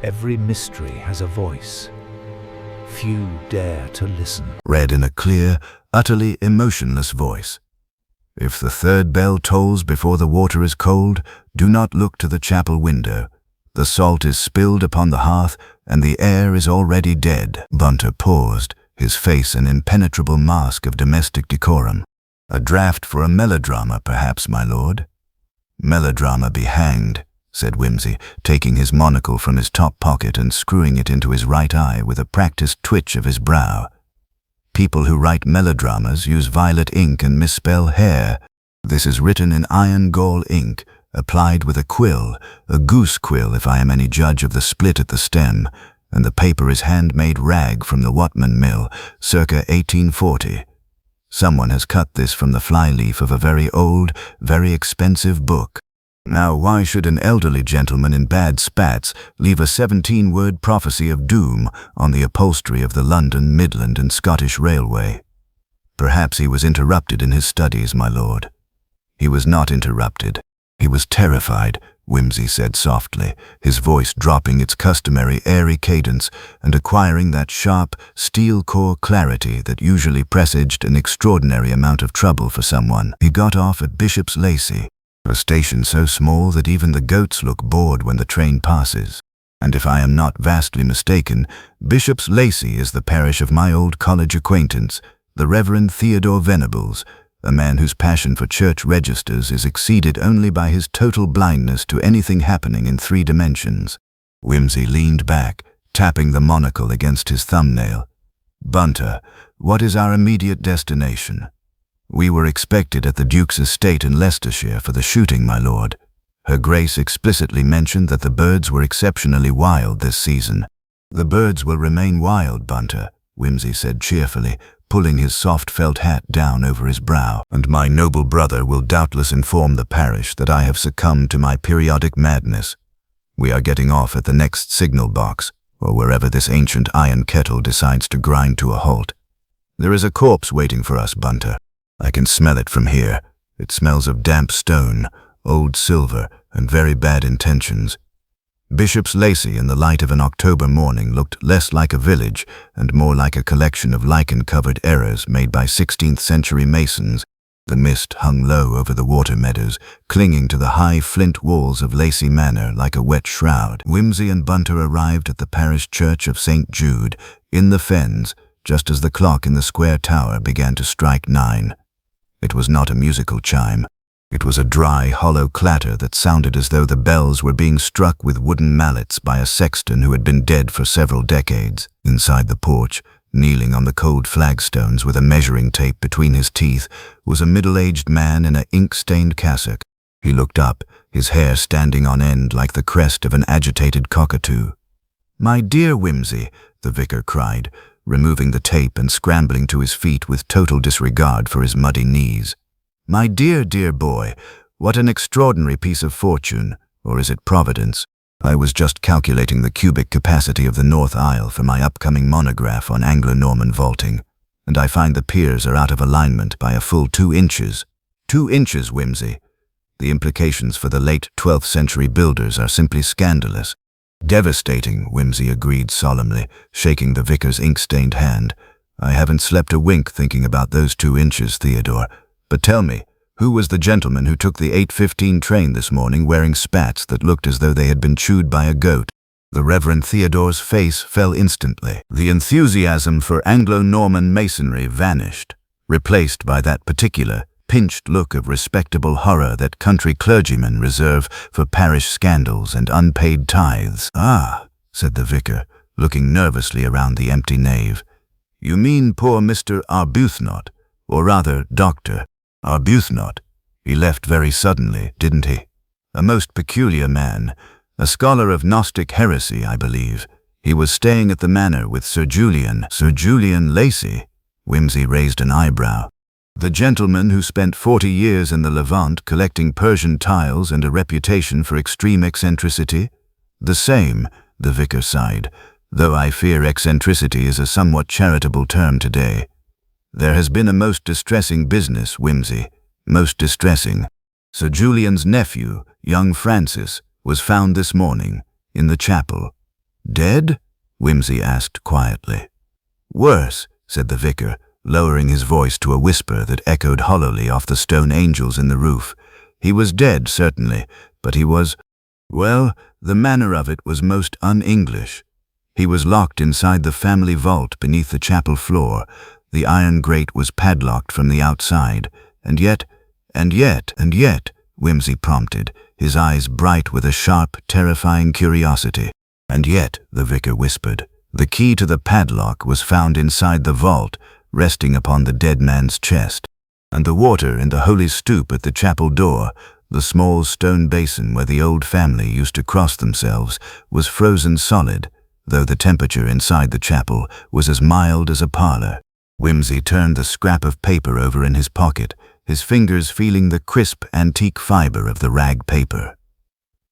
Every mystery has a voice. Few dare to listen. Read in a clear, utterly emotionless voice. If the third bell tolls before the water is cold, do not look to the chapel window. The salt is spilled upon the hearth, and the air is already dead. Bunter paused, his face an impenetrable mask of domestic decorum. A draft for a melodrama, perhaps, my lord? Melodrama be hanged, said Wimsey, taking his monocle from his top pocket and screwing it into his right eye with a practiced twitch of his brow. People who write melodramas use violet ink and misspell hair. This is written in iron gall ink, applied with a quill, a goose quill if I am any judge of the split at the stem, and the paper is handmade rag from the Watman mill, circa 1840. Someone has cut this from the fly-leaf of a very old, very expensive book. Now why should an elderly gentleman in bad spats leave a 17-word prophecy of doom on the upholstery of the London, Midland and Scottish Railway? Perhaps he was interrupted in his studies, my lord. He was not interrupted. He was terrified, Wimsey said softly, his voice dropping its customary airy cadence and acquiring that sharp, steel-core clarity that usually presaged an extraordinary amount of trouble for someone. He got off at Bishop's Lacey, a station so small that even the goats look bored when the train passes. And if I am not vastly mistaken, Bishop's Lacey is the parish of my old college acquaintance, the Reverend Theodore Venables, a man whose passion for church registers is exceeded only by his total blindness to anything happening in 3 dimensions. Wimsey leaned back, tapping the monocle against his thumbnail. Bunter, what is our immediate destination? We were expected at the Duke's estate in Leicestershire for the shooting, my lord. Her Grace explicitly mentioned that the birds were exceptionally wild this season. The birds will remain wild, Bunter, Wimsey said cheerfully, pulling his soft felt hat down over his brow, and my noble brother will doubtless inform the parish that I have succumbed to my periodic madness. We are getting off at the next signal box, or wherever this ancient iron kettle decides to grind to a halt. There is a corpse waiting for us, Bunter. I can smell it from here. It smells of damp stone, old silver, and very bad intentions. Bishop's Lacey in the light of an October morning looked less like a village and more like a collection of lichen-covered errors made by 16th-century masons. The mist hung low over the water meadows, clinging to the high flint walls of Lacey Manor like a wet shroud. Wimsey and Bunter arrived at the parish church of St. Jude, in the fens, just as the clock in the square tower began to strike 9. It was not a musical chime. It was a dry, hollow clatter that sounded as though the bells were being struck with wooden mallets by a sexton who had been dead for several decades. Inside the porch, kneeling on the cold flagstones with a measuring tape between his teeth, was a middle-aged man in an ink-stained cassock. He looked up, his hair standing on end like the crest of an agitated cockatoo. "My dear Wimsey," the vicar cried, removing the tape and scrambling to his feet with total disregard for his muddy knees. "My dear, dear boy, what an extraordinary piece of fortune, or is it providence? I was just calculating the cubic capacity of the North Aisle for my upcoming monograph on Anglo-Norman vaulting, and I find the piers are out of alignment by a full 2 inches. 2 inches, Wimsey. The implications for the late 12th century builders are simply scandalous." "Devastating," Wimsey agreed solemnly, shaking the vicar's ink-stained hand. "I haven't slept a wink thinking about those 2 inches, Theodore. But tell me, who was the gentleman who took the 8:15 train this morning wearing spats that looked as though they had been chewed by a goat?" The Reverend Theodore's face fell instantly. The enthusiasm for Anglo-Norman masonry vanished, replaced by that particular, pinched look of respectable horror that country clergymen reserve for parish scandals and unpaid tithes. "Ah," said the vicar, looking nervously around the empty nave. "You mean poor Mr. Arbuthnot, or rather, Dr. Arbuthnot. He left very suddenly, didn't he? A most peculiar man, a scholar of Gnostic heresy, I believe. He was staying at the manor with Sir Julian." "Sir Julian Lacey?" Wimsey raised an eyebrow. "The gentleman who spent 40 years in the Levant collecting Persian tiles and a reputation for extreme eccentricity?" "The same," the vicar sighed, "though I fear eccentricity is a somewhat charitable term today. There has been a most distressing business, Wimsey, most distressing. Sir Julian's nephew, young Francis, was found this morning, in the chapel. Dead? Wimsey asked quietly. Worse, said the vicar, lowering his voice to a whisper that echoed hollowly off the stone angels in the roof. He was dead, certainly, but he was, well, the manner of it was most un-English. He was locked inside the family vault beneath the chapel floor. The iron grate was padlocked from the outside. And yet, Wimsey prompted, his eyes bright with a sharp, terrifying curiosity. And yet, the vicar whispered, the key to the padlock was found inside the vault, resting upon the dead man's chest. And the water in the holy stoop at the chapel door, the small stone basin where the old family used to cross themselves, was frozen solid, though the temperature inside the chapel was as mild as a parlor. Wimsey turned the scrap of paper over in his pocket, his fingers feeling the crisp antique fiber of the rag paper.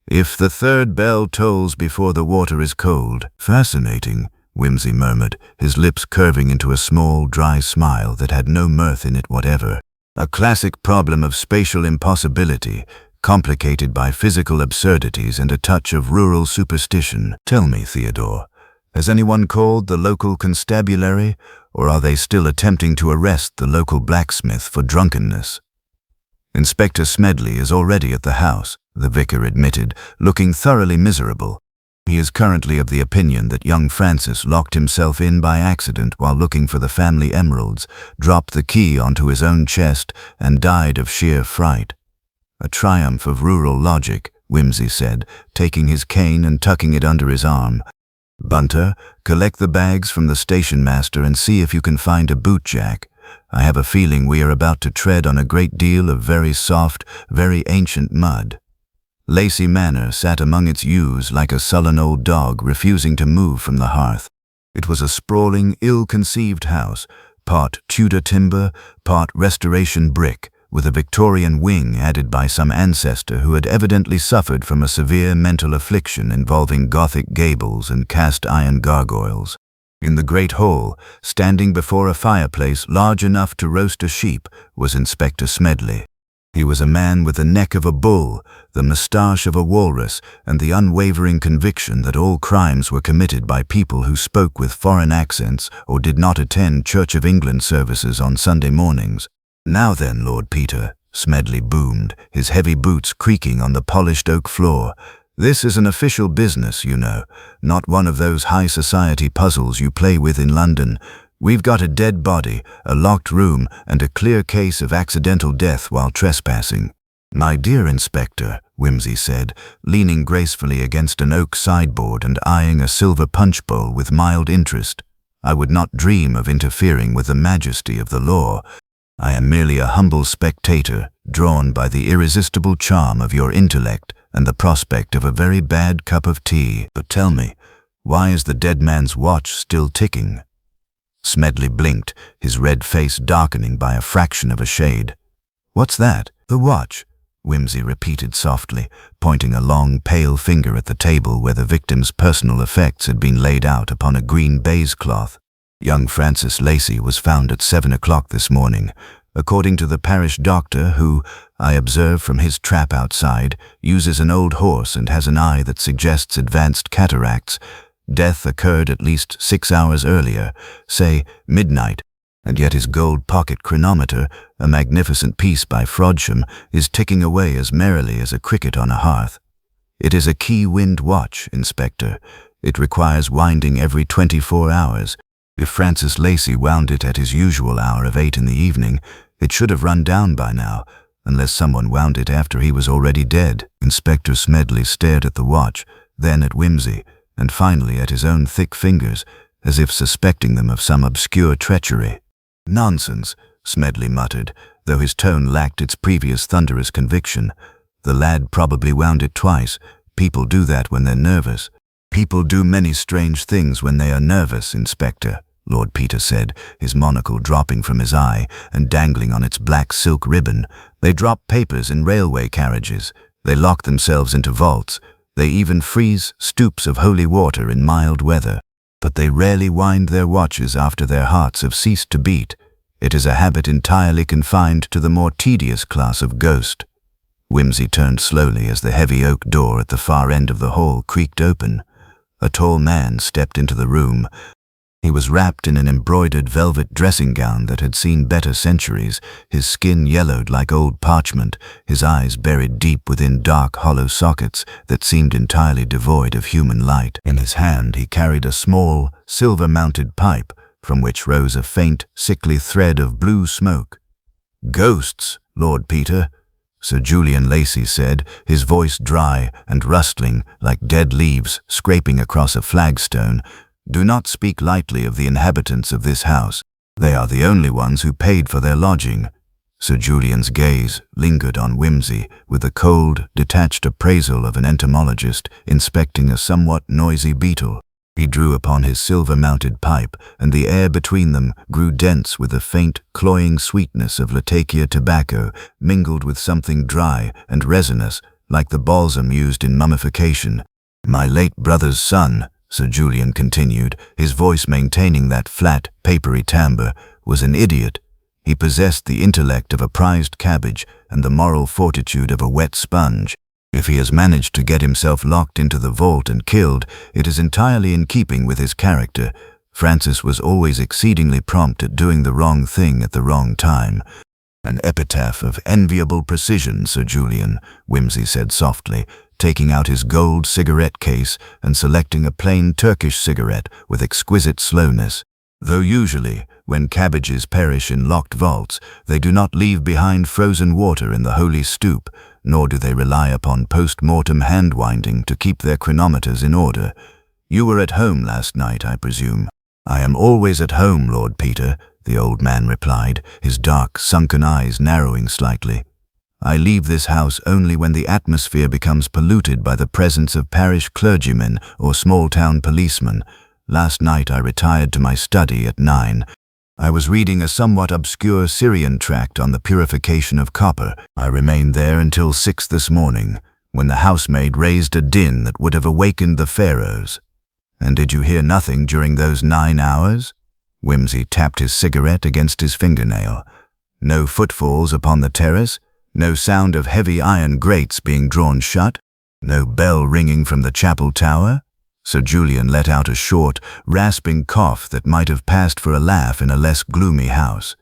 If the third bell tolls before the water is cold. Fascinating, Wimsey murmured, his lips curving into a small, dry smile that had no mirth in it whatever. A classic problem of spatial impossibility, complicated by physical absurdities and a touch of rural superstition. Tell me, Theodore, has anyone called the local constabulary, or are they still attempting to arrest the local blacksmith for drunkenness? Inspector Smedley is already at the house, the vicar admitted, looking thoroughly miserable. He is currently of the opinion that young Francis locked himself in by accident while looking for the family emeralds, dropped the key onto his own chest, and died of sheer fright. A triumph of rural logic, Wimsey said, taking his cane and tucking it under his arm. Bunter, collect the bags from the station master and see if you can find a bootjack. I have a feeling we are about to tread on a great deal of very soft, very ancient mud. Lacey Manor sat among its yews like a sullen old dog refusing to move from the hearth. It was a sprawling, ill-conceived house, part Tudor timber, part restoration brick, with a Victorian wing added by some ancestor who had evidently suffered from a severe mental affliction involving Gothic gables and cast-iron gargoyles. In the great hall, standing before a fireplace large enough to roast a sheep, was Inspector Smedley. He was a man with the neck of a bull, the moustache of a walrus, and the unwavering conviction that all crimes were committed by people who spoke with foreign accents or did not attend Church of England services on Sunday mornings. Now then, Lord Peter, Smedley boomed, his heavy boots creaking on the polished oak floor. This is an official business, you know, not one of those high society puzzles you play with in London. We've got a dead body, a locked room, and a clear case of accidental death while trespassing. My dear Inspector, Wimsey said, leaning gracefully against an oak sideboard and eyeing a silver punch bowl with mild interest. I would not dream of interfering with the majesty of the law. I am merely a humble spectator, drawn by the irresistible charm of your intellect and the prospect of a very bad cup of tea. But tell me, why is the dead man's watch still ticking? Smedley blinked, his red face darkening by a fraction of a shade. What's that? The watch, Wimsey repeated softly, pointing a long, pale finger at the table where the victim's personal effects had been laid out upon a green baize cloth. Young Francis Lacey was found at 7 o'clock this morning, according to the parish doctor who, I observe from his trap outside, uses an old horse and has an eye that suggests advanced cataracts. Death occurred at least 6 hours earlier, say midnight, and yet his gold pocket chronometer, a magnificent piece by Frodsham, is ticking away as merrily as a cricket on a hearth. It is a key-wind watch, Inspector. It requires winding every 24 hours. If Francis Lacey wound it at his usual hour of 8 in the evening, it should have run down by now, unless someone wound it after he was already dead. Inspector Smedley stared at the watch, then at Wimsey, and finally at his own thick fingers, as if suspecting them of some obscure treachery. Nonsense, Smedley muttered, though his tone lacked its previous thunderous conviction. The lad probably wound it twice. People do that when they're nervous. People do many strange things when they are nervous, Inspector, Lord Peter said, his monocle dropping from his eye and dangling on its black silk ribbon. They drop papers in railway carriages. They lock themselves into vaults. They even freeze stoups of holy water in mild weather. But they rarely wind their watches after their hearts have ceased to beat. It is a habit entirely confined to the more tedious class of ghost. Wimsey turned slowly as the heavy oak door at the far end of the hall creaked open. A tall man stepped into the room. He was wrapped in an embroidered velvet dressing gown that had seen better centuries, his skin yellowed like old parchment, his eyes buried deep within dark, hollow sockets that seemed entirely devoid of human light. In his hand he carried a small, silver-mounted pipe, from which rose a faint, sickly thread of blue smoke. "Ghosts, Lord Peter," Sir Julian Lacey said, his voice dry and rustling like dead leaves scraping across a flagstone. "Do not speak lightly of the inhabitants of this house. They are the only ones who paid for their lodging." Sir Julian's gaze lingered on Wimsey with the cold, detached appraisal of an entomologist inspecting a somewhat noisy beetle. He drew upon his silver-mounted pipe, and the air between them grew dense with the faint, cloying sweetness of Latakia tobacco, mingled with something dry and resinous, like the balsam used in mummification. "My late brother's son," Sir Julian continued, his voice maintaining that flat, papery timbre, "was an idiot. He possessed the intellect of a prized cabbage and the moral fortitude of a wet sponge. If he has managed to get himself locked into the vault and killed, it is entirely in keeping with his character. Francis was always exceedingly prompt at doing the wrong thing at the wrong time." "An epitaph of enviable precision, Sir Julian," Wimsey said softly, taking out his gold cigarette case and selecting a plain Turkish cigarette with exquisite slowness. "Though usually, when cabbages perish in locked vaults, they do not leave behind frozen water in the holy stoop, nor do they rely upon post-mortem hand-winding to keep their chronometers in order. You were at home last night, I presume?" "I am always at home, Lord Peter," the old man replied, his dark, sunken eyes narrowing slightly. "I leave this house only when the atmosphere becomes polluted by the presence of parish clergymen or small-town policemen. Last night I retired to my study at 9. I was reading a somewhat obscure Syrian tract on the purification of copper. I remained there until 6 this morning, when the housemaid raised a din that would have awakened the pharaohs." "And did you hear nothing during those 9 hours?" Wimsey tapped his cigarette against his fingernail. "No footfalls upon the terrace? No sound of heavy iron grates being drawn shut? No bell ringing from the chapel tower?" Sir Julian let out a short, rasping cough that might have passed for a laugh in a less gloomy house.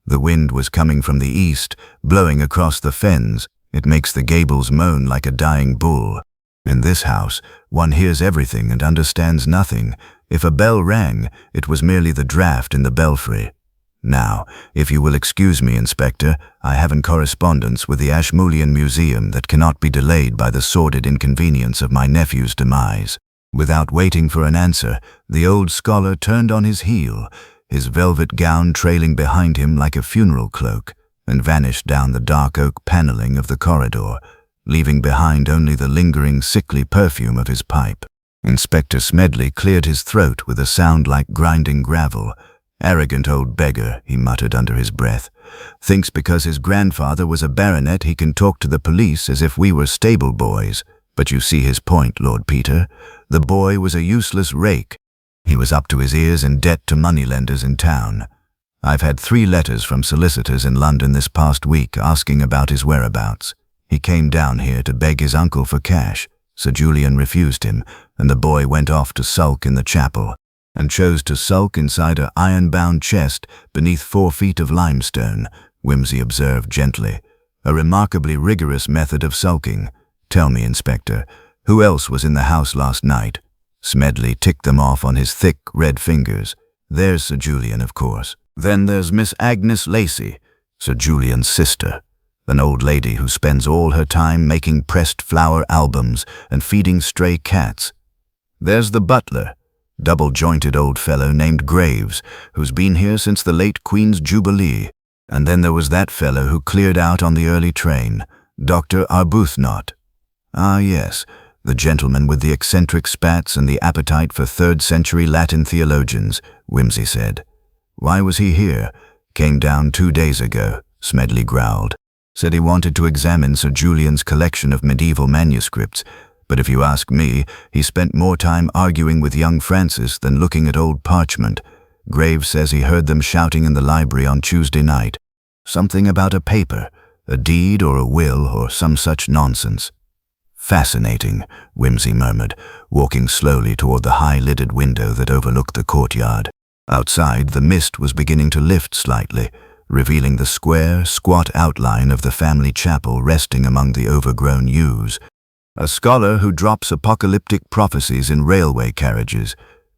"The wind was coming from the east, blowing across the fens. It makes the gables moan like a dying bull. In this house, one hears everything and understands nothing. If a bell rang, it was merely the draught in the belfry. Now, if you will excuse me, Inspector, I have in correspondence with the Ashmolean Museum that cannot be delayed by the sordid inconvenience of my nephew's demise." Without waiting for an answer, the old scholar turned on his heel, his velvet gown trailing behind him like a funeral cloak, and vanished down the dark oak paneling of the corridor, leaving behind only the lingering, sickly perfume of his pipe. Inspector Smedley cleared his throat with a sound like grinding gravel. "Arrogant old beggar," he muttered under his breath. "Thinks because his grandfather was a baronet he can talk to the police as if we were stable boys. But you see his point, Lord Peter. The boy was a useless rake. He was up to his ears in debt to moneylenders in town. I've had 3 letters from solicitors in London this past week asking about his whereabouts. He came down here to beg his uncle for cash. Sir Julian refused him, and the boy went off to sulk in the chapel, and chose to sulk inside a iron-bound chest beneath 4 feet of limestone," Wimsey observed gently. "A remarkably rigorous method of sulking. Tell me, Inspector, who else was in the house last night?" Smedley ticked them off on his thick, red fingers. "There's Sir Julian, of course. Then there's Miss Agnes Lacey, Sir Julian's sister, an old lady who spends all her time making pressed flower albums and feeding stray cats. There's the butler, double-jointed old fellow named Graves, who's been here since the late Queen's Jubilee. And then there was that fellow who cleared out on the early train, Dr. Arbuthnot. Ah, yes, the gentleman with the eccentric spats and the appetite for 3rd-century Latin theologians," Wimsey said. "Why was he here? Came down 2 days ago," Smedley growled. "Said he wanted to examine Sir Julian's collection of medieval manuscripts, but if you ask me, he spent more time arguing with young Francis than looking at old parchment. Graves says he heard them shouting in the library on Tuesday night. Something about a paper, a deed or a will or some such nonsense." Fascinating, Wimsey murmured, walking slowly toward the high-lidded window that overlooked the courtyard. Outside, the mist was beginning to lift slightly, revealing the square, squat outline of the family chapel resting among the overgrown yews. A scholar who drops apocalyptic prophecies in railway carriages,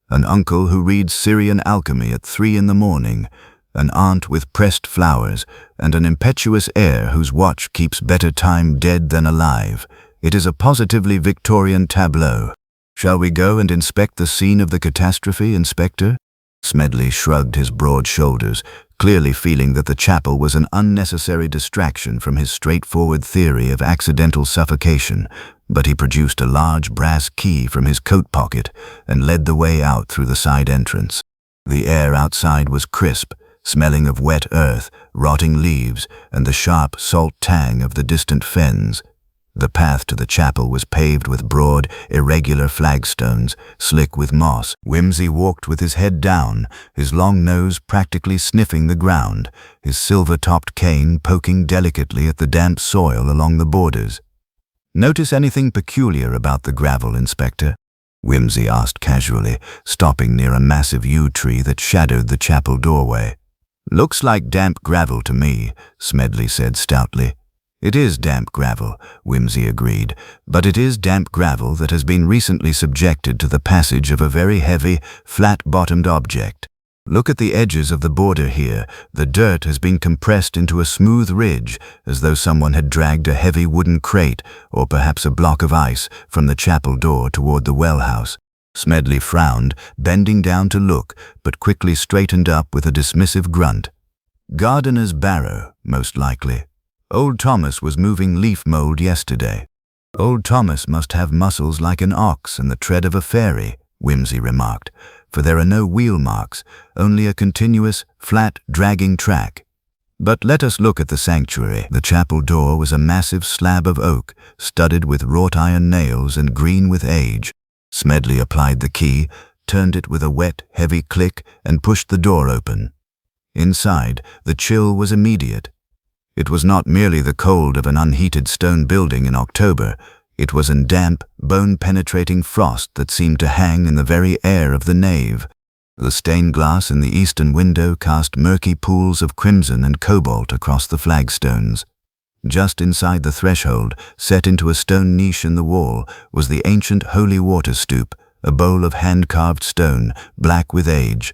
an uncle who reads Syrian alchemy at 3 in the morning, an aunt with pressed flowers, and an impetuous heir whose watch keeps better time dead than alive. It is a positively Victorian tableau. Shall we go and inspect the scene of the catastrophe, Inspector? Smedley shrugged his broad shoulders, clearly feeling that the chapel was an unnecessary distraction from his straightforward theory of accidental suffocation, but he produced a large brass key from his coat pocket and led the way out through the side entrance. The air outside was crisp, smelling of wet earth, rotting leaves, and the sharp salt tang of the distant fens. The path to the chapel was paved with broad, irregular flagstones, slick with moss. Wimsey walked with his head down, his long nose practically sniffing the ground, his silver-topped cane poking delicately at the damp soil along the borders. "Notice anything peculiar about the gravel, Inspector?" Wimsey asked casually, stopping near a massive yew tree that shadowed the chapel doorway. "Looks like damp gravel to me," Smedley said stoutly. "It is damp gravel," Wimsey agreed, "but it is damp gravel that has been recently subjected to the passage of a very heavy, flat-bottomed object. Look at the edges of the border here. The dirt has been compressed into a smooth ridge, as though someone had dragged a heavy wooden crate, or perhaps a block of ice, from the chapel door toward the well house." Smedley frowned, bending down to look, but quickly straightened up with a dismissive grunt. "Gardener's barrow, most likely. Old Thomas was moving leaf mold yesterday." "Old Thomas must have muscles like an ox and the tread of a fairy," Wimsey remarked, "for there are no wheel marks, only a continuous, flat, dragging track. But let us look at the sanctuary." The chapel door was a massive slab of oak, studded with wrought-iron nails and green with age. Smedley applied the key, turned it with a wet, heavy click, and pushed the door open. Inside, the chill was immediate. It was not merely the cold of an unheated stone building in October. It was a damp, bone-penetrating frost that seemed to hang in the very air of the nave. The stained glass in the eastern window cast murky pools of crimson and cobalt across the flagstones. Just inside the threshold, set into a stone niche in the wall, was the ancient holy water stoup, a bowl of hand-carved stone, black with age.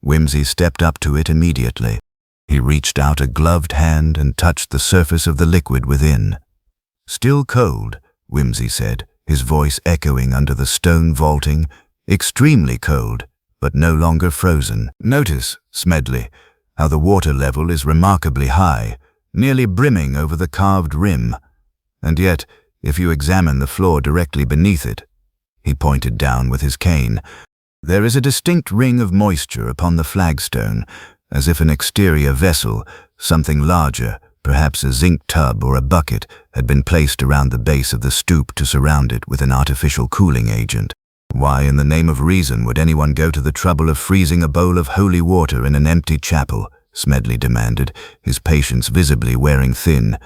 Wimsey stepped up to it immediately. He reached out a gloved hand and touched the surface of the liquid within. "Still cold," Wimsey said, his voice echoing under the stone vaulting. "Extremely cold, but no longer frozen. Notice, Smedley, how the water level is remarkably high, nearly brimming over the carved rim. And yet, if you examine the floor directly beneath it," he pointed down with his cane, "there is a distinct ring of moisture upon the flagstone, as if an exterior vessel, something larger, perhaps a zinc tub or a bucket, had been placed around the base of the stoop to surround it with an artificial cooling agent. Why in the name of reason would anyone go to the trouble of freezing a bowl of holy water in an empty chapel?" Smedley demanded, his patience visibly wearing thin.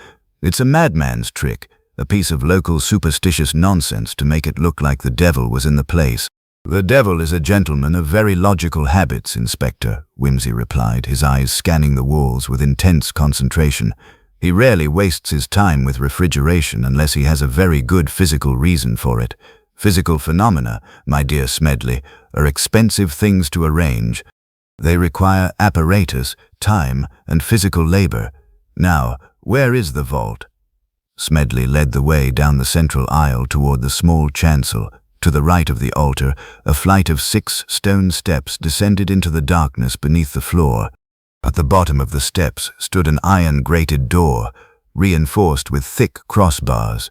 "It's a madman's trick, a piece of local superstitious nonsense to make it look like the devil was in the place." "The devil is a gentleman of very logical habits, Inspector," Wimsey replied, his eyes scanning the walls with intense concentration. "He rarely wastes his time with refrigeration unless he has a very good physical reason for it. Physical phenomena, my dear Smedley, are expensive things to arrange. They require apparatus, time, and physical labor. Now, where is the vault?" Smedley led the way down the central aisle toward the small chancel. To the right of the altar, a flight of 6 stone steps descended into the darkness beneath the floor. At the bottom of the steps stood an iron-grated door, reinforced with thick crossbars.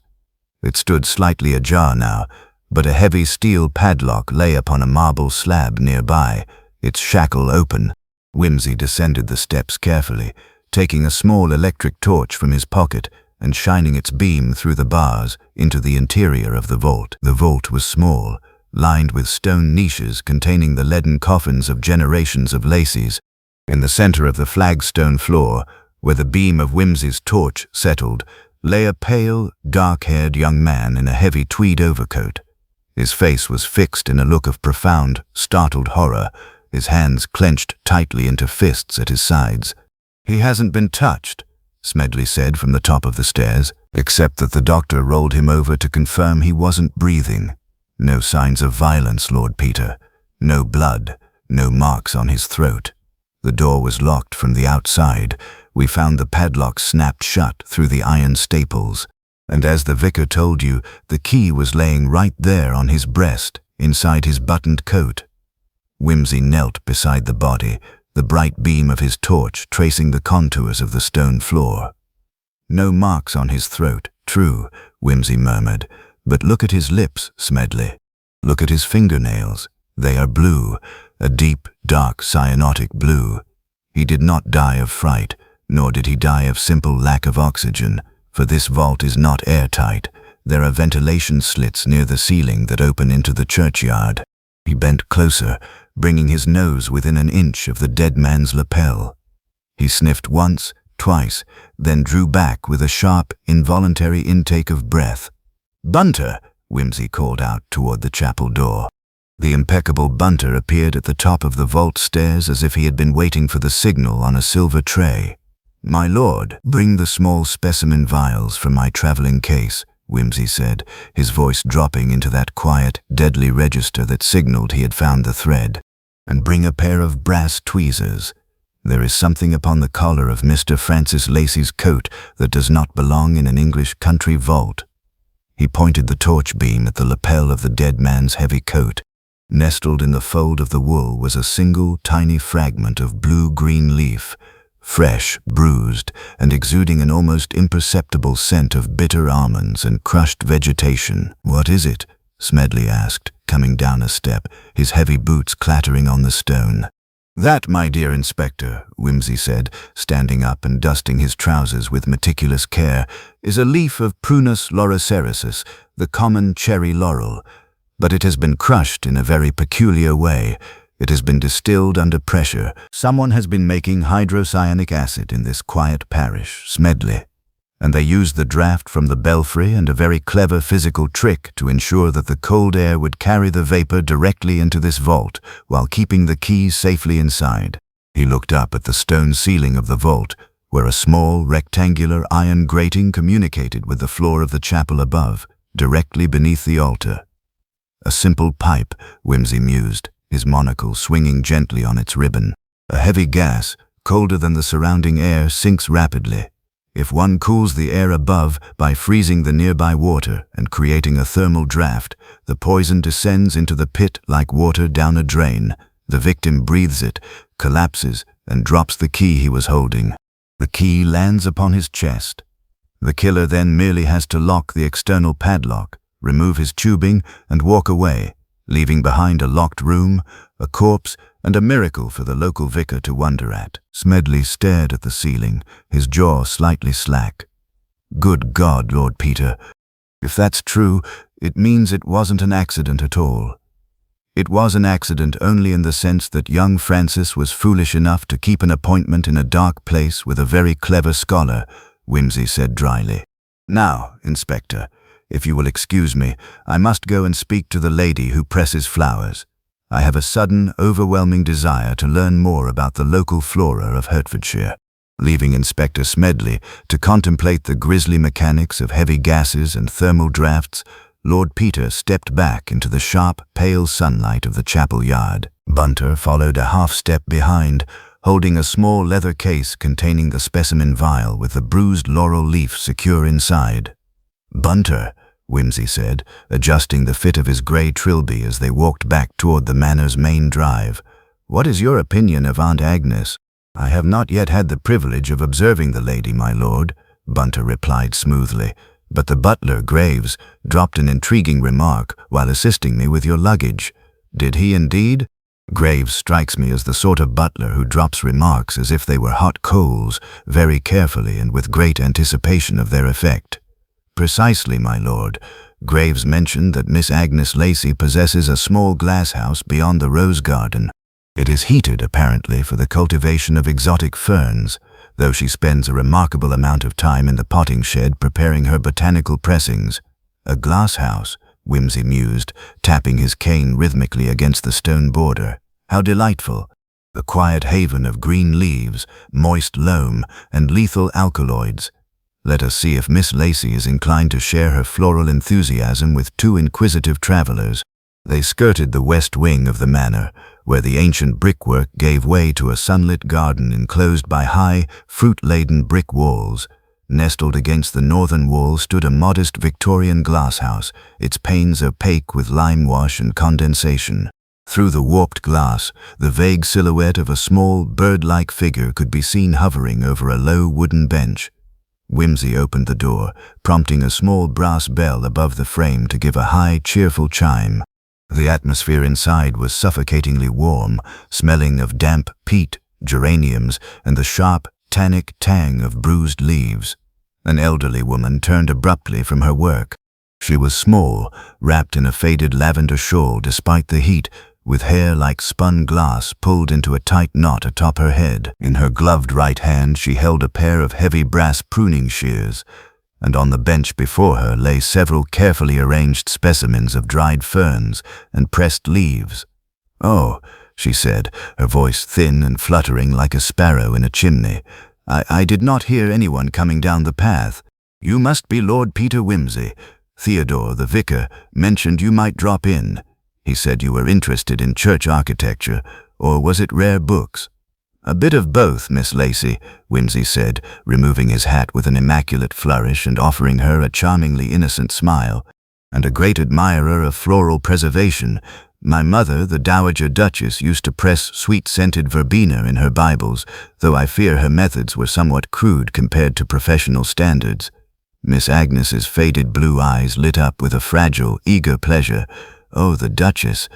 It stood slightly ajar now, but a heavy steel padlock lay upon a marble slab nearby, its shackle open. Wimsey descended the steps carefully, taking a small electric torch from his pocket and shining its beam through the bars into the interior of the vault. The vault was small, lined with stone niches containing the leaden coffins of generations of Lacys. In the center of the flagstone floor, where the beam of Wimsey's torch settled, lay a pale, dark-haired young man in a heavy tweed overcoat. His face was fixed in a look of profound, startled horror, his hands clenched tightly into fists at his sides. "He hasn't been touched," Smedley said from the top of the stairs, except that the doctor rolled him over to confirm he wasn't breathing. "No signs of violence, Lord Peter. No blood, no marks on his throat. The door was locked from the outside. We found the padlock snapped shut through the iron staples. And as the vicar told you, the key was laying right there on his breast, inside his buttoned coat." Wimsey knelt beside the body, the bright beam of his torch tracing the contours of the stone floor. "No marks on his throat, true," Wimsey murmured. "But look at his lips, Smedley. Look at his fingernails. They are blue, a deep, dark, cyanotic blue. He did not die of fright, nor did he die of simple lack of oxygen, for this vault is not airtight. There are ventilation slits near the ceiling that open into the churchyard." He bent closer, bringing his nose within an inch of the dead man's lapel. He sniffed once, twice, then drew back with a sharp, involuntary intake of breath. "Bunter!" Wimsey called out toward the chapel door. The impeccable Bunter appeared at the top of the vault stairs as if he had been waiting for the signal on a silver tray. "My lord, bring the small specimen vials from my traveling case," Wimsey said, his voice dropping into that quiet, deadly register that signaled he had found the thread. "And bring a pair of brass tweezers. There is something upon the collar of Mr. Francis Lacey's coat that does not belong in an English country vault." He pointed the torch beam at the lapel of the dead man's heavy coat. Nestled in the fold of the wool was a single, tiny fragment of blue-green leaf, fresh, bruised, and exuding an almost imperceptible scent of bitter almonds and crushed vegetation. "What is it?" Smedley asked, coming down a step, his heavy boots clattering on the stone. "That, my dear Inspector," Wimsey said, standing up and dusting his trousers with meticulous care, "is a leaf of Prunus laurocerasus, the common cherry laurel. But it has been crushed in a very peculiar way. It has been distilled under pressure. Someone has been making hydrocyanic acid in this quiet parish, Smedley. And they used the draft from the belfry and a very clever physical trick to ensure that the cold air would carry the vapor directly into this vault while keeping the keys safely inside." He looked up at the stone ceiling of the vault, where a small, rectangular iron grating communicated with the floor of the chapel above, directly beneath the altar. "A simple pipe," Wimsey mused, his monocle swinging gently on its ribbon. "A heavy gas, colder than the surrounding air, sinks rapidly. If one cools the air above by freezing the nearby water and creating a thermal draft, the poison descends into the pit like water down a drain. The victim breathes it, collapses, and drops the key he was holding. The key lands upon his chest. The killer then merely has to lock the external padlock, remove his tubing, and walk away, leaving behind a locked room, a corpse, and a miracle for the local vicar to wonder at." Smedley stared at the ceiling, his jaw slightly slack. "Good God, Lord Peter. If that's true, it means it wasn't an accident at all." "It was an accident only in the sense that young Francis was foolish enough to keep an appointment in a dark place with a very clever scholar," Wimsey said dryly. "Now, Inspector, if you will excuse me, I must go and speak to the lady who presses flowers. I have a sudden, overwhelming desire to learn more about the local flora of Hertfordshire." Leaving Inspector Smedley to contemplate the grisly mechanics of heavy gases and thermal drafts, Lord Peter stepped back into the sharp, pale sunlight of the chapel yard. Bunter followed a half-step behind, holding a small leather case containing the specimen vial with the bruised laurel leaf secure inside. "Bunter," Wimsey said, adjusting the fit of his grey trilby as they walked back toward the manor's main drive, "what is your opinion of Aunt Agnes?" "I have not yet had the privilege of observing the lady, my lord," Bunter replied smoothly, "but the butler, Graves, dropped an intriguing remark while assisting me with your luggage." "Did he indeed?" "Graves strikes me as the sort of butler who drops remarks as if they were hot coals, very carefully and with great anticipation of their effect." "Precisely, my lord. Graves mentioned that Miss Agnes Lacey possesses a small glass house beyond the rose garden. It is heated, apparently, for the cultivation of exotic ferns. though she spends a remarkable amount of time in the potting shed preparing her botanical pressings. A glass house, Wimsey mused, tapping his cane rhythmically against the stone border. How delightful! The quiet haven of green leaves, moist loam, and lethal alkaloids. Let us see if Miss Lacey is inclined to share her floral enthusiasm with two inquisitive travelers. They skirted the west wing of the manor, where the ancient brickwork gave way to a sunlit garden enclosed by high, fruit-laden brick walls. Nestled against the northern wall stood a modest Victorian glasshouse, its panes opaque with lime wash and condensation. Through the warped glass, the vague silhouette of a small, bird-like figure could be seen hovering over a low wooden bench. Wimsey opened the door, prompting a small brass bell above the frame to give a high, cheerful chime. The atmosphere inside was suffocatingly warm, smelling of damp peat, geraniums, and the sharp, tannic tang of bruised leaves. An elderly woman turned abruptly from her work. She was small, wrapped in a faded lavender shawl despite the heat, with hair like spun glass pulled into a tight knot atop her head. In her gloved right hand she held a pair of heavy brass pruning shears, and on the bench before her lay several carefully arranged specimens of dried ferns and pressed leaves. "Oh," she said, her voice thin and fluttering like a sparrow in a chimney. I did not hear anyone coming down the path. You must be Lord Peter Wimsey. Theodore, the vicar, mentioned you might drop in. He said you were interested in church architecture, or was it rare books?" "A bit of both, Miss Lacey," Wimsey said, removing his hat with an immaculate flourish and offering her a charmingly innocent smile. "And a great admirer of floral preservation. My mother, the Dowager Duchess, used to press sweet-scented verbena in her Bibles, though I fear her methods were somewhat crude compared to professional standards." Miss Agnes's faded blue eyes lit up with a fragile, eager pleasure. "Oh, the Duchess!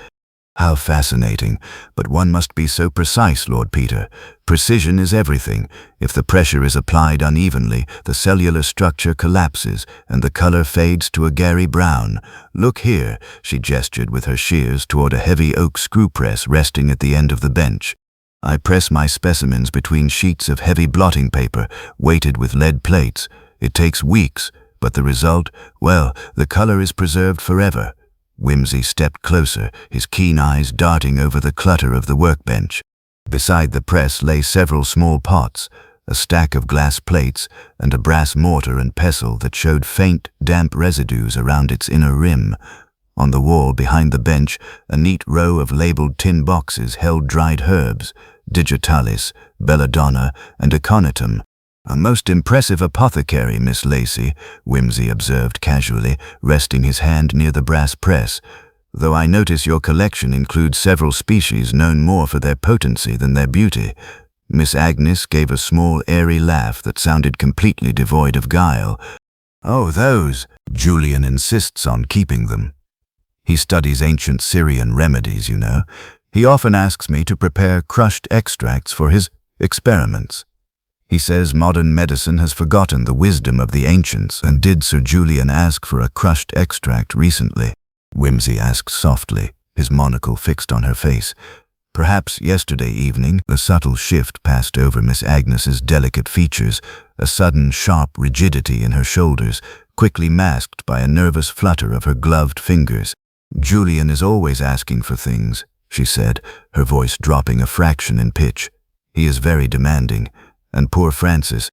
How fascinating! But one must be so precise, Lord Peter. Precision is everything. If the pressure is applied unevenly, the cellular structure collapses, and the color fades to a gary brown. Look here," she gestured with her shears toward a heavy oak screw press resting at the end of the bench. "I press my specimens between sheets of heavy blotting paper, weighted with lead plates. It takes weeks, but the result, well, the color is preserved forever." Wimsey stepped closer, his keen eyes darting over the clutter of the workbench. Beside the press lay several small pots, a stack of glass plates, and a brass mortar and pestle that showed faint, damp residues around its inner rim. On the wall behind the bench, a neat row of labeled tin boxes held dried herbs, digitalis, belladonna, and aconitum. "A most impressive apothecary, Miss Lacey," Wimsey observed casually, resting his hand near the brass press, "though I notice your collection includes several species known more for their potency than their beauty." Miss Agnes gave a small, airy laugh that sounded completely devoid of guile. "Oh, those! Julian insists on keeping them. He studies ancient Syrian remedies, you know. He often asks me to prepare crushed extracts for his experiments. He says modern medicine has forgotten the wisdom of the ancients. And did Sir Julian ask for a crushed extract recently?" Wimsey asked softly, his monocle fixed on her face. "Perhaps yesterday evening." A subtle shift passed over Miss Agnes's delicate features, a sudden sharp rigidity in her shoulders, quickly masked by a nervous flutter of her gloved fingers. "Julian is always asking for things," she said, her voice dropping a fraction in pitch. "He is very demanding. And poor Francis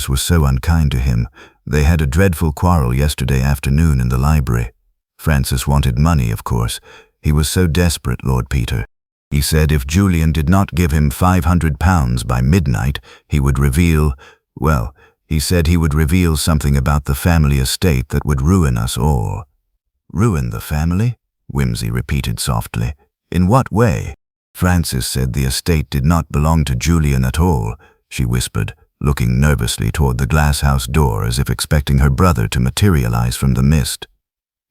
was so unkind to him. They had a dreadful quarrel yesterday afternoon in the library. Francis wanted money, of course. He was so desperate, Lord Peter. He said if Julian did not give him £500 by midnight, he would reveal, well, he said he would reveal something about the family estate that would ruin us all." "Ruin the family?" Wimsey repeated softly. "In what way?" "Francis said the estate did not belong to Julian at all," she whispered, looking nervously toward the glass-house door as if expecting her brother to materialize from the mist.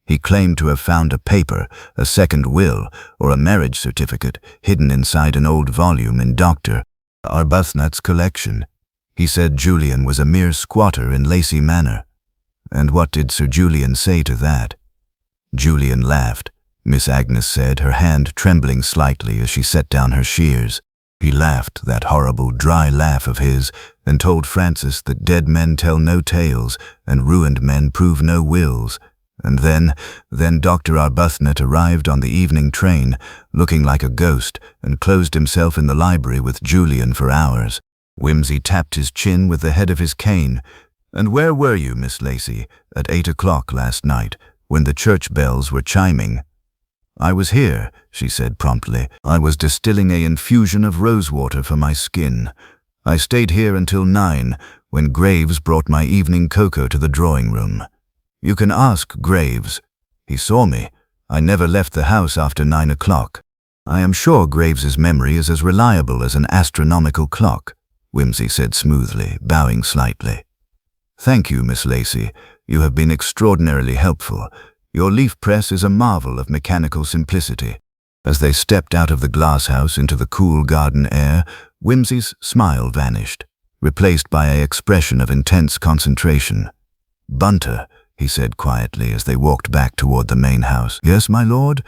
"He claimed to have found a paper, a second will, or a marriage certificate hidden inside an old volume in Dr. Arbuthnot's collection. He said Julian was a mere squatter in Lacey Manor." "And what did Sir Julian say to that?" "Julian laughed," Miss Agnes said, her hand trembling slightly as she set down her shears. "He laughed, that horrible, dry laugh of his, and told Francis that dead men tell no tales and ruined men prove no wills. And then Dr. Arbuthnot arrived on the evening train, looking like a ghost, and closed himself in the library with Julian for hours. Wimsey tapped his chin with the head of his cane. "And where were you, Miss Lacey, at 8 o'clock last night, when the church bells were chiming?" "I was here," she said promptly. "I was distilling an infusion of rosewater for my skin. I stayed here until 9, when Graves brought my evening cocoa to the drawing room. You can ask Graves. He saw me. I never left the house after 9 o'clock. I am sure Graves's memory is as reliable as an astronomical clock," Wimsey said smoothly, bowing slightly. "Thank you, Miss Lacey. You have been extraordinarily helpful. Your leaf press is a marvel of mechanical simplicity." As they stepped out of the glasshouse into the cool garden air, Wimsey's smile vanished, replaced by an expression of intense concentration. "Bunter," he said quietly as they walked back toward the main house. "Yes, my lord?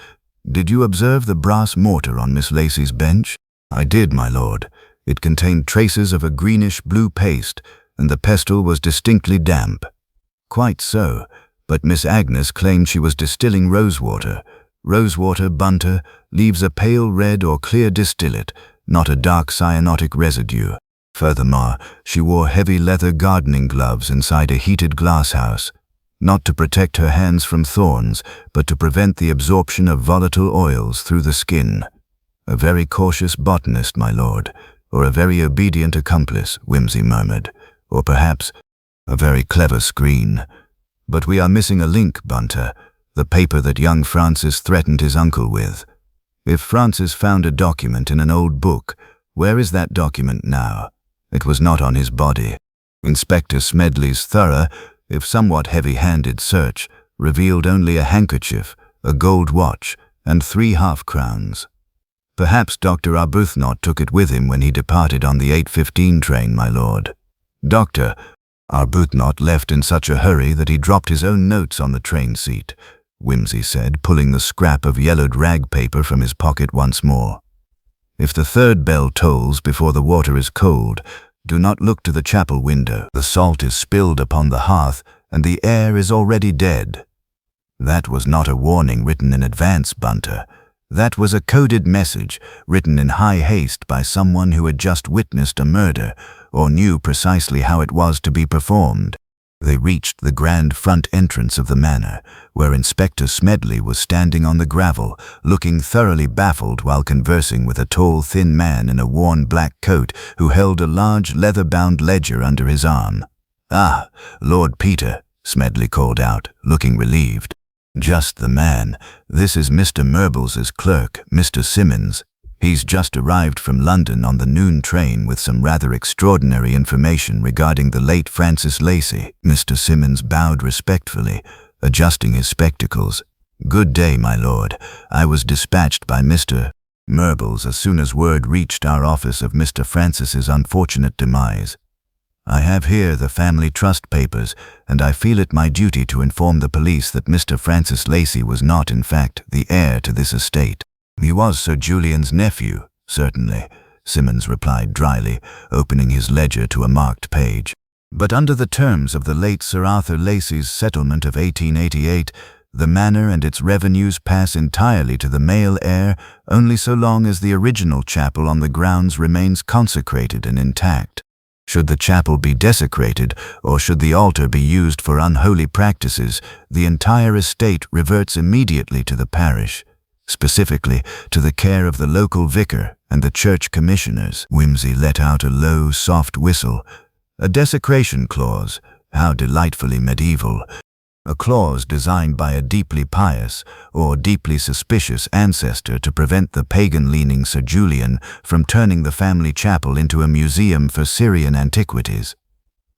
Did you observe the brass mortar on Miss Lacey's bench?" "I did, my lord. It contained traces of a greenish-blue paste, and the pestle was distinctly damp." "Quite so, but Miss Agnes claimed she was distilling rosewater. Rosewater, Bunter, leaves a pale red or clear distillate, not a dark cyanotic residue. Furthermore, she wore heavy leather gardening gloves inside a heated glasshouse, not to protect her hands from thorns, but to prevent the absorption of volatile oils through the skin. A very cautious botanist, my lord, or a very obedient accomplice," Wimsey murmured, "or perhaps a very clever screen. But we are missing a link, Bunter, the paper that young Francis threatened his uncle with. If Francis found a document in an old book, where is that document now? It was not on his body. Inspector Smedley's thorough, if somewhat heavy-handed search, revealed only a handkerchief, a gold watch, and 3 half-crowns. Perhaps Dr. Arbuthnot took it with him when he departed on the 8:15 train, my lord. Dr. Arbuthnot left in such a hurry that he dropped his own notes on the train seat," Wimsey said, pulling the scrap of yellowed rag paper from his pocket once more. "If the 3rd bell tolls before the water is cold, do not look to the chapel window. The salt is spilled upon the hearth, and the air is already dead." That was not a warning written in advance, Bunter. That was a coded message written in high haste by someone who had just witnessed a murder or knew precisely how it was to be performed. They reached the grand front entrance of the manor, where Inspector Smedley was standing on the gravel, looking thoroughly baffled while conversing with a tall, thin man in a worn black coat who held a large leather-bound ledger under his arm. "Ah, Lord Peter," Smedley called out, looking relieved. "Just the man. This is Mr. Merbles's clerk, Mr. Simmons. He's just arrived from London on the noon train with some rather extraordinary information regarding the late Francis Lacey." Mr. Simmons bowed respectfully, adjusting his spectacles. "Good day, my lord. I was dispatched by Mr. Merbles as soon as word reached our office of Mr. Francis's unfortunate demise. I have here the family trust papers, and I feel it my duty to inform the police that Mr. Francis Lacey was not, in fact, the heir to this estate." "He was Sir Julian's nephew, certainly," Simmons replied dryly, opening his ledger to a marked page. "But under the terms of the late Sir Arthur Lacey's settlement of 1888, the manor and its revenues pass entirely to the male heir only so long as the original chapel on the grounds remains consecrated and intact. Should the chapel be desecrated, or should the altar be used for unholy practices, the entire estate reverts immediately to the parish, specifically to the care of the local vicar and the church commissioners." Wimsey let out a low, soft whistle. "A desecration clause, how delightfully medieval. A clause designed by a deeply pious or deeply suspicious ancestor to prevent the pagan-leaning Sir Julian from turning the family chapel into a museum for Syrian antiquities."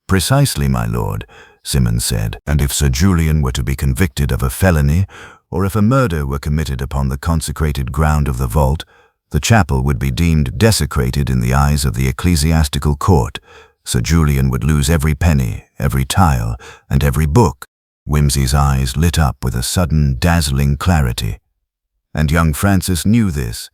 "Precisely, my lord," Simmons said. "And if Sir Julian were to be convicted of a felony, or if a murder were committed upon the consecrated ground of the vault, the chapel would be deemed desecrated in the eyes of the ecclesiastical court. Sir Julian would lose every penny, every tile, and every book." Wimsey's eyes lit up with a sudden, dazzling clarity. "And young Francis knew this.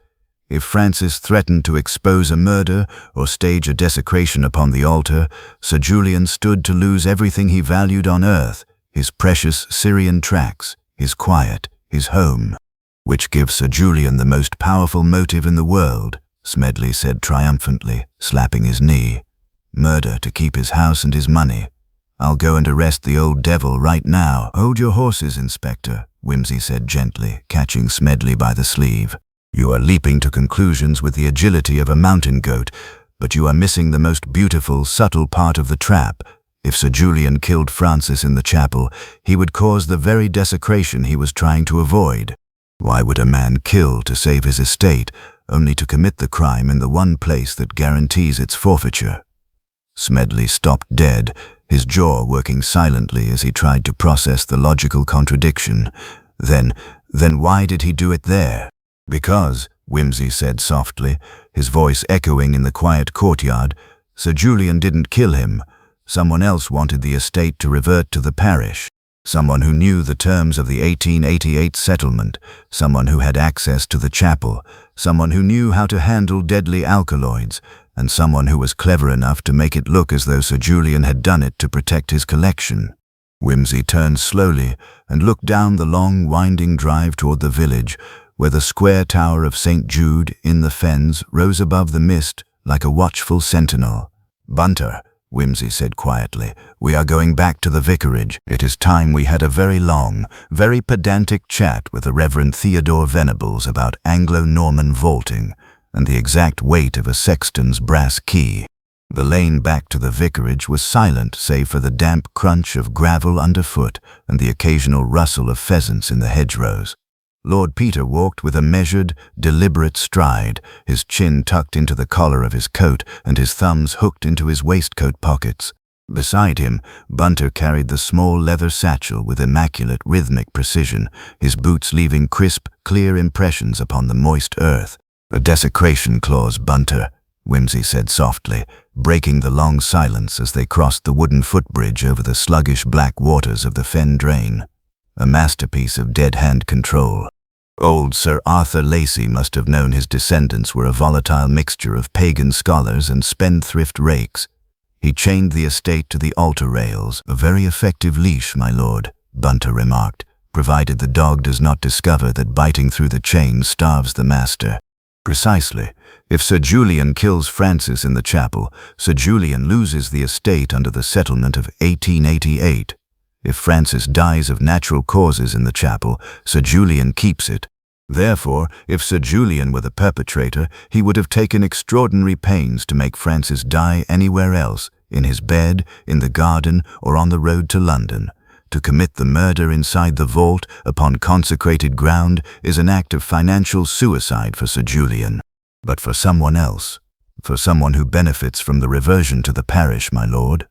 If Francis threatened to expose a murder or stage a desecration upon the altar, Sir Julian stood to lose everything he valued on earth, his precious Syrian tracts, his quiet, his home. "Which gives Sir Julian the most powerful motive in the world," Smedley said triumphantly, slapping his knee. "Murder to keep his house and his money. I'll go and arrest the old devil right now." "Hold your horses, Inspector," Wimsey said gently, catching Smedley by the sleeve. "You are leaping to conclusions with the agility of a mountain goat, but you are missing the most beautiful, subtle part of the trap. If Sir Julian killed Francis in the chapel, he would cause the very desecration he was trying to avoid. Why would a man kill to save his estate, only to commit the crime in the one place that guarantees its forfeiture?" Smedley stopped dead, his jaw working silently as he tried to process the logical contradiction. Then why did he do it there? "Because," Wimsey said softly, his voice echoing in the quiet courtyard, "Sir Julian didn't kill him. Someone else wanted the estate to revert to the parish. Someone who knew the terms of the 1888 settlement, someone who had access to the chapel, someone who knew how to handle deadly alkaloids, and someone who was clever enough to make it look as though Sir Julian had done it to protect his collection." Wimsey turned slowly and looked down the long, winding drive toward the village, where the square tower of St. Jude in the fens rose above the mist like a watchful sentinel. "Bunter," Wimsey said quietly, "we are going back to the vicarage. It is time we had a very long, very pedantic chat with the Reverend Theodore Venables about Anglo-Norman vaulting and the exact weight of a sexton's brass key." The lane back to the vicarage was silent save for the damp crunch of gravel underfoot and the occasional rustle of pheasants in the hedgerows. Lord Peter walked with a measured, deliberate stride, his chin tucked into the collar of his coat and his thumbs hooked into his waistcoat pockets. Beside him, Bunter carried the small leather satchel with immaculate rhythmic precision, his boots leaving crisp, clear impressions upon the moist earth. "A desecration clause, Bunter," Wimsey said softly, breaking the long silence as they crossed the wooden footbridge over the sluggish black waters of the fen drain. "A masterpiece of dead-hand control. Old Sir Arthur Lacey must have known his descendants were a volatile mixture of pagan scholars and spendthrift rakes. He chained the estate to the altar rails. A very effective leash, my lord," Bunter remarked, "provided the dog does not discover that biting through the chain starves the master." "Precisely. If Sir Julian kills Francis in the chapel, Sir Julian loses the estate under the settlement of 1888. If Francis dies of natural causes in the chapel, Sir Julian keeps it. Therefore, if Sir Julian were the perpetrator, he would have taken extraordinary pains to make Francis die anywhere else, in his bed, in the garden, or on the road to London. To commit the murder inside the vault upon consecrated ground is an act of financial suicide for Sir Julian. But for someone else, for someone who benefits from the reversion to the parish, my lord,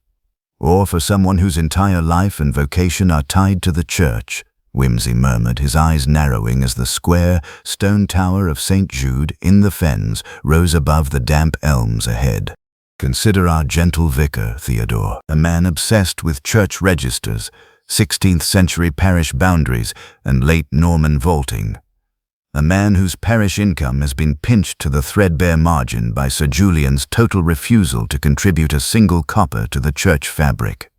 or for someone whose entire life and vocation are tied to the church," Wimsey murmured, his eyes narrowing as the square, stone tower of St. Jude in the fens rose above the damp elms ahead. "Consider our gentle vicar, Theodore, a man obsessed with church registers, 16th-century parish boundaries, and late Norman vaulting. A man whose parish income has been pinched to the threadbare margin by Sir Julian's total refusal to contribute a single copper to the church fabric."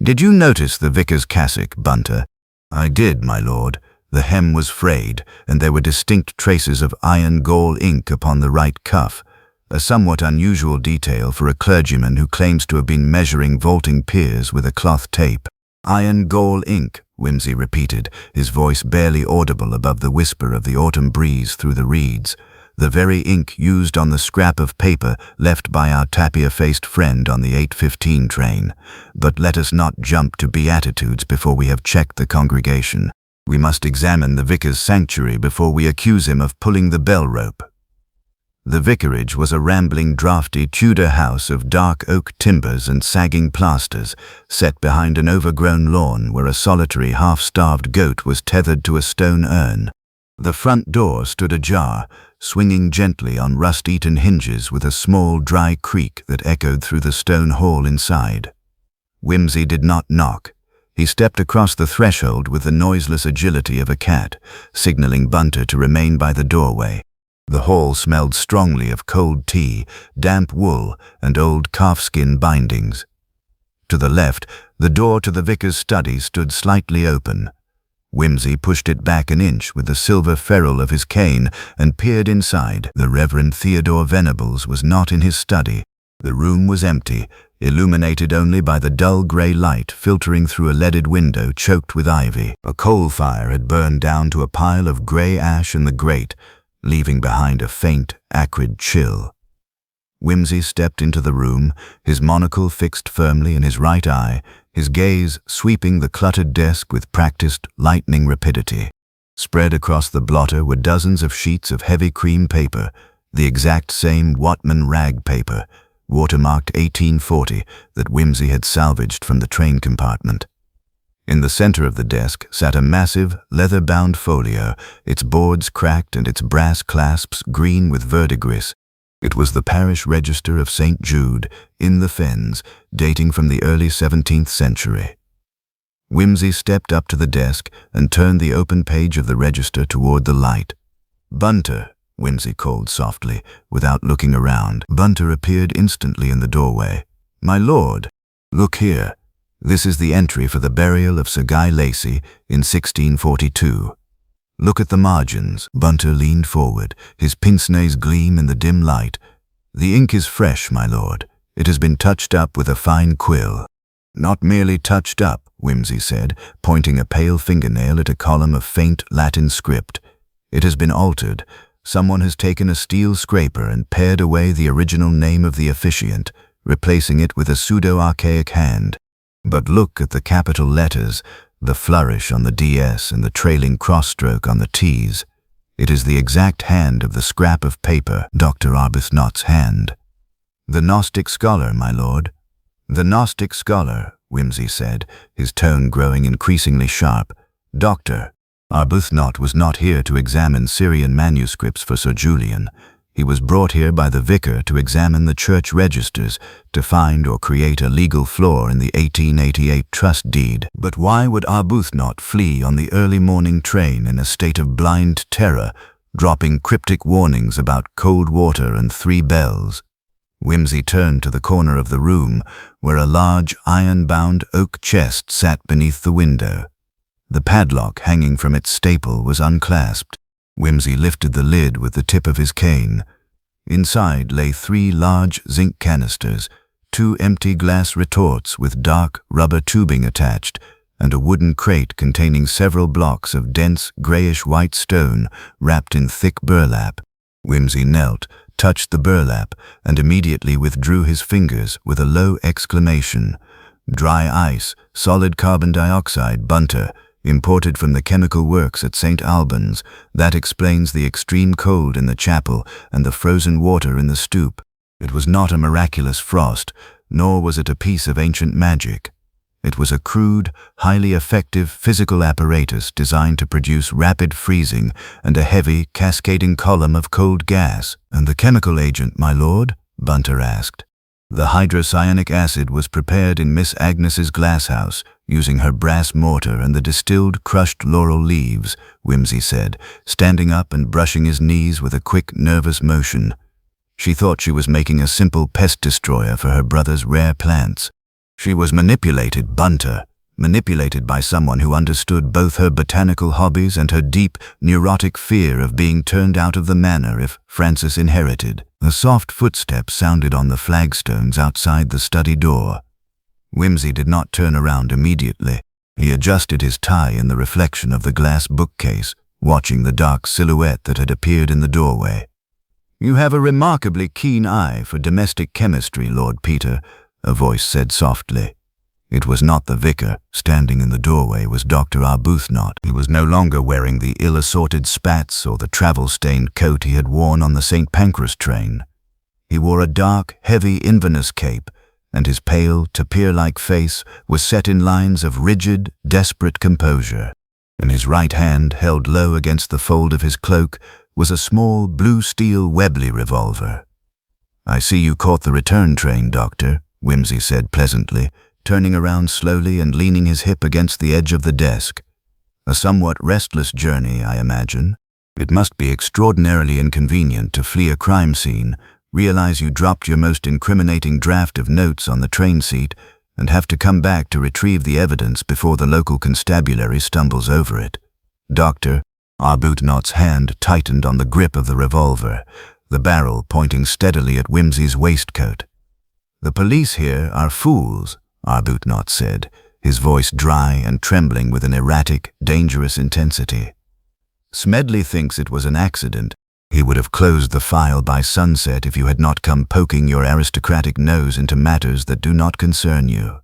"Did you notice the vicar's cassock, Bunter?" "I did, my lord. The hem was frayed, and there were distinct traces of iron gall ink upon the right cuff, a somewhat unusual detail for a clergyman who claims to have been measuring vaulting piers with a cloth tape." "Iron gall ink," Wimsey repeated, his voice barely audible above the whisper of the autumn breeze through the reeds. "The very ink used on the scrap of paper left by our tapir-faced friend on the 8:15 train. But let us not jump to beatitudes before we have checked the congregation. We must examine the vicar's sanctuary before we accuse him of pulling the bell rope." The vicarage was a rambling, draughty Tudor house of dark oak timbers and sagging plasters, set behind an overgrown lawn where a solitary, half-starved goat was tethered to a stone urn. The front door stood ajar, swinging gently on rust-eaten hinges with a small, dry creak that echoed through the stone hall inside. Wimsey did not knock. He stepped across the threshold with the noiseless agility of a cat, signaling Bunter to remain by the doorway. The hall smelled strongly of cold tea, damp wool, and old calfskin bindings. To the left, the door to the vicar's study stood slightly open. Wimsey pushed it back an inch with the silver ferrule of his cane and peered inside. The Reverend Theodore Venables was not in his study. The room was empty, illuminated only by the dull grey light filtering through a leaded window choked with ivy. A coal fire had burned down to a pile of grey ash in the grate, leaving behind a faint, acrid chill. Wimsey stepped into the room, his monocle fixed firmly in his right eye, his gaze sweeping the cluttered desk with practiced, lightning rapidity. Spread across the blotter were dozens of sheets of heavy cream paper, the exact same Watman rag paper, watermarked 1840, that Wimsey had salvaged from the train compartment. In the center of the desk sat a massive, leather-bound folio, its boards cracked and its brass clasps green with verdigris. It was the parish register of St. Jude, in the Fens, dating from the early 17th century. Wimsey stepped up to the desk and turned the open page of the register toward the light. "Bunter," Wimsey called softly, without looking around. Bunter appeared instantly in the doorway. "My lord, look here. This is the entry for the burial of Sir Guy Lacey in 1642. Look at the margins." Bunter leaned forward, his pince-nez gleam in the dim light. "The ink is fresh, my lord. It has been touched up with a fine quill." "Not merely touched up," Wimsey said, pointing a pale fingernail at a column of faint Latin script. "It has been altered. Someone has taken a steel scraper and pared away the original name of the officiant, replacing it with a pseudo-archaic hand. But look at the capital letters, the flourish on the DS and the trailing cross-stroke on the T's. It is the exact hand of the scrap of paper, Dr. Arbuthnot's hand." "The Gnostic scholar, my lord." "The Gnostic scholar," Wimsey said, his tone growing increasingly sharp. "Doctor, Arbuthnot was not here to examine Syrian manuscripts for Sir Julian. He was brought here by the vicar to examine the church registers, to find or create a legal flaw in the 1888 trust deed. But why would Arbuthnot flee on the early morning train in a state of blind terror, dropping cryptic warnings about cold water and 3 bells? Wimsey turned to the corner of the room, where a large iron-bound oak chest sat beneath the window. The padlock hanging from its staple was unclasped. Wimsey lifted the lid with the tip of his cane. Inside lay 3 large zinc canisters, 2 empty glass retorts with dark rubber tubing attached, and a wooden crate containing several blocks of dense grayish-white stone wrapped in thick burlap. Wimsey knelt, touched the burlap, and immediately withdrew his fingers with a low exclamation. "Dry ice, solid carbon dioxide, Bunter, imported from the chemical works at St. Albans. That explains the extreme cold in the chapel and the frozen water in the stoop. It was not a miraculous frost, nor was it a piece of ancient magic. It was a crude, highly effective physical apparatus designed to produce rapid freezing and a heavy, cascading column of cold gas." "And the chemical agent, my lord?" Bunter asked. "The hydrocyanic acid was prepared in Miss Agnes's glasshouse, using her brass mortar and the distilled crushed laurel leaves," Wimsey said, standing up and brushing his knees with a quick, nervous motion. "She thought she was making a simple pest destroyer for her brother's rare plants. She was manipulated, Bunter, manipulated by someone who understood both her botanical hobbies and her deep, neurotic fear of being turned out of the manor if Francis inherited." A soft footstep sounded on the flagstones outside the study door. Wimsey did not turn around immediately. He adjusted his tie in the reflection of the glass bookcase, watching the dark silhouette that had appeared in the doorway. "You have a remarkably keen eye for domestic chemistry, Lord Peter," a voice said softly. It was not the vicar. Standing in the doorway was Dr. Arbuthnot. He was no longer wearing the ill-assorted spats or the travel-stained coat he had worn on the St. Pancras train. He wore a dark, heavy Inverness cape, and his pale, tapir-like face was set in lines of rigid, desperate composure. In his right hand, held low against the fold of his cloak, was a small blue steel Webley revolver. "I see you caught the return train, Doctor," Wimsey said pleasantly, turning around slowly and leaning his hip against the edge of the desk. "A somewhat restless journey, I imagine." It must be extraordinarily inconvenient to flee a crime scene, realize you dropped your most incriminating draft of notes on the train seat, and have to come back to retrieve the evidence before the local constabulary stumbles over it. Doctor, Arbuthnot's hand tightened on the grip of the revolver, the barrel pointing steadily at Wimsey's waistcoat. "The police here are fools," Arbuthnot said, his voice dry and trembling with an erratic, dangerous intensity. "Smedley thinks it was an accident. He would have closed the file by sunset if you had not come poking your aristocratic nose into matters that do not concern you."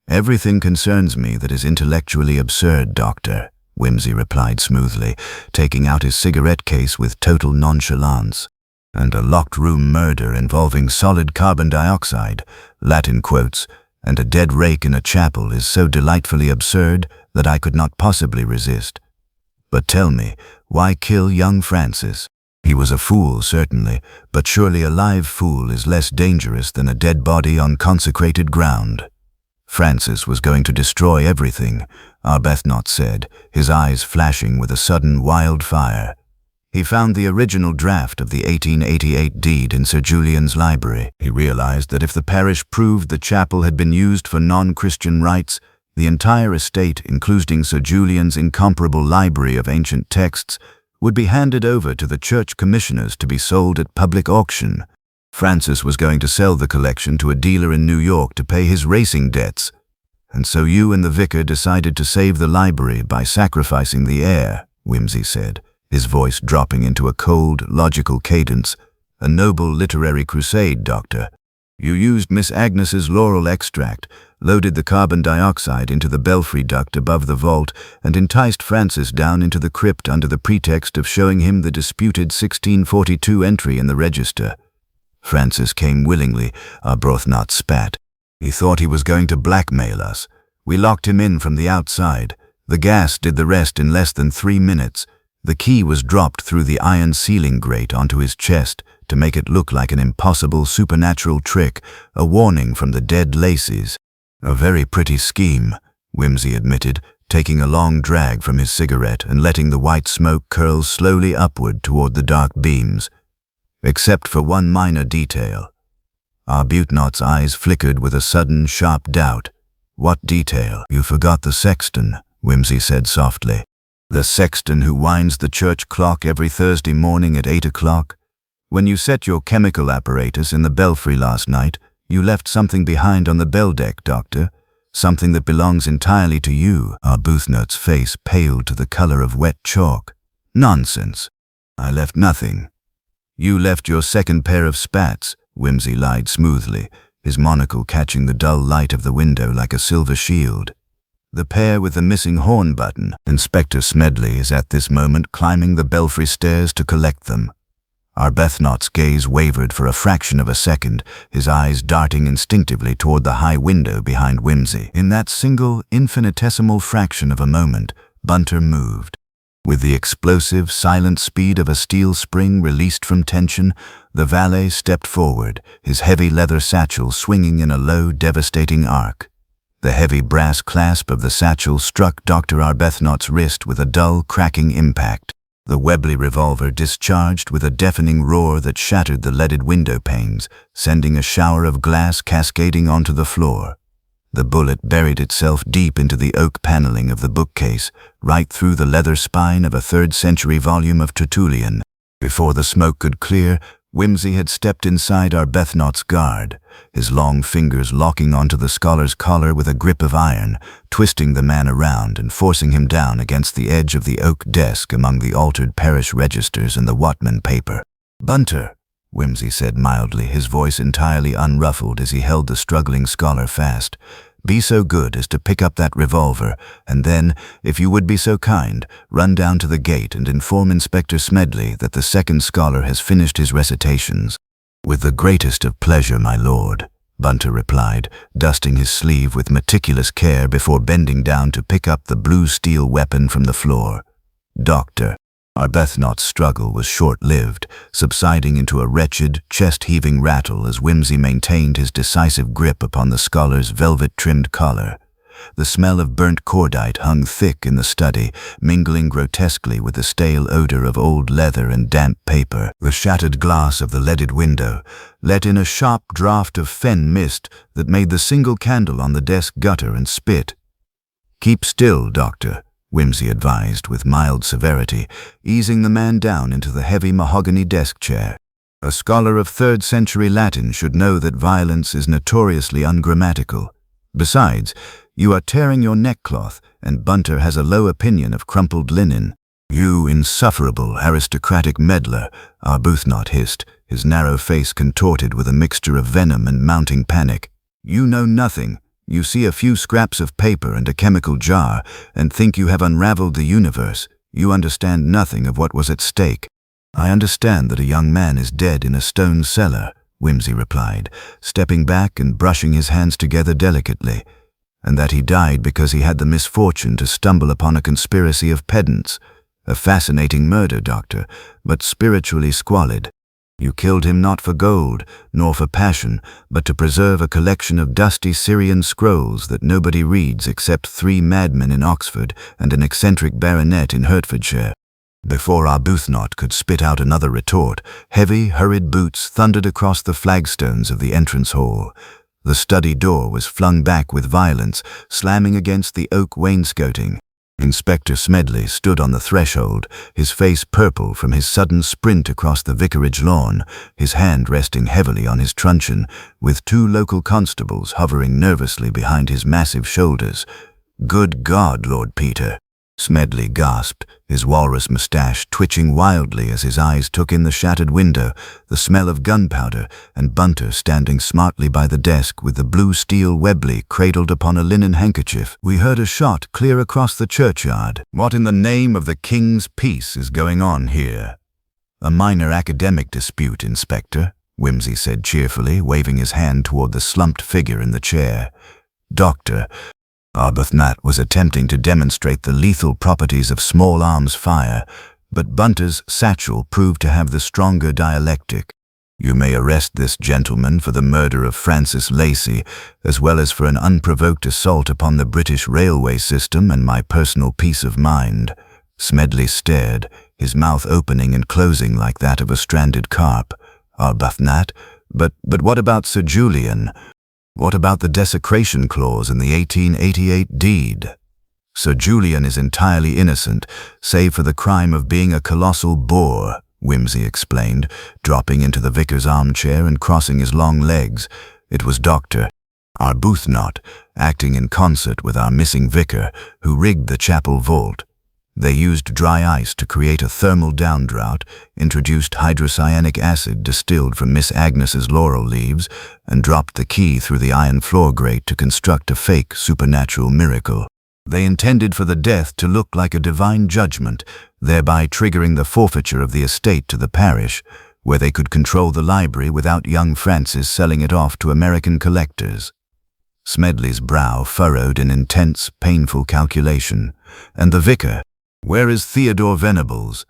"Everything concerns me that is intellectually absurd, Doctor," Wimsey replied smoothly, taking out his cigarette case with total nonchalance. "And a locked room murder involving solid carbon dioxide, Latin quotes, and a dead rake in a chapel is so delightfully absurd that I could not possibly resist. But tell me, why kill young Francis? He was a fool, certainly, but surely a live fool is less dangerous than a dead body on consecrated ground." "Francis was going to destroy everything," Arbuthnot said, his eyes flashing with a sudden wild fire. "He found the original draft of the 1888 deed in Sir Julian's library. He realized that if the parish proved the chapel had been used for non-Christian rites, the entire estate, including Sir Julian's incomparable library of ancient texts, would be handed over to the church commissioners to be sold at public auction. Francis was going to sell the collection to a dealer in New York to pay his racing debts. And so you and the vicar decided to save the library by sacrificing the heir," Wimsey said, his voice dropping into a cold, logical cadence. "A noble literary crusade, Doctor. You used Miss Agnes's laurel extract, loaded the carbon dioxide into the belfry duct above the vault, and enticed Francis down into the crypt under the pretext of showing him the disputed 1642 entry in the register. Francis came willingly," Arbuthnot spat. "He thought he was going to blackmail us. We locked him in from the outside. The gas did the rest in less than 3 minutes. The key was dropped through the iron ceiling grate onto his chest to make it look like an impossible supernatural trick, a warning from the dead Lacys." "A very pretty scheme," Wimsey admitted, taking a long drag from his cigarette and letting the white smoke curl slowly upward toward the dark beams. "Except for one minor detail." Arbuthnot's eyes flickered with a sudden, sharp doubt. "What detail?" "You forgot the sexton," Wimsey said softly. "The sexton who winds the church clock every Thursday morning at 8 o'clock. When you set your chemical apparatus in the belfry last night, you left something behind on the bell deck, Doctor. Something that belongs entirely to you." Arbuthnot's face paled to the color of wet chalk. "Nonsense. I left nothing." "You left your second pair of spats," Wimsey lied smoothly, his monocle catching the dull light of the window like a silver shield. "The pair with the missing horn button. Inspector Smedley is at this moment climbing the belfry stairs to collect them." Arbuthnot's gaze wavered for a fraction of a second, his eyes darting instinctively toward the high window behind Wimsey. In that single, infinitesimal fraction of a moment, Bunter moved. With the explosive, silent speed of a steel spring released from tension, the valet stepped forward, his heavy leather satchel swinging in a low, devastating arc. The heavy brass clasp of the satchel struck Dr. Arbuthnot's wrist with a dull, cracking impact. The Webley revolver discharged with a deafening roar that shattered the leaded window panes, sending a shower of glass cascading onto the floor. The bullet buried itself deep into the oak paneling of the bookcase, right through the leather spine of a 3rd-century volume of Tertullian. Before the smoke could clear, Wimsey had stepped inside Arbuthnot's guard, his long fingers locking onto the scholar's collar with a grip of iron, twisting the man around and forcing him down against the edge of the oak desk among the altered parish registers and the Watman paper. "Bunter," Wimsey said mildly, his voice entirely unruffled as he held the struggling scholar fast, "be so good as to pick up that revolver, and then, if you would be so kind, run down to the gate and inform Inspector Smedley that the second scholar has finished his recitations." "With the greatest of pleasure, my lord," Bunter replied, dusting his sleeve with meticulous care before bending down to pick up the blue steel weapon from the floor. "Doctor." Arbuthnot's struggle was short-lived, subsiding into a wretched, chest-heaving rattle as Wimsey maintained his decisive grip upon the scholar's velvet-trimmed collar. The smell of burnt cordite hung thick in the study, mingling grotesquely with the stale odor of old leather and damp paper. The shattered glass of the leaded window let in a sharp draught of fen mist that made the single candle on the desk gutter and spit. "Keep still, Doctor," Wimsey advised with mild severity, easing the man down into the heavy mahogany desk chair. A scholar of 3rd century Latin should know that violence is notoriously ungrammatical. Besides, you are tearing your neckcloth, and Bunter has a low opinion of crumpled linen. "You insufferable aristocratic meddler," Arbuthnot hissed, his narrow face contorted with a mixture of venom and mounting panic. "You know nothing. You see a few scraps of paper and a chemical jar, and think you have unraveled the universe. You understand nothing of what was at stake." "I understand that a young man is dead in a stone cellar," Wimsey replied, stepping back and brushing his hands together delicately, "and that he died because he had the misfortune to stumble upon a conspiracy of pedants. A fascinating murder, Doctor, but spiritually squalid. You killed him not for gold, nor for passion, but to preserve a collection of dusty Syrian scrolls that nobody reads except 3 madmen in Oxford and an eccentric baronet in Hertfordshire." Before Arbuthnot could spit out another retort, heavy, hurried boots thundered across the flagstones of the entrance hall. The study door was flung back with violence, slamming against the oak wainscoting. Inspector Smedley stood on the threshold, his face purple from his sudden sprint across the vicarage lawn, his hand resting heavily on his truncheon, with 2 local constables hovering nervously behind his massive shoulders. "Good God, Lord Peter!" Smedley gasped, his walrus moustache twitching wildly as his eyes took in the shattered window, the smell of gunpowder, and Bunter standing smartly by the desk with the blue steel Webley cradled upon a linen handkerchief. "We heard a shot clear across the churchyard. What in the name of the King's peace is going on here?" "A minor academic dispute, Inspector," Wimsey said cheerfully, waving his hand toward the slumped figure in the chair. "Doctor," Arbuthnot was attempting to demonstrate the lethal properties of small arms fire, but Bunter's satchel proved to have the stronger dialectic. "You may arrest this gentleman for the murder of Francis Lacey, as well as for an unprovoked assault upon the British railway system and my personal peace of mind." Smedley stared, his mouth opening and closing like that of a stranded carp. "Arbuthnot, but what about Sir Julian? What about the desecration clause in the 1888 deed?" "Sir Julian is entirely innocent, save for the crime of being a colossal bore," Wimsey explained, dropping into the vicar's armchair and crossing his long legs. "It was Dr. Arbuthnot, acting in concert with our missing vicar, who rigged the chapel vault. They used dry ice to create a thermal downdraught, introduced hydrocyanic acid distilled from Miss Agnes's laurel leaves, and dropped the key through the iron floor grate to construct a fake supernatural miracle. They intended for the death to look like a divine judgment, thereby triggering the forfeiture of the estate to the parish, where they could control the library without young Francis selling it off to American collectors." Smedley's brow furrowed in intense, painful calculation. "And the vicar? Where is Theodore Venables?"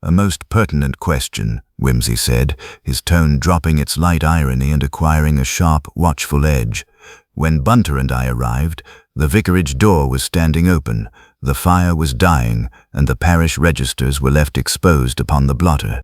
"A most pertinent question," Wimsey said, his tone dropping its light irony and acquiring a sharp, watchful edge. "When Bunter and I arrived, the vicarage door was standing open, the fire was dying, and the parish registers were left exposed upon the blotter.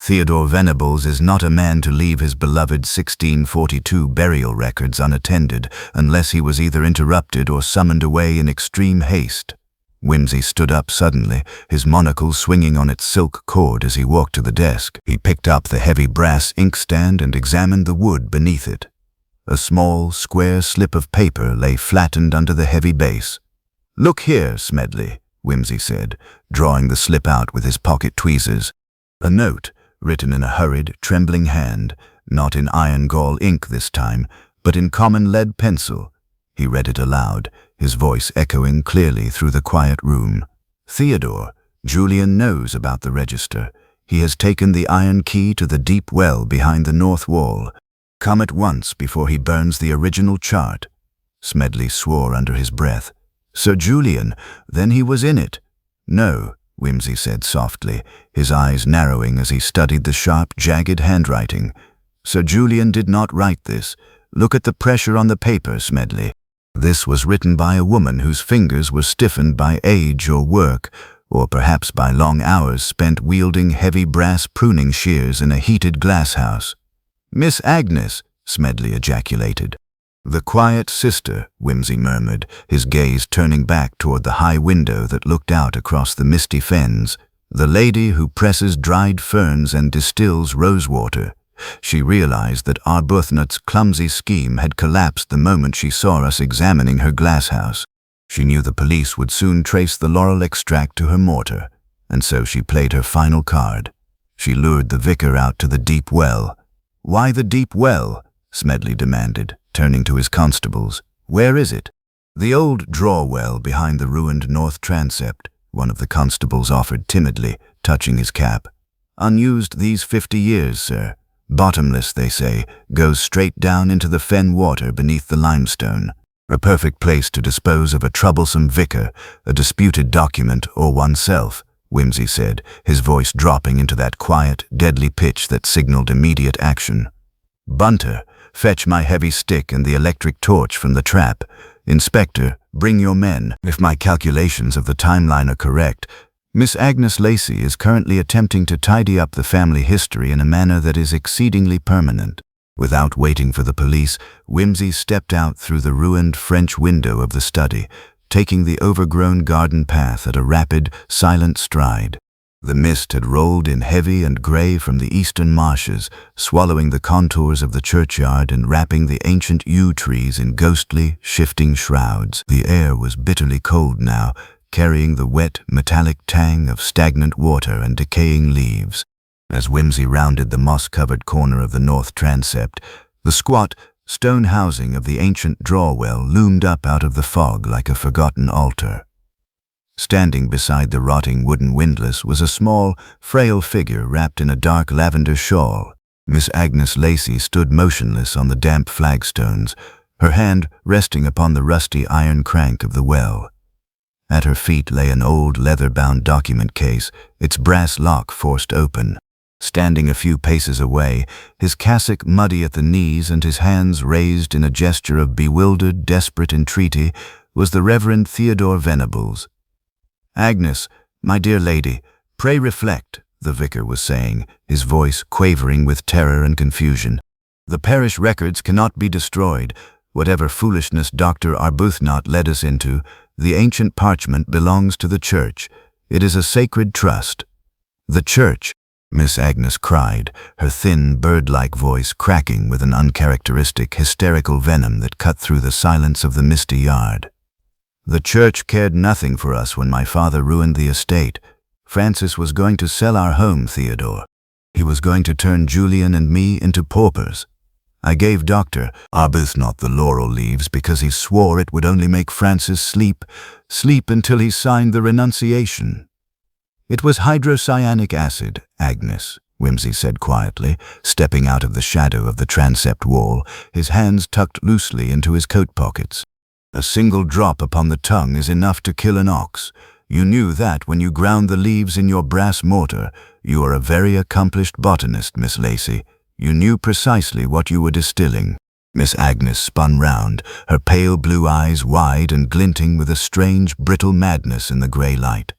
Theodore Venables is not a man to leave his beloved 1642 burial records unattended, unless he was either interrupted or summoned away in extreme haste." Wimsey stood up suddenly, his monocle swinging on its silk cord as he walked to the desk. He picked up the heavy brass inkstand and examined the wood beneath it. A small, square slip of paper lay flattened under the heavy base. "Look here, Smedley," Wimsey said, drawing the slip out with his pocket tweezers. A note, written in a hurried, trembling hand, not in iron gall ink this time, but in common lead pencil. He read it aloud, his voice echoing clearly through the quiet room. "Theodore, Julian knows about the register. He has taken the iron key to the deep well behind the north wall. Come at once before he burns the original chart." Smedley swore under his breath. "Sir Julian, then he was in it?" "No," Wimsey said softly, his eyes narrowing as he studied the sharp, jagged handwriting. "Sir Julian did not write this. Look at the pressure on the paper, Smedley." This was written by a woman whose fingers were stiffened by age or work, or perhaps by long hours spent wielding heavy brass pruning shears in a heated glasshouse. "Miss Agnes," Smedley ejaculated. "The quiet sister," Wimsey murmured, his gaze turning back toward the high window that looked out across the misty fens. "The lady who presses dried ferns and distills rosewater." She realized that Arbuthnot's clumsy scheme had collapsed the moment she saw us examining her glasshouse. She knew the police would soon trace the laurel extract to her mortar, and so she played her final card. She lured the vicar out to the deep well. "Why the deep well?" Smedley demanded, turning to his constables. "Where is it?" "The old draw well behind the ruined north transept," one of the constables offered timidly, touching his cap. "Unused these 50 years, sir. Bottomless, they say, goes straight down into the fen water beneath the limestone. A perfect place to dispose of a troublesome vicar, a disputed document, or oneself," Wimsey said, his voice dropping into that quiet, deadly pitch that signaled immediate action. "Bunter, fetch my heavy stick and the electric torch from the trap. Inspector, bring your men. If my calculations of the timeline are correct, Miss Agnes Lacey is currently attempting to tidy up the family history in a manner that is exceedingly permanent." Without waiting for the police, Wimsey stepped out through the ruined French window of the study, taking the overgrown garden path at a rapid, silent stride. The mist had rolled in heavy and gray from the eastern marshes, swallowing the contours of the churchyard and wrapping the ancient yew trees in ghostly, shifting shrouds. The air was bitterly cold now, carrying the wet, metallic tang of stagnant water and decaying leaves. As Wimsey rounded the moss-covered corner of the north transept, the squat, stone housing of the ancient draw-well loomed up out of the fog like a forgotten altar. Standing beside the rotting wooden windlass was a small, frail figure wrapped in a dark lavender shawl. Miss Agnes Lacey stood motionless on the damp flagstones, her hand resting upon the rusty iron crank of the well. At her feet lay an old leather-bound document case, its brass lock forced open. Standing a few paces away, his cassock muddy at the knees and his hands raised in a gesture of bewildered, desperate entreaty, was the Reverend Theodore Venables. "Agnes, my dear lady, pray reflect," the vicar was saying, his voice quavering with terror and confusion. "The parish records cannot be destroyed. Whatever foolishness Dr. Arbuthnot led us into, the ancient parchment belongs to the Church. It is a sacred trust." "The Church?" Miss Agnes cried, her thin, bird-like voice cracking with an uncharacteristic, hysterical venom that cut through the silence of the misty yard. "The Church cared nothing for us when my father ruined the estate. Francis was going to sell our home, Theodore. He was going to turn Julian and me into paupers. I gave Dr. Arbuthnot the laurel leaves because he swore it would only make Francis sleep until he signed the renunciation." "It was hydrocyanic acid, Agnes," Wimsey said quietly, stepping out of the shadow of the transept wall, his hands tucked loosely into his coat pockets. "A single drop upon the tongue is enough to kill an ox. You knew that when you ground the leaves in your brass mortar. You are a very accomplished botanist, Miss Lacey. You knew precisely what you were distilling." Miss Agnes spun round, her pale blue eyes wide and glinting with a strange, brittle madness in the grey light.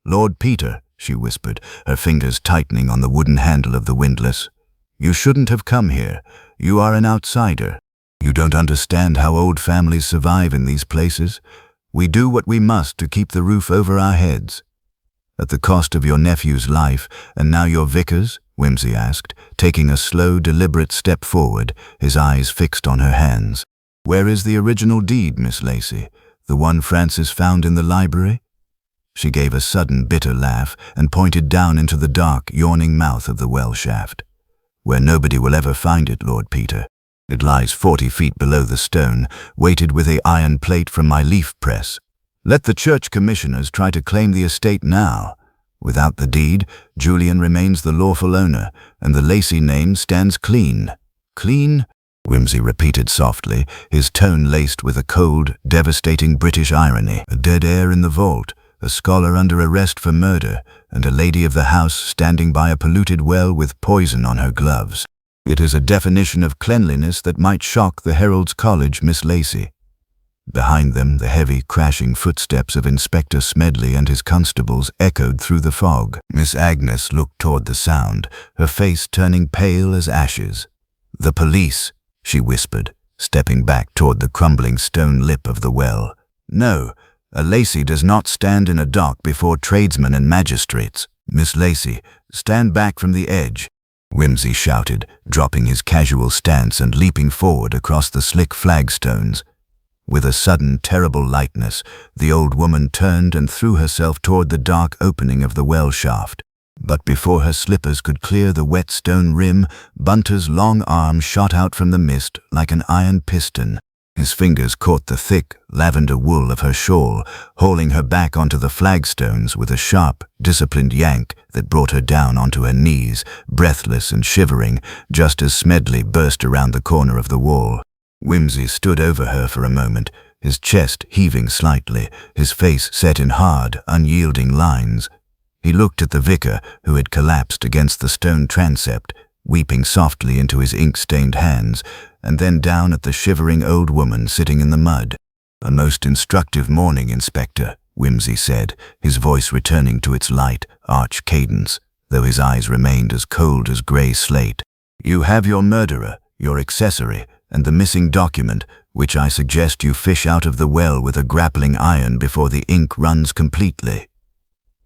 "Lord Peter," she whispered, her fingers tightening on the wooden handle of the windlass, "you shouldn't have come here. You are an outsider. You don't understand how old families survive in these places. We do what we must to keep the roof over our heads." "At the cost of your nephew's life, and now your vicar's?" Wimsey asked, taking a slow, deliberate step forward, his eyes fixed on her hands. "Where is the original deed, Miss Lacey? The one Francis found in the library?" She gave a sudden, bitter laugh and pointed down into the dark, yawning mouth of the well shaft. "Where nobody will ever find it, Lord Peter. It lies 40 feet below the stone, weighted with a iron plate from my leaf press. Let the church commissioners try to claim the estate now. Without the deed, Julian remains the lawful owner, and the Lacey name stands clean." "Clean?" Wimsey repeated softly, his tone laced with a cold, devastating British irony. "A dead heir in the vault, a scholar under arrest for murder, and a lady of the house standing by a polluted well with poison on her gloves. It is a definition of cleanliness that might shock the Herald's College, Miss Lacey." Behind them, the heavy, crashing footsteps of Inspector Smedley and his constables echoed through the fog. Miss Agnes looked toward the sound, her face turning pale as ashes. "The police," she whispered, stepping back toward the crumbling stone lip of the well. "No, a Lacey does not stand in a dock before tradesmen and magistrates. Miss Lacey, stand back from the edge," Wimsey shouted, dropping his casual stance and leaping forward across the slick flagstones. With a sudden, terrible lightness, the old woman turned and threw herself toward the dark opening of the well shaft. But before her slippers could clear the wet stone rim, Bunter's long arm shot out from the mist like an iron piston. His fingers caught the thick, lavender wool of her shawl, hauling her back onto the flagstones with a sharp, disciplined yank that brought her down onto her knees, breathless and shivering, just as Smedley burst around the corner of the wall. Wimsey stood over her for a moment, his chest heaving slightly, his face set in hard, unyielding lines. He looked at the vicar, who had collapsed against the stone transept, weeping softly into his ink-stained hands, and then down at the shivering old woman sitting in the mud. "A most instructive morning, Inspector," Wimsey said, his voice returning to its light, arch cadence, though his eyes remained as cold as grey slate. "You have your murderer, your accessory, and the missing document, which I suggest you fish out of the well with a grappling iron before the ink runs completely."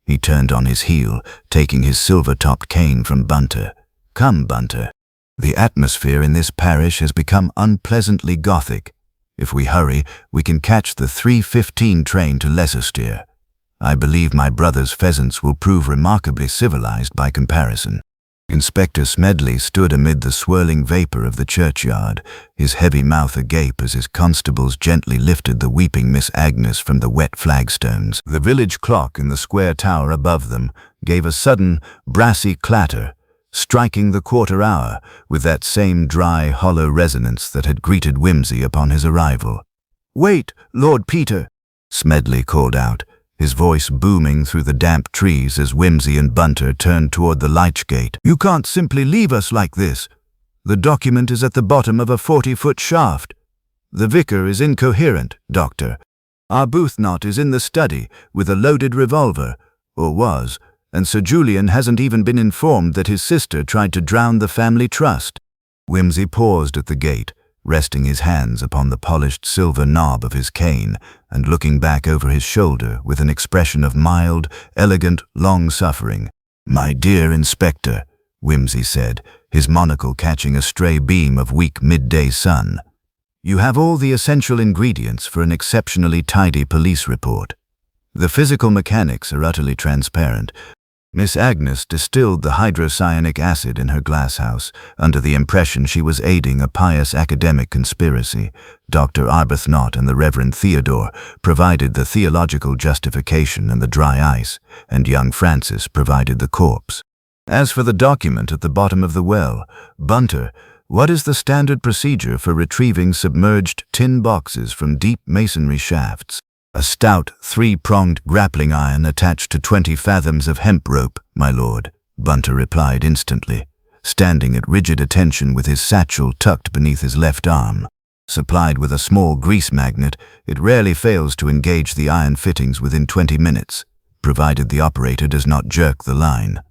He turned on his heel, taking his silver-topped cane from Bunter. "Come, Bunter. The atmosphere in this parish has become unpleasantly Gothic. If we hurry, we can catch the 3:15 train to Leicester. I believe my brother's pheasants will prove remarkably civilized by comparison." Inspector Smedley stood amid the swirling vapor of the churchyard, his heavy mouth agape as his constables gently lifted the weeping Miss Agnes from the wet flagstones. The village clock in the square tower above them gave a sudden, brassy clatter, striking the quarter hour with that same dry, hollow resonance that had greeted Wimsey upon his arrival. "Wait, Lord Peter," Smedley called out, his voice booming through the damp trees as Wimsey and Bunter turned toward the lyche gate. "You can't simply leave us like this. The document is at the bottom of a 40-foot shaft. The vicar is incoherent, Doctor. Arbuthnot is in the study with a loaded revolver, or was, and Sir Julian hasn't even been informed that his sister tried to drown the family trust." Wimsey paused at the gate, resting his hands upon the polished silver knob of his cane and looking back over his shoulder with an expression of mild, elegant long-suffering. "My dear Inspector," Wimsey said, his monocle catching a stray beam of weak midday sun, "you have all the essential ingredients for an exceptionally tidy police report. The physical mechanics are utterly transparent. Miss Agnes distilled the hydrocyanic acid in her glasshouse under the impression she was aiding a pious academic conspiracy. Dr. Arbuthnot and the Reverend Theodore provided the theological justification and the dry ice, and young Francis provided the corpse. As for the document at the bottom of the well, Bunter, what is the standard procedure for retrieving submerged tin boxes from deep masonry shafts?" "A stout, 3-pronged grappling iron attached to 20 fathoms of hemp rope, my lord," Bunter replied instantly, standing at rigid attention with his satchel tucked beneath his left arm. Supplied with a small grease magnet, it rarely fails to engage the iron fittings within 20 minutes, provided the operator does not jerk the line.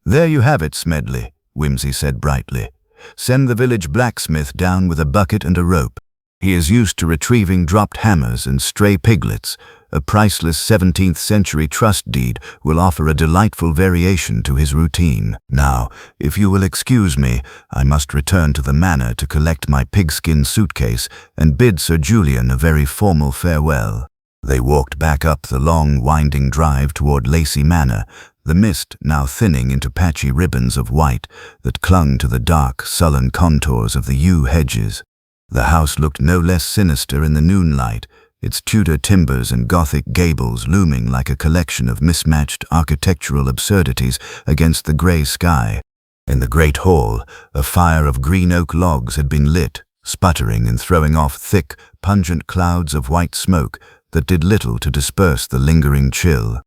"There you have it, Smedley," Wimsey said brightly. "Send the village blacksmith down with a bucket and a rope. He is used to retrieving dropped hammers and stray piglets. A priceless 17th century trust deed will offer a delightful variation to his routine. Now, if you will excuse me, I must return to the manor to collect my pigskin suitcase and bid Sir Julian a very formal farewell." They walked back up the long, winding drive toward Lacey Manor, the mist now thinning into patchy ribbons of white that clung to the dark, sullen contours of the yew hedges. The house looked no less sinister in the noonlight, its Tudor timbers and Gothic gables looming like a collection of mismatched architectural absurdities against the grey sky. In the great hall, a fire of green oak logs had been lit, sputtering and throwing off thick, pungent clouds of white smoke that did little to disperse the lingering chill.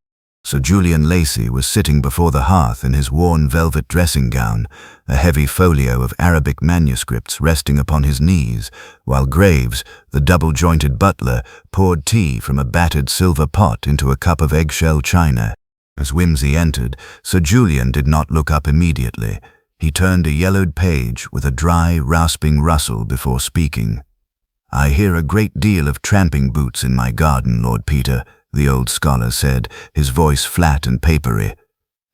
Sir Julian Lacey was sitting before the hearth in his worn velvet dressing gown, a heavy folio of Arabic manuscripts resting upon his knees, while Graves, the double-jointed butler, poured tea from a battered silver pot into a cup of eggshell china. As Wimsey entered, Sir Julian did not look up immediately. He turned a yellowed page with a dry, rasping rustle before speaking. "I hear a great deal of tramping boots in my garden, Lord Peter," the old scholar said, his voice flat and papery.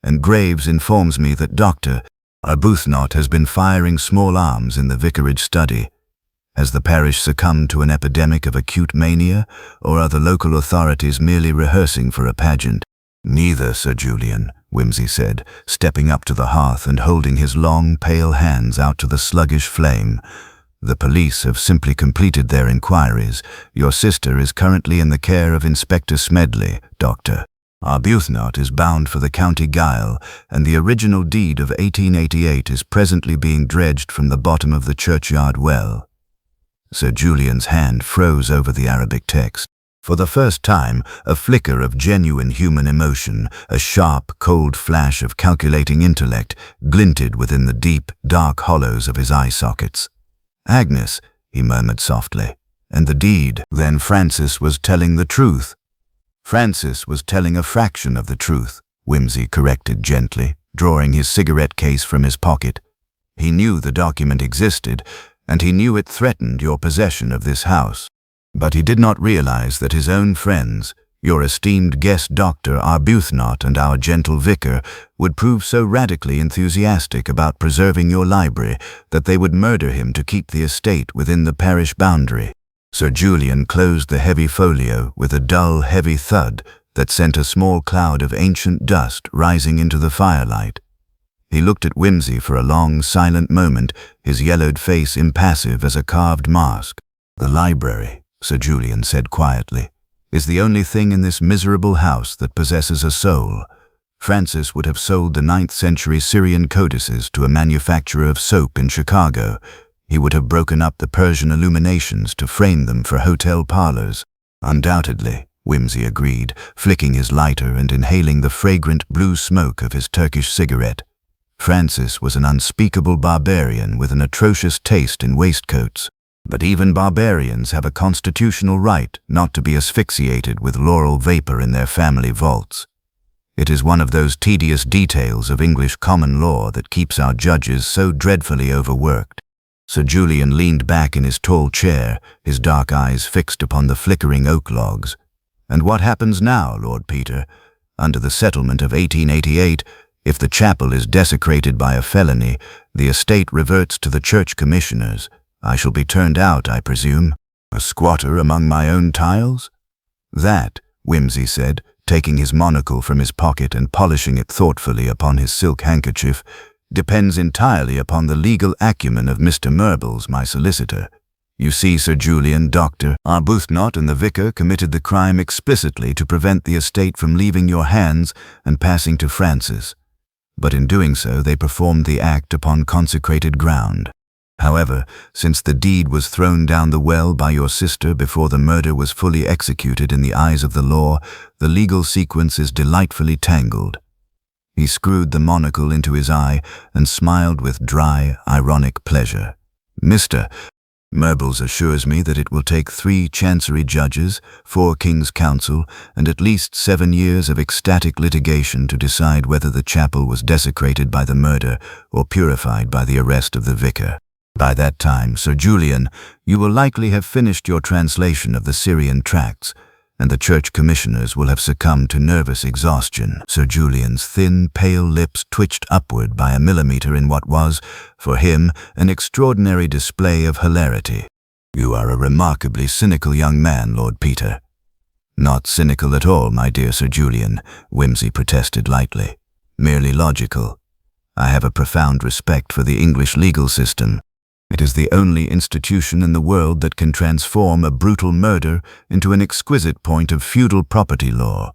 "And Graves informs me that Dr. Arbuthnot has been firing small arms in the vicarage study. Has the parish succumbed to an epidemic of acute mania, or are the local authorities merely rehearsing for a pageant?" "Neither, Sir Julian," Wimsey said, stepping up to the hearth and holding his long, pale hands out to the sluggish flame. "The police have simply completed their inquiries. Your sister is currently in the care of Inspector Smedley, Dr. Arbuthnot is bound for the County Gaol, and the original deed of 1888 is presently being dredged from the bottom of the churchyard well." Sir Julian's hand froze over the Arabic text. For the first time, a flicker of genuine human emotion, a sharp, cold flash of calculating intellect, glinted within the deep, dark hollows of his eye sockets. "Agnes," he murmured softly, "and the deed." "Then Francis was telling the truth." "Francis was telling a fraction of the truth," Wimsey corrected gently, drawing his cigarette case from his pocket. "He knew the document existed, and he knew it threatened your possession of this house. But he did not realize that his own friends, your esteemed guest Dr. Arbuthnot and our gentle vicar, would prove so radically enthusiastic about preserving your library that they would murder him to keep the estate within the parish boundary." Sir Julian closed the heavy folio with a dull, heavy thud that sent a small cloud of ancient dust rising into the firelight. He looked at Wimsey for a long, silent moment, his yellowed face impassive as a carved mask. "The library," Sir Julian said quietly, "is the only thing in this miserable house that possesses a soul. Francis would have sold the 9th century Syrian codices to a manufacturer of soap in Chicago. He would have broken up the Persian illuminations to frame them for hotel parlors." "Undoubtedly," Wimsey agreed, flicking his lighter and inhaling the fragrant blue smoke of his Turkish cigarette. "Francis was an unspeakable barbarian with an atrocious taste in waistcoats. But even barbarians have a constitutional right not to be asphyxiated with laurel vapor in their family vaults. It is one of those tedious details of English common law that keeps our judges so dreadfully overworked." Sir Julian leaned back in his tall chair, his dark eyes fixed upon the flickering oak logs. "And what happens now, Lord Peter? Under the settlement of 1888, if the chapel is desecrated by a felony, the estate reverts to the church commissioners. I shall be turned out, I presume. A squatter among my own tiles?" "That," Wimsey said, taking his monocle from his pocket and polishing it thoughtfully upon his silk handkerchief, "depends entirely upon the legal acumen of Mr. Murbles, my solicitor. You see, Sir Julian, Dr. Arbuthnot and the vicar committed the crime explicitly to prevent the estate from leaving your hands and passing to Francis. But in doing so, they performed the act upon consecrated ground. However, since the deed was thrown down the well by your sister before the murder was fully executed in the eyes of the law, the legal sequence is delightfully tangled." He screwed the monocle into his eye and smiled with dry, ironic pleasure. "Mr. Murbles assures me that it will take 3 chancery judges, 4 King's Counsel, and at least 7 years of ecstatic litigation to decide whether the chapel was desecrated by the murder or purified by the arrest of the vicar. By that time, Sir Julian, you will likely have finished your translation of the Syrian tracts, and the church commissioners will have succumbed to nervous exhaustion." Sir Julian's thin, pale lips twitched upward by a millimeter in what was, for him, an extraordinary display of hilarity. "You are a remarkably cynical young man, Lord Peter." "Not cynical at all, my dear Sir Julian," Wimsey protested lightly. "Merely logical. I have a profound respect for the English legal system. It is the only institution in the world that can transform a brutal murder into an exquisite point of feudal property law."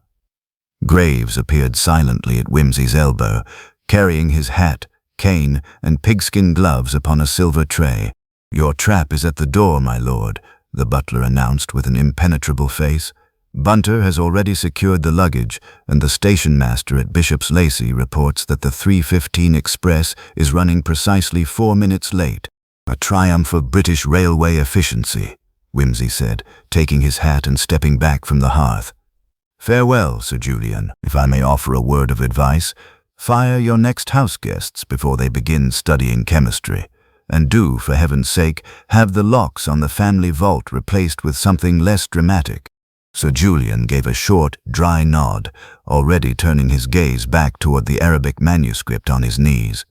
Graves appeared silently at Wimsey's elbow, carrying his hat, cane, and pigskin gloves upon a silver tray. "Your trap is at the door, my lord," the butler announced with an impenetrable face. Bunter has already secured the luggage, and the station master at Bishop's Lacey reports that the 3:15 express is running precisely 4 minutes late. A triumph of British railway efficiency, Wimsey said, taking his hat and stepping back from the hearth. Farewell, Sir Julian. If I may offer a word of advice, fire your next house guests before they begin studying chemistry. And do, for heaven's sake, have the locks on the family vault replaced with something less dramatic. Sir Julian gave a short, dry nod, already turning his gaze back toward the Arabic manuscript on his knees.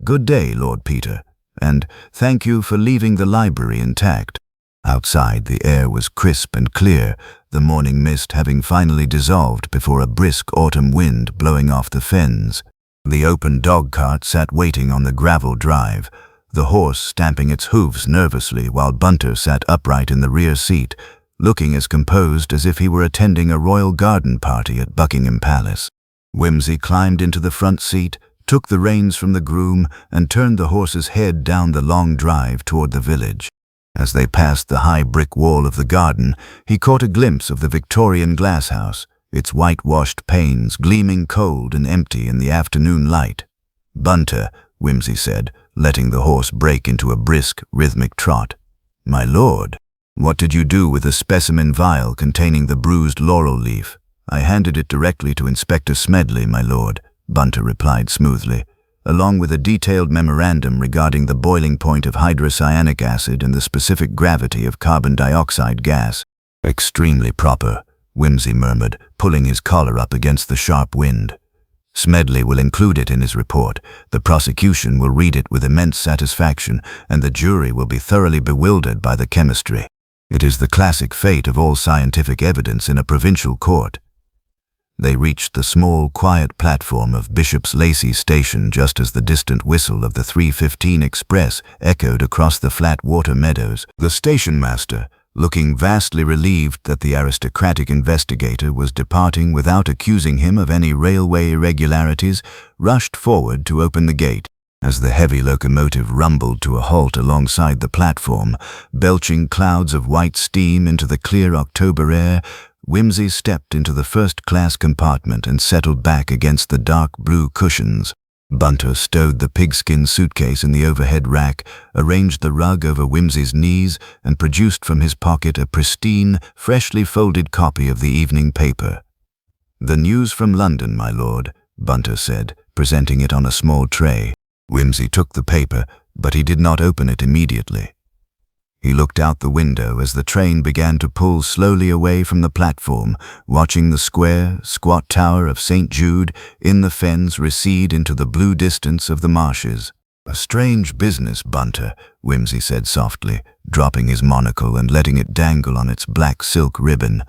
Good day, Lord Peter, and thank you for leaving the library intact. Outside, the air was crisp and clear, the morning mist having finally dissolved before a brisk autumn wind blowing off the fens. The open dog-cart sat waiting on the gravel drive, the horse stamping its hooves nervously while Bunter sat upright in the rear seat, looking as composed as if he were attending a royal garden party at Buckingham Palace. Wimsey climbed into the front seat, took the reins from the groom, and turned the horse's head down the long drive toward the village. As they passed the high brick wall of the garden, he caught a glimpse of the Victorian glasshouse, its whitewashed panes gleaming cold and empty in the afternoon light. Bunter, Wimsey said, letting the horse break into a brisk, rhythmic trot. My lord, what did you do with the specimen vial containing the bruised laurel leaf? I handed it directly to Inspector Smedley, my lord, Bunter replied smoothly, along with a detailed memorandum regarding the boiling point of hydrocyanic acid and the specific gravity of carbon dioxide gas. Extremely proper, Wimsey murmured, pulling his collar up against the sharp wind. Smedley will include it in his report, the prosecution will read it with immense satisfaction, and the jury will be thoroughly bewildered by the chemistry. It is the classic fate of all scientific evidence in a provincial court. They reached the small, quiet platform of Bishop's Lacey station just as the distant whistle of the 3:15 express echoed across the flat water meadows. The station master, looking vastly relieved that the aristocratic investigator was departing without accusing him of any railway irregularities, rushed forward to open the gate. As the heavy locomotive rumbled to a halt alongside the platform, belching clouds of white steam into the clear October air, Wimsey stepped into the first-class compartment and settled back against the dark blue cushions. Bunter stowed the pigskin suitcase in the overhead rack, arranged the rug over Wimsey's knees, and produced from his pocket a pristine, freshly folded copy of the evening paper. The news from London, my lord, Bunter said, presenting it on a small tray. Wimsey took the paper, but he did not open it immediately. He looked out the window as the train began to pull slowly away from the platform, watching the square, squat tower of St. Jude in the fens recede into the blue distance of the marshes. A strange business, Bunter, Wimsey said softly, dropping his monocle and letting it dangle on its black silk ribbon.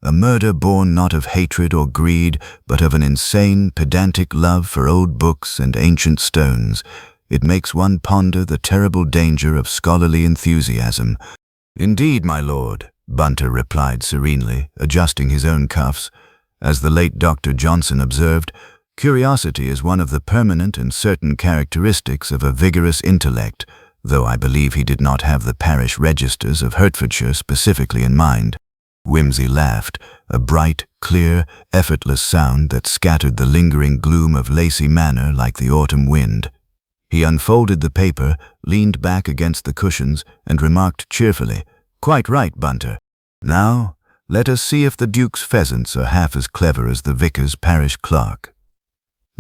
A murder born not of hatred or greed, but of an insane, pedantic love for old books and ancient stones. It makes one ponder the terrible danger of scholarly enthusiasm. Indeed, my lord, Bunter replied serenely, adjusting his own cuffs. As the late Dr. Johnson observed, curiosity is one of the permanent and certain characteristics of a vigorous intellect, though I believe he did not have the parish registers of Hertfordshire specifically in mind. Wimsey laughed, a bright, clear, effortless sound that scattered the lingering gloom of Lacey Manor like the autumn wind. He unfolded the paper, leaned back against the cushions, and remarked cheerfully, "Quite right, Bunter. Now, let us see if the Duke's pheasants are half as clever as the vicar's parish clerk."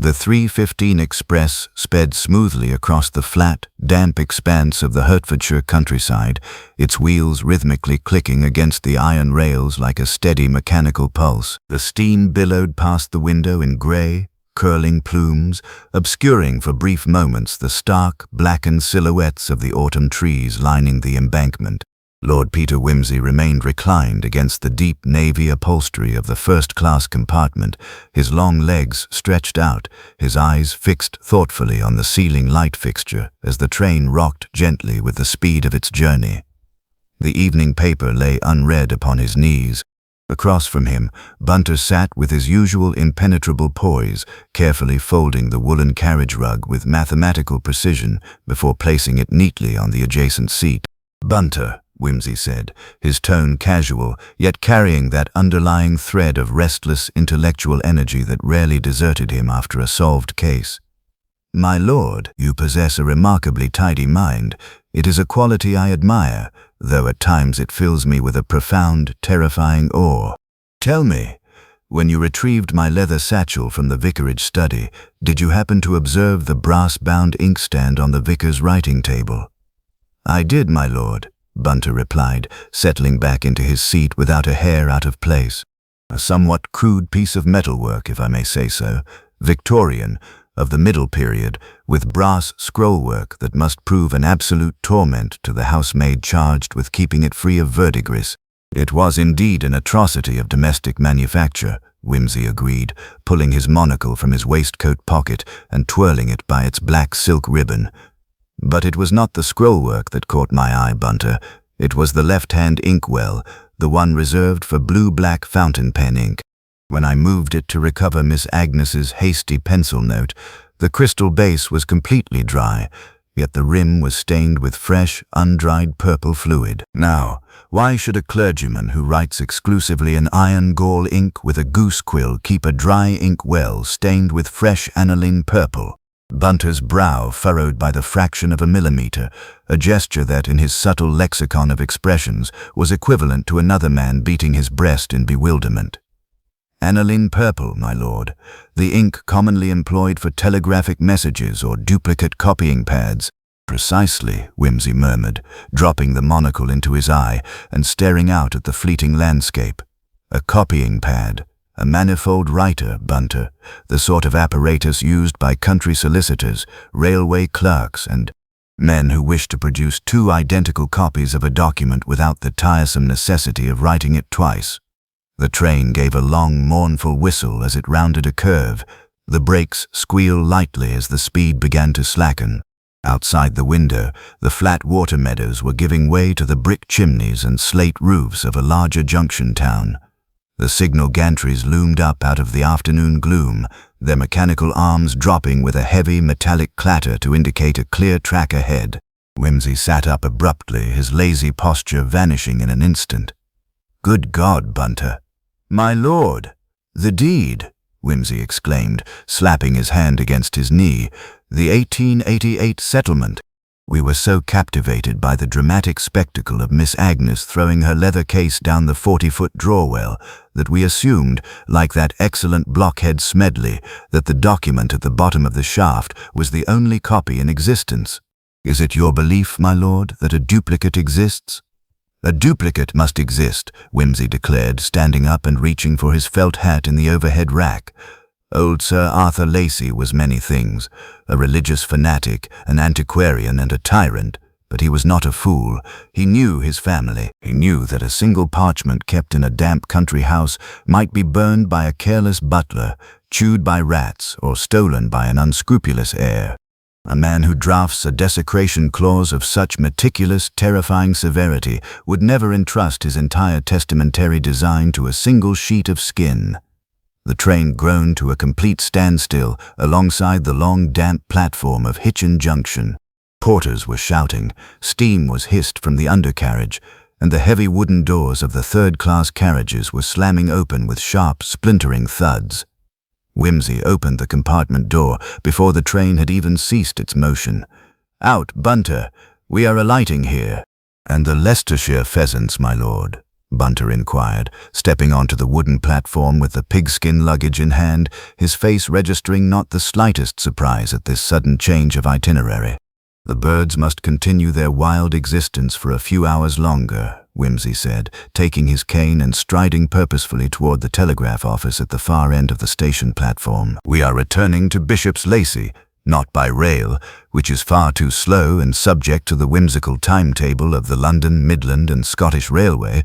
The 3:15 express sped smoothly across the flat, damp expanse of the Hertfordshire countryside, its wheels rhythmically clicking against the iron rails like a steady mechanical pulse. The steam billowed past the window in grey, curling plumes, obscuring for brief moments the stark, blackened silhouettes of the autumn trees lining the embankment. Lord Peter Wimsey remained reclined against the deep navy upholstery of the first-class compartment, his long legs stretched out, his eyes fixed thoughtfully on the ceiling light fixture as the train rocked gently with the speed of its journey. The evening paper lay unread upon his knees. Across from him, Bunter sat with his usual impenetrable poise, carefully folding the woolen carriage rug with mathematical precision before placing it neatly on the adjacent seat. "Bunter," Wimsey said, his tone casual, yet carrying that underlying thread of restless intellectual energy that rarely deserted him after a solved case. "My lord, you possess a remarkably tidy mind. It is a quality I admire, though at times it fills me with a profound, terrifying awe. Tell me, when you retrieved my leather satchel from the vicarage study, did you happen to observe the brass-bound inkstand on the vicar's writing table?" "I did, my lord," Bunter replied, settling back into his seat without a hair out of place. "A somewhat crude piece of metalwork, if I may say so, Victorian, of the middle period, with brass scrollwork that must prove an absolute torment to the housemaid charged with keeping it free of verdigris." "It was indeed an atrocity of domestic manufacture," Wimsey agreed, pulling his monocle from his waistcoat pocket and twirling it by its black silk ribbon. "But it was not the scrollwork that caught my eye, Bunter. It was the left-hand inkwell, the one reserved for blue-black fountain pen ink. When I moved it to recover Miss Agnes's hasty pencil note, the crystal base was completely dry, yet the rim was stained with fresh, undried purple fluid. Now, why should a clergyman who writes exclusively in iron gall ink with a goose quill keep a dry ink well stained with fresh aniline purple?" Bunter's brow furrowed by the fraction of a millimeter, a gesture that, in his subtle lexicon of expressions, was equivalent to another man beating his breast in bewilderment. "Aniline purple, my lord, the ink commonly employed for telegraphic messages or duplicate copying pads." "Precisely," Wimsey murmured, dropping the monocle into his eye and staring out at the fleeting landscape. "A copying pad, a manifold writer, Bunter, the sort of apparatus used by country solicitors, railway clerks, and men who wish to produce two identical copies of a document without the tiresome necessity of writing it twice." The train gave a long, mournful whistle as it rounded a curve. The brakes squealed lightly as the speed began to slacken. Outside the window, the flat water meadows were giving way to the brick chimneys and slate roofs of a larger junction town. The signal gantries loomed up out of the afternoon gloom, their mechanical arms dropping with a heavy metallic clatter to indicate a clear track ahead. Wimsey sat up abruptly, his lazy posture vanishing in an instant. "Good God, Bunter!" "My lord!" "The deed!" Wimsey exclaimed, slapping his hand against his knee. "The 1888 settlement." We were so captivated by the dramatic spectacle of Miss Agnes throwing her leather case down the 40-foot draw-well that we assumed, like that excellent blockhead Smedley, that the document at the bottom of the shaft was the only copy in existence. "Is it your belief, my lord, that a duplicate exists?" "A duplicate must exist," Wimsey declared, standing up and reaching for his felt hat in the overhead rack. Old Sir Arthur Lacey was many things, a religious fanatic, an antiquarian, and a tyrant, but he was not a fool. He knew his family. He knew that a single parchment kept in a damp country house might be burned by a careless butler, chewed by rats, or stolen by an unscrupulous heir. A man who drafts a desecration clause of such meticulous, terrifying severity would never entrust his entire testamentary design to a single sheet of skin. The train groaned to a complete standstill alongside the long, damp platform of Hitchin Junction. Porters were shouting, steam was hissed from the undercarriage, and the heavy wooden doors of the third-class carriages were slamming open with sharp, splintering thuds. Wimsey opened the compartment door before the train had even ceased its motion. "Out, Bunter! We are alighting here." "And the Leicestershire pheasants, my lord?" Bunter inquired, stepping onto the wooden platform with the pigskin luggage in hand, his face registering not the slightest surprise at this sudden change of itinerary. "The birds must continue their wild existence for a few hours longer," Wimsey said, taking his cane and striding purposefully toward the telegraph office at the far end of the station platform. "We are returning to Bishop's Lacey, not by rail, which is far too slow and subject to the whimsical timetable of the London, Midland and Scottish Railway,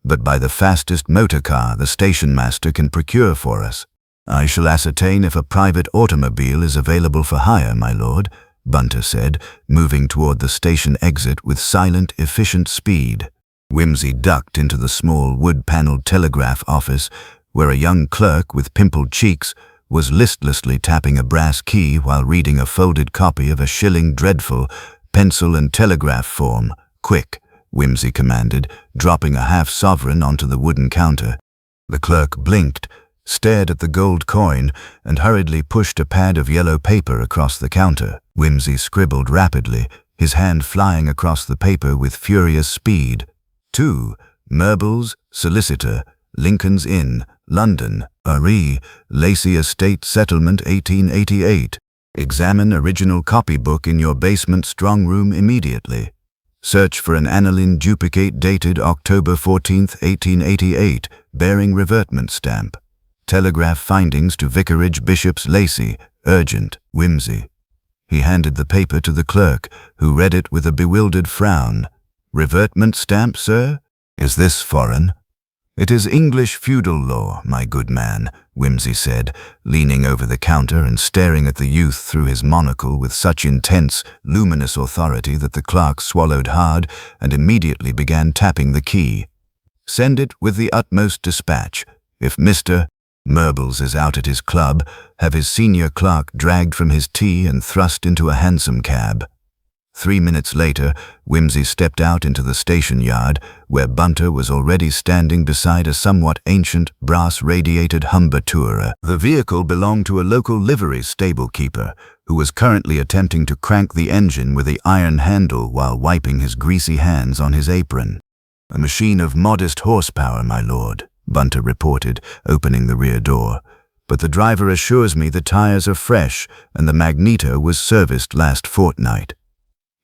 but by the fastest motor car the station master can procure for us." "I shall ascertain if a private automobile is available for hire, my lord," Bunter said, moving toward the station exit with silent, efficient speed. Wimsey ducked into the small wood-paneled telegraph office, where a young clerk with pimpled cheeks was listlessly tapping a brass key while reading a folded copy of a shilling dreadful pencil and telegraph form. "Quick," Wimsey commanded, dropping a half-sovereign onto the wooden counter. The clerk blinked, stared at the gold coin, and hurriedly pushed a pad of yellow paper across the counter. Wimsey scribbled rapidly, his hand flying across the paper with furious speed. To Merbles, Solicitor, Lincoln's Inn, London, R.E., Lacey Estate Settlement 1888. Examine original copybook in your basement strong room immediately. Search for an aniline duplicate dated October 14, 1888, bearing revertment stamp. Telegraph findings to Vicarage Bishops Lacey. Urgent. Wimsey. He handed the paper to the clerk, who read it with a bewildered frown. Revertment stamp, sir? Is this foreign? It is English feudal law, my good man, Wimsey said, leaning over the counter and staring at the youth through his monocle with such intense, luminous authority that the clerk swallowed hard and immediately began tapping the key. Send it with the utmost dispatch. If Mr. Merbles is out at his club, have his senior clerk dragged from his tee and thrust into a hansom cab. 3 minutes later, Wimsey stepped out into the station yard, where Bunter was already standing beside a somewhat ancient, brass-radiated Humber tourer. The vehicle belonged to a local livery stable keeper, who was currently attempting to crank the engine with the iron handle while wiping his greasy hands on his apron. A machine of modest horsepower, my lord, Bunter reported, opening the rear door. But the driver assures me the tires are fresh and the magneto was serviced last fortnight.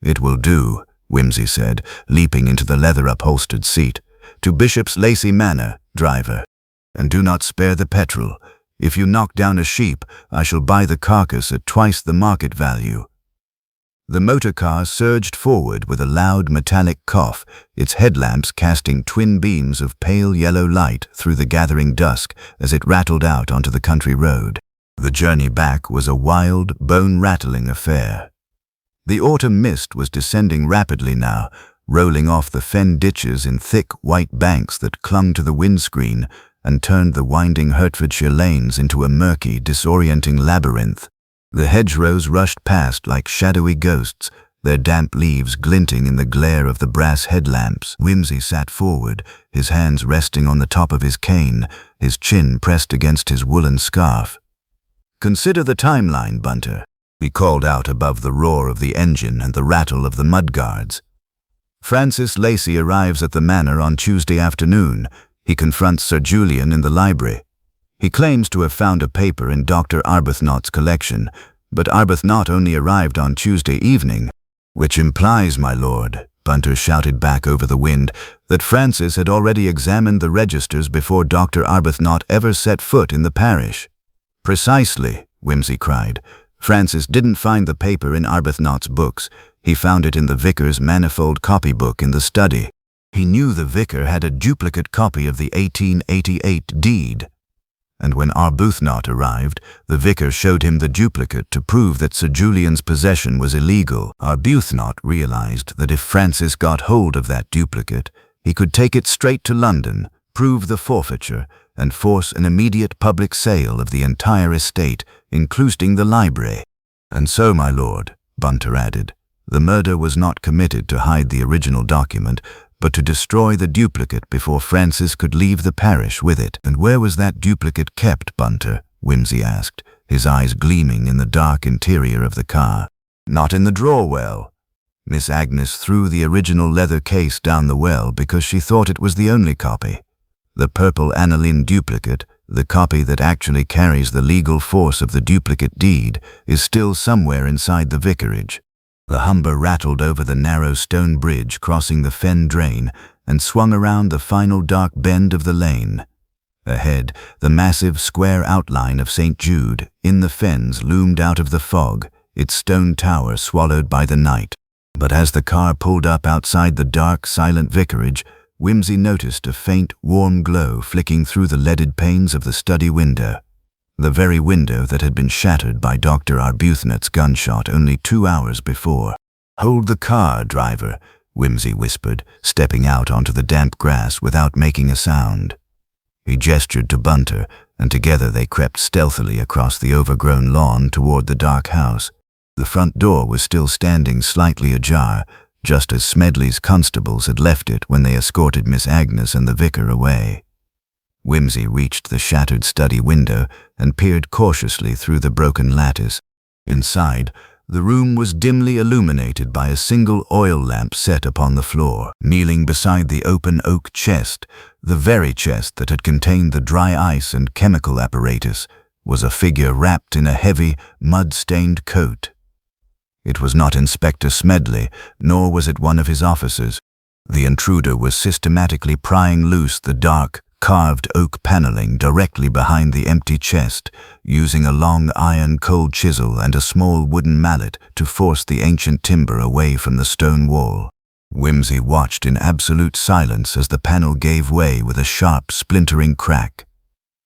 It will do, Wimsey said, leaping into the leather-upholstered seat. To Bishop's Lacey Manor, driver. And do not spare the petrol. If you knock down a sheep, I shall buy the carcass at twice the market value. The motor car surged forward with a loud metallic cough, its headlamps casting twin beams of pale yellow light through the gathering dusk as it rattled out onto the country road. The journey back was a wild, bone-rattling affair. The autumn mist was descending rapidly now, rolling off the fen ditches in thick white banks that clung to the windscreen and turned the winding Hertfordshire lanes into a murky, disorienting labyrinth. The hedgerows rushed past like shadowy ghosts, their damp leaves glinting in the glare of the brass headlamps. Wimsey sat forward, his hands resting on the top of his cane, his chin pressed against his woolen scarf. "Consider the timeline, Bunter," he called out above the roar of the engine and the rattle of the mudguards. Francis Lacey arrives at the manor on Tuesday afternoon. He confronts Sir Julian in the library. He claims to have found a paper in Dr. Arbuthnot's collection, but Arbuthnot only arrived on Tuesday evening, which implies, my lord, Bunter shouted back over the wind, that Francis had already examined the registers before Dr. Arbuthnot ever set foot in the parish. Precisely, Wimsey cried. Francis didn't find the paper in Arbuthnot's books. He found it in the vicar's manifold copybook in the study. He knew the vicar had a duplicate copy of the 1888 deed. And when Arbuthnot arrived, the vicar showed him the duplicate to prove that Sir Julian's possession was illegal. Arbuthnot realized that if Francis got hold of that duplicate, he could take it straight to London, prove the forfeiture, and force an immediate public sale of the entire estate, including the library. And so, my lord, Bunter added, the murder was not committed to hide the original document, but to destroy the duplicate before Francis could leave the parish with it. And where was that duplicate kept, Bunter? Wimsey asked, his eyes gleaming in the dark interior of the car. Not in the drawer well. Miss Agnes threw the original leather case down the well because she thought it was the only copy. The purple aniline duplicate, the copy that actually carries the legal force of the duplicate deed, is still somewhere inside the vicarage. The Humber rattled over the narrow stone bridge crossing the fen drain and swung around the final dark bend of the lane. Ahead, the massive square outline of St. Jude in the fens loomed out of the fog, its stone tower swallowed by the night. But as the car pulled up outside the dark, silent vicarage, Wimsey noticed a faint, warm glow flicking through the leaded panes of the study window. The very window that had been shattered by Dr. Arbuthnot's gunshot only 2 hours before. "Hold the car, driver," Wimsey whispered, stepping out onto the damp grass without making a sound. He gestured to Bunter, and together they crept stealthily across the overgrown lawn toward the dark house. The front door was still standing slightly ajar, just as Smedley's constables had left it when they escorted Miss Agnes and the vicar away. Wimsey reached the shattered study window and peered cautiously through the broken lattice. Inside, the room was dimly illuminated by a single oil lamp set upon the floor. Kneeling beside the open oak chest, the very chest that had contained the dry ice and chemical apparatus, was a figure wrapped in a heavy, mud-stained coat. It was not Inspector Smedley, nor was it one of his officers. The intruder was systematically prying loose the dark, carved oak paneling directly behind the empty chest, using a long iron cold chisel and a small wooden mallet to force the ancient timber away from the stone wall. Wimsey watched in absolute silence as the panel gave way with a sharp, splintering crack.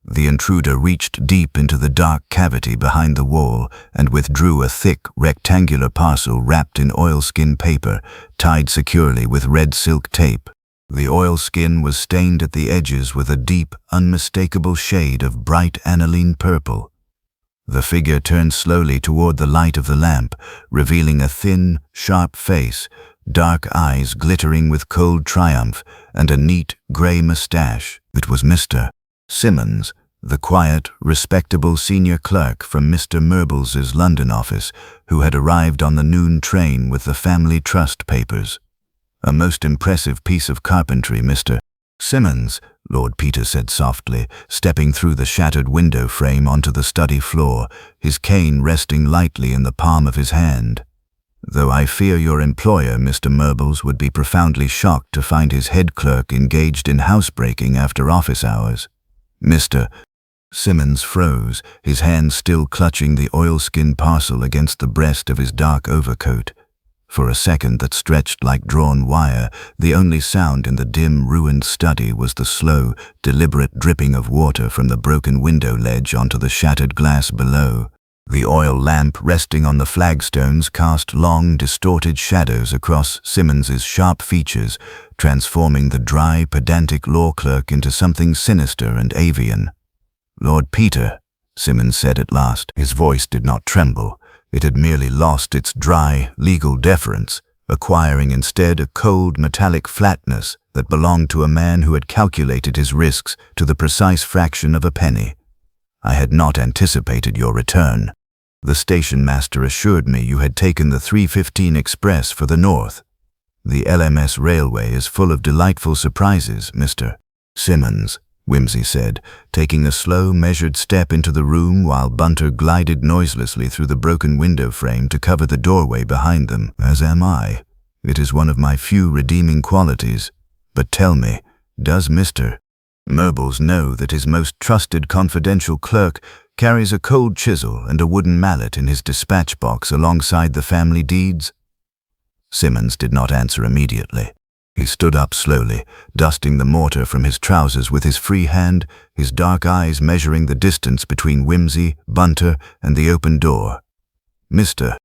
The intruder reached deep into the dark cavity behind the wall and withdrew a thick, rectangular parcel wrapped in oilskin paper, tied securely with red silk tape. The oilskin was stained at the edges with a deep, unmistakable shade of bright aniline purple. The figure turned slowly toward the light of the lamp, revealing a thin, sharp face, dark eyes glittering with cold triumph, and a neat, grey mustache. It was Mr. Simmons, the quiet, respectable senior clerk from Mr. Merbles's London office, who had arrived on the noon train with the family trust papers. "A most impressive piece of carpentry, Mr. Simmons," Lord Peter said softly, stepping through the shattered window frame onto the study floor, his cane resting lightly in the palm of his hand. "Though I fear your employer, Mr. Merbles, would be profoundly shocked to find his head clerk engaged in housebreaking after office hours." Mr. Simmons froze, his hand still clutching the oilskin parcel against the breast of his dark overcoat. For a second that stretched like drawn wire, the only sound in the dim, ruined study was the slow, deliberate dripping of water from the broken window ledge onto the shattered glass below. The oil lamp resting on the flagstones cast long, distorted shadows across Simmons's sharp features, transforming the dry, pedantic law clerk into something sinister and avian. "Lord Peter," Simmons said at last. His voice did not tremble. It had merely lost its dry, legal deference, acquiring instead a cold, metallic flatness that belonged to a man who had calculated his risks to the precise fraction of a penny. "I had not anticipated your return. The station master assured me you had taken the 3:15 express for the north. The LMS railway is full of delightful surprises, Mr. Simmons," Wimsey said, taking a slow, measured step into the room while Bunter glided noiselessly through the broken window frame to cover the doorway behind them. "As am I. It is one of my few redeeming qualities. But tell me, does Mr. Merbles know that his most trusted confidential clerk carries a cold chisel and a wooden mallet in his dispatch box alongside the family deeds?" Simmons did not answer immediately. He stood up slowly, dusting the mortar from his trousers with his free hand, his dark eyes measuring the distance between Wimsey, Bunter, and the open door. "Mr.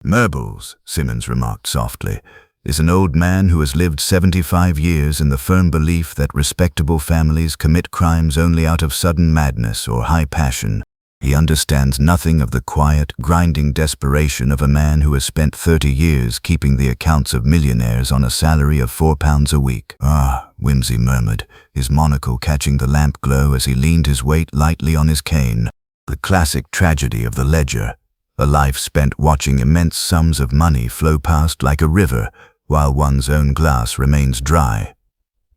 Merbles," Simmons remarked softly, "is an old man who has lived 75 years in the firm belief that respectable families commit crimes only out of sudden madness or high passion. He understands nothing of the quiet, grinding desperation of a man who has spent 30 years keeping the accounts of millionaires on a salary of £4 a week." "Ah," Wimsey murmured, his monocle catching the lamp glow as he leaned his weight lightly on his cane. "The classic tragedy of the ledger. A life spent watching immense sums of money flow past like a river, while one's own glass remains dry.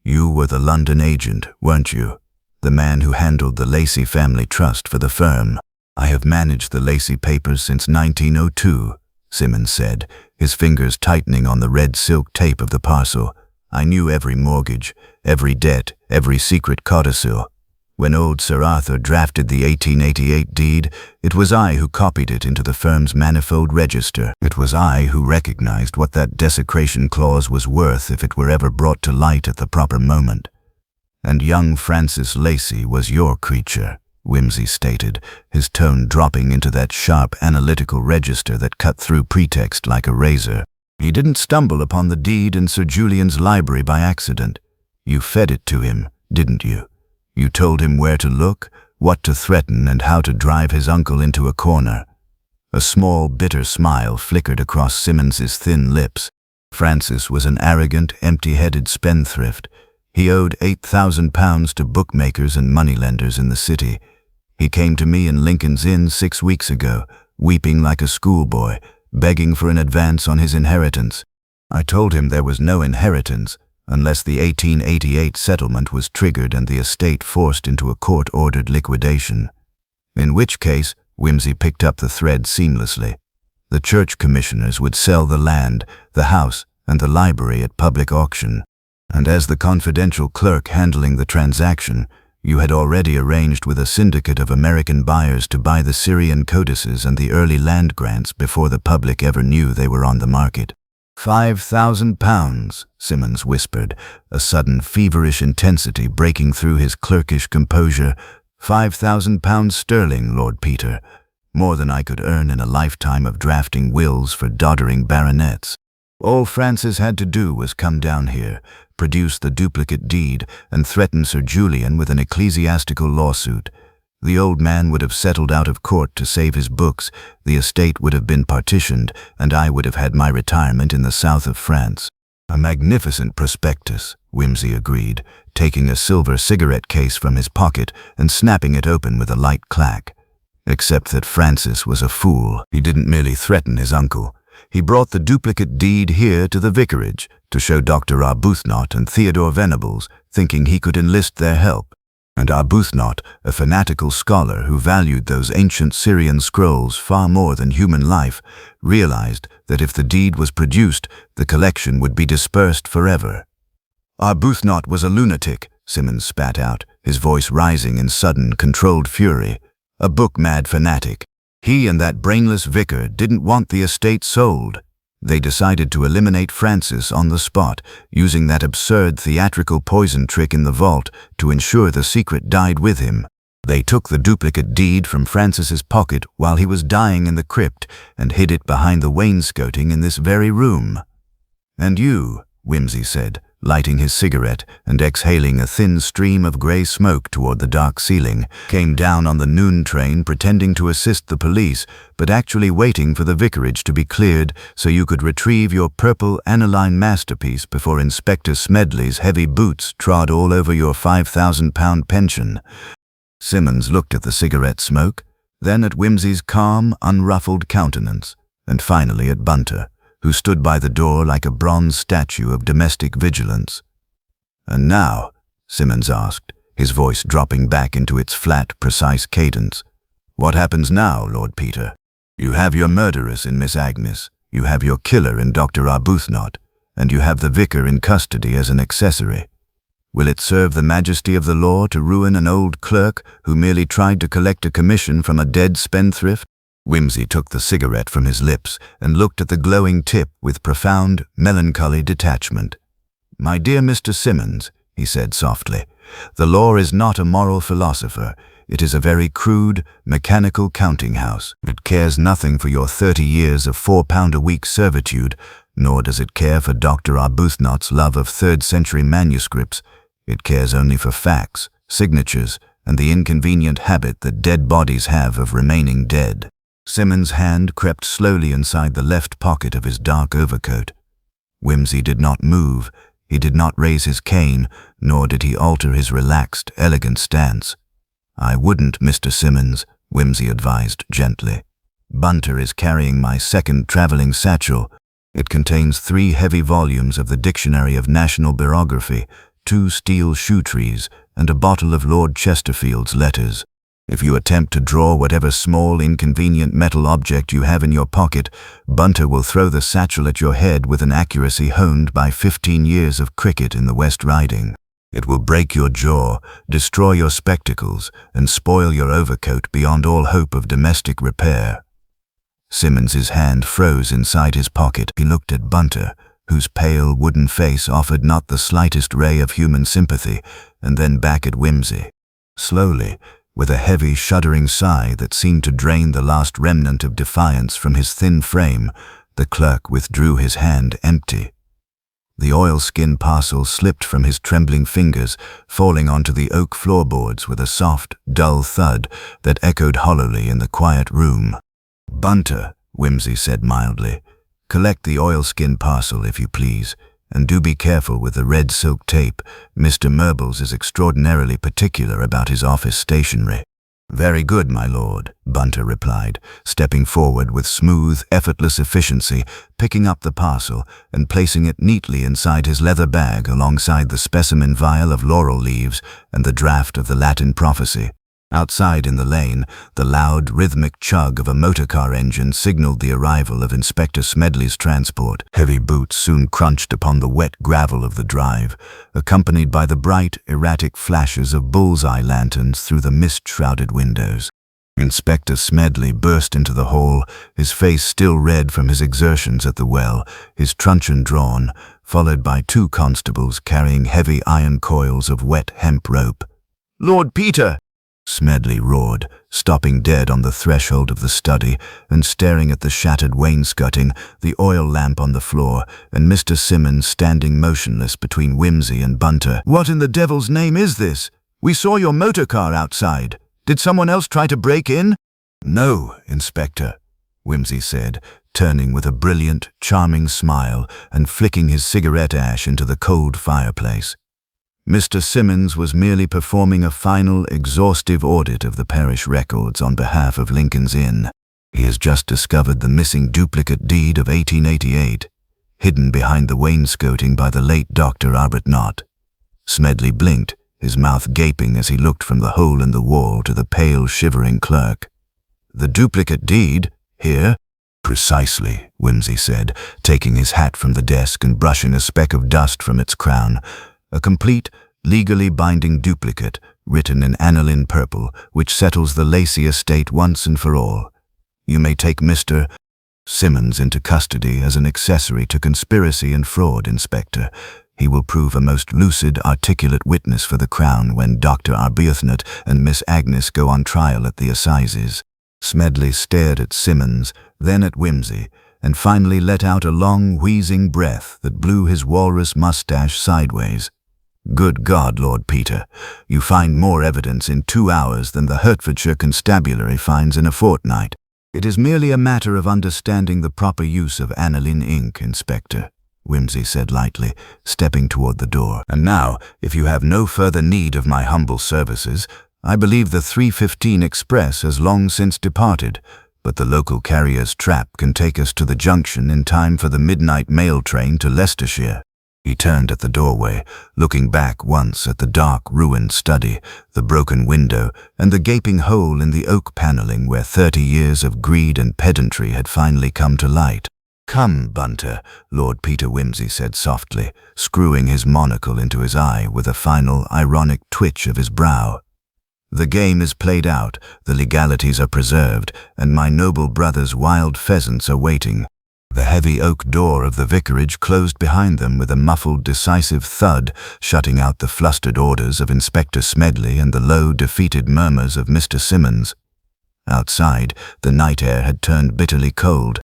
You were the London agent, weren't you? The man who handled the Lacey family trust for the firm." "I have managed the Lacey papers since 1902, Simmons said, his fingers tightening on the red silk tape of the parcel. "I knew every mortgage, every debt, every secret codicil. When old Sir Arthur drafted the 1888 deed, it was I who copied it into the firm's manifold register. It was I who recognized what that desecration clause was worth if it were ever brought to light at the proper moment. And young Francis Lacey was your creature," Wimsey stated, his tone dropping into that sharp analytical register that cut through pretext like a razor. "He didn't stumble upon the deed in Sir Julian's library by accident. You fed it to him, didn't you? You told him where to look, what to threaten, and how to drive his uncle into a corner." A small, bitter smile flickered across Simmons's thin lips. Francis was an arrogant, empty-headed spendthrift. He owed £8,000 to bookmakers and moneylenders in the city. He came to me in Lincoln's Inn 6 weeks ago, weeping like a schoolboy, begging for an advance on his inheritance. I told him there was no inheritance unless the 1888 settlement was triggered and the estate forced into a court-ordered liquidation. In which case, Wimsey picked up the thread seamlessly. The church commissioners would sell the land, the house, and the library at public auction. And as the confidential clerk handling the transaction, you had already arranged with a syndicate of American buyers to buy the Syrian codices and the early land grants before the public ever knew they were on the market. £5,000, Simmons whispered, a sudden feverish intensity breaking through his clerkish composure. £5,000 sterling, Lord Peter, more than I could earn in a lifetime of drafting wills for doddering baronets. All Francis had to do was come down here, produce the duplicate deed, and threaten Sir Julian with an ecclesiastical lawsuit. The old man would have settled out of court to save his books, the estate would have been partitioned, and I would have had my retirement in the south of France. A magnificent prospectus, Wimsey agreed, taking a silver cigarette case from his pocket and snapping it open with a light clack. Except that Francis was a fool. He didn't merely threaten his uncle. He brought the duplicate deed here to the vicarage to show Dr. Arbuthnot and Theodore Venables, thinking he could enlist their help. And Arbuthnot, a fanatical scholar who valued those ancient Syrian scrolls far more than human life, realized that if the deed was produced, the collection would be dispersed forever. Arbuthnot was a lunatic, Simmons spat out, his voice rising in sudden, controlled fury. A book-mad fanatic. He and that brainless vicar didn't want the estate sold. They decided to eliminate Francis on the spot, using that absurd theatrical poison trick in the vault to ensure the secret died with him. They took the duplicate deed from Francis's pocket while he was dying in the crypt and hid it behind the wainscoting in this very room. And you, Wimsey said, lighting his cigarette and exhaling a thin stream of grey smoke toward the dark ceiling, came down on the noon train pretending to assist the police, but actually waiting for the vicarage to be cleared so you could retrieve your purple aniline masterpiece before Inspector Smedley's heavy boots trod all over your £5,000 pension. Simmons looked at the cigarette smoke, then at Wimsey's calm, unruffled countenance, and finally at Bunter, who stood by the door like a bronze statue of domestic vigilance. "And now," Simmons asked, his voice dropping back into its flat, precise cadence, "what happens now, Lord Peter? You have your murderess in Miss Agnes, you have your killer in Dr. Arbuthnot, and you have the vicar in custody as an accessory. Will it serve the majesty of the law to ruin an old clerk who merely tried to collect a commission from a dead spendthrift?" Wimsey took the cigarette from his lips and looked at the glowing tip with profound, melancholy detachment. "My dear Mr. Simmons," he said softly, "the law is not a moral philosopher. It is a very crude, mechanical counting house. It cares nothing for your 30 years of £4-a-week servitude, nor does it care for Dr. Arbuthnot's love of 3rd-century manuscripts. It cares only for facts, signatures, and the inconvenient habit that dead bodies have of remaining dead." Simmons' hand crept slowly inside the left pocket of his dark overcoat. Wimsey did not move, he did not raise his cane, nor did he alter his relaxed, elegant stance. "I wouldn't, Mr. Simmons," Wimsey advised gently. "Bunter is carrying my second traveling satchel. It contains 3 heavy volumes of the Dictionary of National Birography, 2 steel shoe trees, and a bottle of Lord Chesterfield's letters. If you attempt to draw whatever small, inconvenient metal object you have in your pocket, Bunter will throw the satchel at your head with an accuracy honed by 15 years of cricket in the West Riding. It will break your jaw, destroy your spectacles, and spoil your overcoat beyond all hope of domestic repair." Simmons's hand froze inside his pocket. He looked at Bunter, whose pale, wooden face offered not the slightest ray of human sympathy, and then back at Wimsey. Slowly, with a heavy, shuddering sigh that seemed to drain the last remnant of defiance from his thin frame, the clerk withdrew his hand empty. The oilskin parcel slipped from his trembling fingers, falling onto the oak floorboards with a soft, dull thud that echoed hollowly in the quiet room. "Bunter," Wimsey said mildly, Collect the oilskin parcel, if you please, and do be careful with the red silk tape. Mr. Murbles is extraordinarily particular about his office stationery." "Very good, my lord," Bunter replied, stepping forward with smooth, effortless efficiency, picking up the parcel and placing it neatly inside his leather bag alongside the specimen vial of laurel leaves and the draft of the Latin prophecy. Outside in the lane, the loud, rhythmic chug of a motorcar engine signaled the arrival of Inspector Smedley's transport. Heavy boots soon crunched upon the wet gravel of the drive, accompanied by the bright, erratic flashes of bullseye lanterns through the mist-shrouded windows. Inspector Smedley burst into the hall, his face still red from his exertions at the well, his truncheon drawn, followed by 2 constables carrying heavy iron coils of wet hemp rope. "Lord Peter!" Smedley roared, stopping dead on the threshold of the study and staring at the shattered wainscoting, the oil lamp on the floor, and Mr. Simmons standing motionless between Wimsey and Bunter. "What in the devil's name is this? We saw your motor car outside. Did someone else try to break in?" "No, Inspector," Wimsey said, turning with a brilliant, charming smile and flicking his cigarette ash into the cold fireplace. Mr. Simmons was merely performing a final, exhaustive audit of the parish records on behalf of Lincoln's Inn. He has just discovered the missing duplicate deed of 1888, hidden behind the wainscoting by the late Dr. Arbuthnot. Smedley blinked, his mouth gaping as he looked from the hole in the wall to the pale, shivering clerk. "The duplicate deed? Here?" "Precisely," Wimsey said, taking his hat from the desk and brushing a speck of dust from its crown. "A complete, legally binding duplicate, written in aniline purple, which settles the Lacey estate once and for all. You may take Mr. Simmons into custody as an accessory to conspiracy and fraud, Inspector. He will prove a most lucid, articulate witness for the Crown when Dr. Arbuthnot and Miss Agnes go on trial at the assizes." Smedley stared at Simmons, then at Wimsey, and finally let out a long, wheezing breath that blew his walrus mustache sideways. "Good God, Lord Peter, you find more evidence in 2 hours than the Hertfordshire Constabulary finds in a fortnight. It is merely a matter of understanding the proper use of aniline ink, Inspector," Wimsey said lightly, stepping toward the door. "And now, if you have no further need of my humble services, I believe the 3:15 express has long since departed, but the local carrier's trap can take us to the junction in time for the midnight mail train to Leicestershire." He turned at the doorway, looking back once at the dark, ruined study, the broken window, and the gaping hole in the oak paneling where 30 years of greed and pedantry had finally come to light. "Come, Bunter," Lord Peter Wimsey said softly, screwing his monocle into his eye with a final, ironic twitch of his brow. "The game is played out, the legalities are preserved, and my noble brother's wild pheasants are waiting." The heavy oak door of the vicarage closed behind them with a muffled, decisive thud, shutting out the flustered orders of Inspector Smedley and the low, defeated murmurs of Mr. Simmons. Outside, the night air had turned bitterly cold.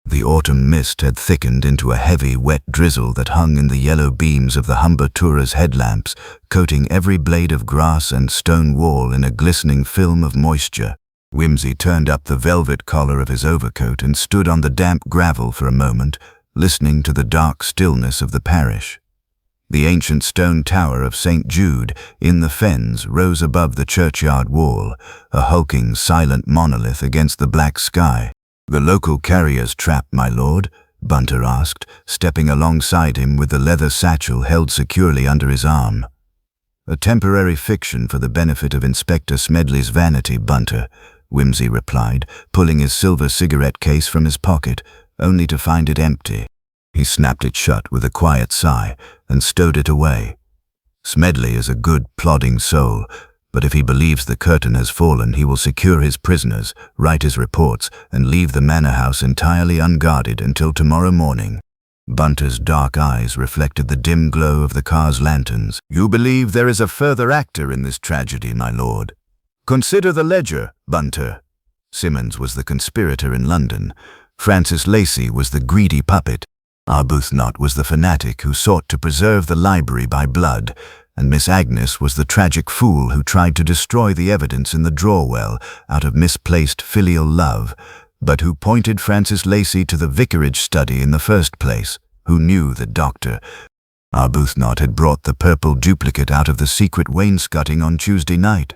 The autumn mist had thickened into a heavy, wet drizzle that hung in the yellow beams of the Humbertura's headlamps, coating every blade of grass and stone wall in a glistening film of moisture. Wimsey turned up the velvet collar of his overcoat and stood on the damp gravel for a moment, listening to the dark stillness of the parish. The ancient stone tower of St. Jude in the fens rose above the churchyard wall, a hulking, silent monolith against the black sky. "The local carrier's trap, my lord?" Bunter asked, stepping alongside him with the leather satchel held securely under his arm. "A temporary fiction for the benefit of Inspector Smedley's vanity, Bunter," Wimsey replied, pulling his silver cigarette case from his pocket, only to find it empty. He snapped it shut with a quiet sigh and stowed it away. "Smedley is a good, plodding soul, but if he believes the curtain has fallen, he will secure his prisoners, write his reports, and leave the manor house entirely unguarded until tomorrow morning." Bunter's dark eyes reflected the dim glow of the car's lanterns. "You believe there is a further actor in this tragedy, my lord?" "Consider the ledger, Bunter. Simmons was the conspirator in London. Francis Lacey was the greedy puppet. Arbuthnot was the fanatic who sought to preserve the library by blood, and Miss Agnes was the tragic fool who tried to destroy the evidence in the drawer well out of misplaced filial love. but who pointed Francis Lacey to the vicarage study in the first place, who knew that Dr. Arbuthnot had brought the purple duplicate out of the secret wainscoting on Tuesday night.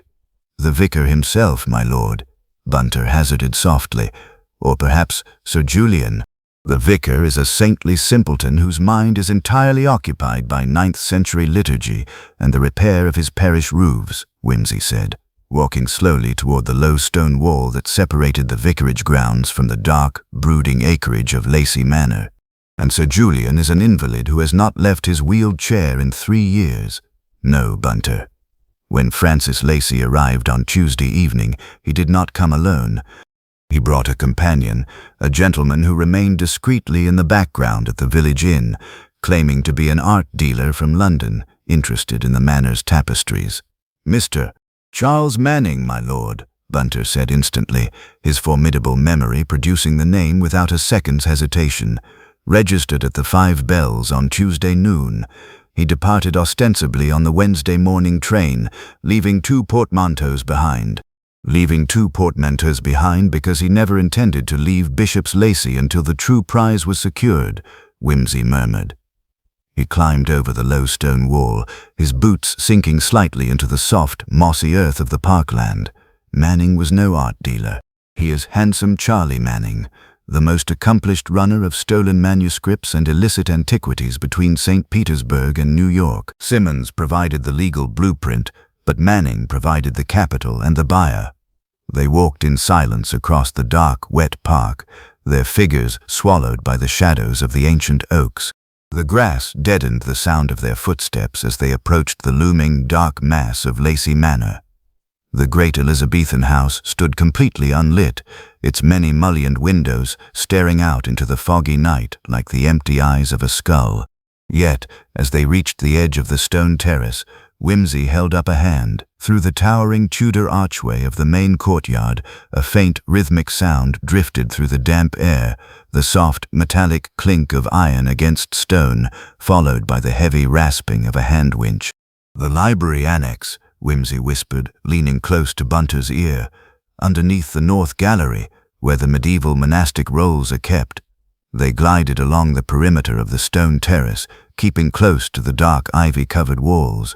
The vicar himself, my lord, Bunter hazarded softly, or perhaps Sir Julian. The vicar is a saintly simpleton whose mind is entirely occupied by 9th century liturgy and the repair of his parish roofs, Wimsey said, walking slowly toward the low stone wall that separated the vicarage grounds from the dark, brooding acreage of Lacey Manor. And Sir Julian is an invalid who has not left his wheeled chair in 3 years. No, Bunter. When Francis Lacey arrived on Tuesday evening, he did not come alone. He brought a companion, a gentleman who remained discreetly in the background at the village inn, claiming to be an art dealer from London, interested in the manor's tapestries. Mr. Charles Manning, my lord, Bunter said instantly, his formidable memory producing the name without a second's hesitation. Registered at the 5 Bells on Tuesday noon. He departed ostensibly on the Wednesday morning train, leaving 2 portmanteaus behind. Leaving 2 portmanteaus behind because he never intended to leave Bishop's Lacey until the true prize was secured, Wimsey murmured. He climbed over the low stone wall, his boots sinking slightly into the soft, mossy earth of the parkland. Manning was no art dealer. He is handsome Charlie Manning, the most accomplished runner of stolen manuscripts and illicit antiquities between St. Petersburg and New York. Simmons provided the legal blueprint, but Manning provided the capital and the buyer. They walked in silence across the dark, wet park, their figures swallowed by the shadows of the ancient oaks. The grass deadened the sound of their footsteps as they approached the looming, dark mass of Lacey Manor. The great Elizabethan house stood completely unlit, its many mullioned windows staring out into the foggy night like the empty eyes of a skull. Yet, as they reached the edge of the stone terrace, Wimsey held up a hand. Through the towering Tudor archway of the main courtyard, a faint rhythmic sound drifted through the damp air, the soft metallic clink of iron against stone, followed by the heavy rasping of a hand winch. "The library annex," Wimsey whispered, leaning close to Bunter's ear, "underneath the north gallery, where the medieval monastic rolls are kept." They glided along the perimeter of the stone terrace, keeping close to the dark ivy-covered walls.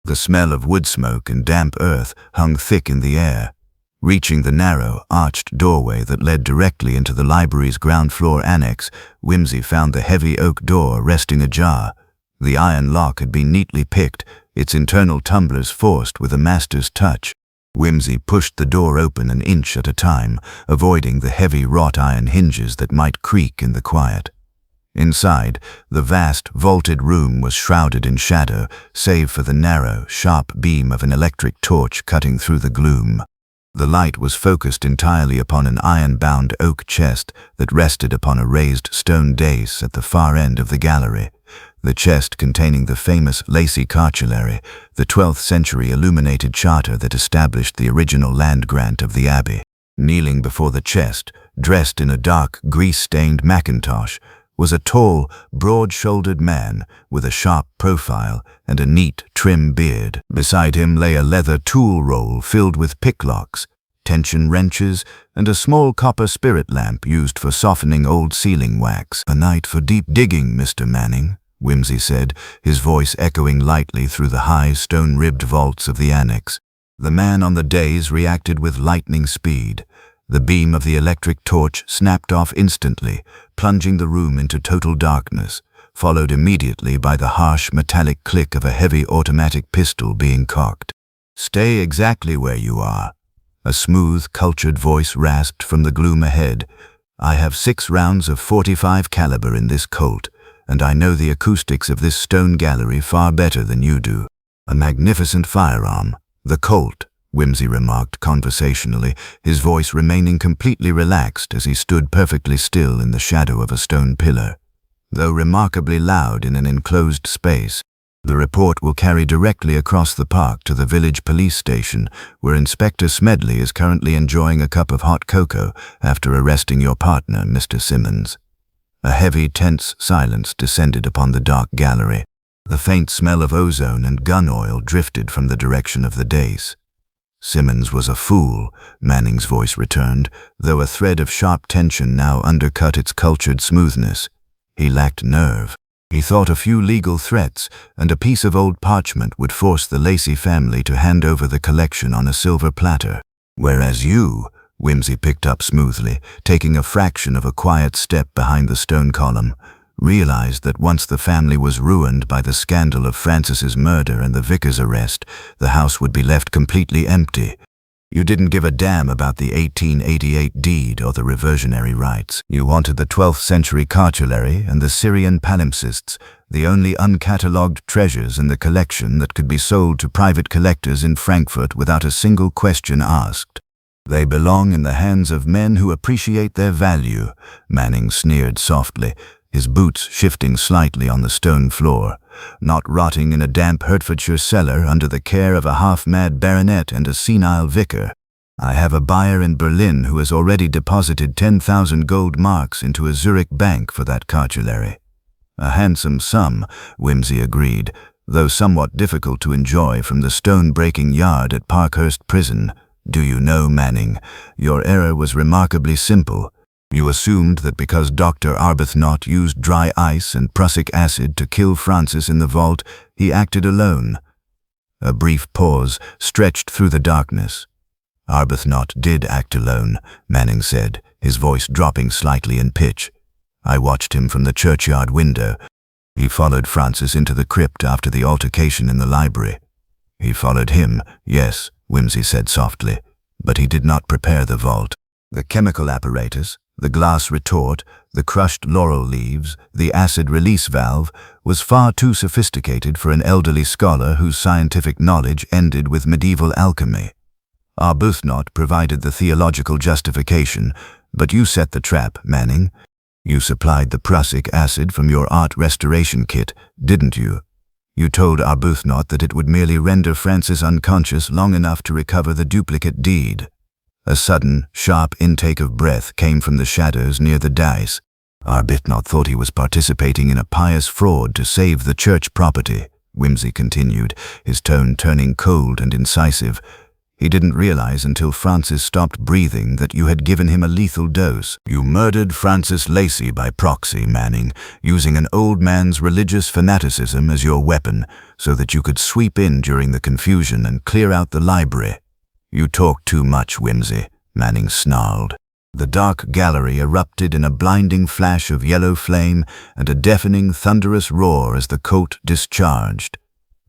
The smell of wood smoke and damp earth hung thick in the air. Reaching the narrow, arched doorway that led directly into the library's ground-floor annex, Wimsey found the heavy oak door resting ajar. The iron lock had been neatly picked, its internal tumblers forced with a master's touch. Wimsey pushed the door open an inch at a time, avoiding the heavy wrought-iron hinges that might creak in the quiet. Inside, the vast, vaulted room was shrouded in shadow, save for the narrow, sharp beam of an electric torch cutting through the gloom. The light was focused entirely upon an iron-bound oak chest that rested upon a raised stone dais at the far end of the gallery. The chest containing the famous Lacey cartulary, the 12th century illuminated charter that established the original land grant of the abbey. Kneeling before the chest, dressed in a dark, grease-stained mackintosh, was a tall, broad-shouldered man with a sharp profile and a neat, trim beard. Beside him lay a leather tool roll filled with picklocks, tension wrenches, and a small copper spirit lamp used for softening old sealing wax. "A night for deep digging, Mr. Manning," Wimsey said, his voice echoing lightly through the high, stone-ribbed vaults of the annex. The man on the dais reacted with lightning speed. The beam of the electric torch snapped off instantly, plunging the room into total darkness, followed immediately by the harsh metallic click of a heavy automatic pistol being cocked. "Stay exactly where you are," a smooth, cultured voice rasped from the gloom ahead. "I have 6 rounds of .45 caliber in this Colt, and I know the acoustics of this stone gallery far better than you do." "A magnificent firearm, the Colt," Wimsey remarked conversationally, his voice remaining completely relaxed as he stood perfectly still in the shadow of a stone pillar. "Though remarkably loud in an enclosed space, the report will carry directly across the park to the village police station, where Inspector Smedley is currently enjoying a cup of hot cocoa after arresting your partner, Mr. Simmons." A heavy, tense silence descended upon the dark gallery. The faint smell of ozone and gun oil drifted from the direction of the dais. Simmons was a fool, Manning's voice returned, though a thread of sharp tension now undercut its cultured smoothness. He lacked nerve. He thought a few legal threats and a piece of old parchment would force the Lacey family to hand over the collection on a silver platter. Whereas you, Wimsey picked up smoothly, taking a fraction of a quiet step behind the stone column, realized that once the family was ruined by the scandal of Francis's murder and the vicar's arrest, the house would be left completely empty. You didn't give a damn about the 1888 deed or the reversionary rights. You wanted the 12th century cartulary and the Syrian palimpsests, the only uncatalogued treasures in the collection that could be sold to private collectors in Frankfurt without a single question asked. They belong in the hands of men who appreciate their value, Manning sneered softly, his boots shifting slightly on the stone floor, not rotting in a damp Hertfordshire cellar under the care of a half-mad baronet and a senile vicar. I have a buyer in Berlin who has already deposited 10,000 gold marks into a Zurich bank for that cartulary. A handsome sum, Wimsey agreed, though somewhat difficult to enjoy from the stone-breaking yard at Parkhurst Prison. Do you know, Manning, your error was remarkably simple. You assumed that because Dr. Arbuthnot used dry ice and prussic acid to kill Francis in the vault, he acted alone. A brief pause stretched through the darkness. Arbuthnot did act alone, Manning said, his voice dropping slightly in pitch. I watched him from the churchyard window. He followed Francis into the crypt after the altercation in the library. He followed him, yes, Wimsey said softly, but he did not prepare the vault. The chemical apparatus, the glass retort, the crushed laurel leaves, the acid release valve, was far too sophisticated for an elderly scholar whose scientific knowledge ended with medieval alchemy. Arbuthnot provided the theological justification, but you set the trap, Manning. You supplied the prussic acid from your art restoration kit, didn't you? You told Arbuthnot that it would merely render Francis unconscious long enough to recover the duplicate deed. A sudden, sharp intake of breath came from the shadows near the dais. Arbuthnot thought he was participating in a pious fraud to save the church property, Wimsey continued, his tone turning cold and incisive. He didn't realize until Francis stopped breathing that you had given him a lethal dose. You murdered Francis Lacey by proxy, Manning, using an old man's religious fanaticism as your weapon, so that you could sweep in during the confusion and clear out the library. You talk too much, Wimsey, Manning snarled. The dark gallery erupted in a blinding flash of yellow flame and a deafening, thunderous roar as the Colt discharged.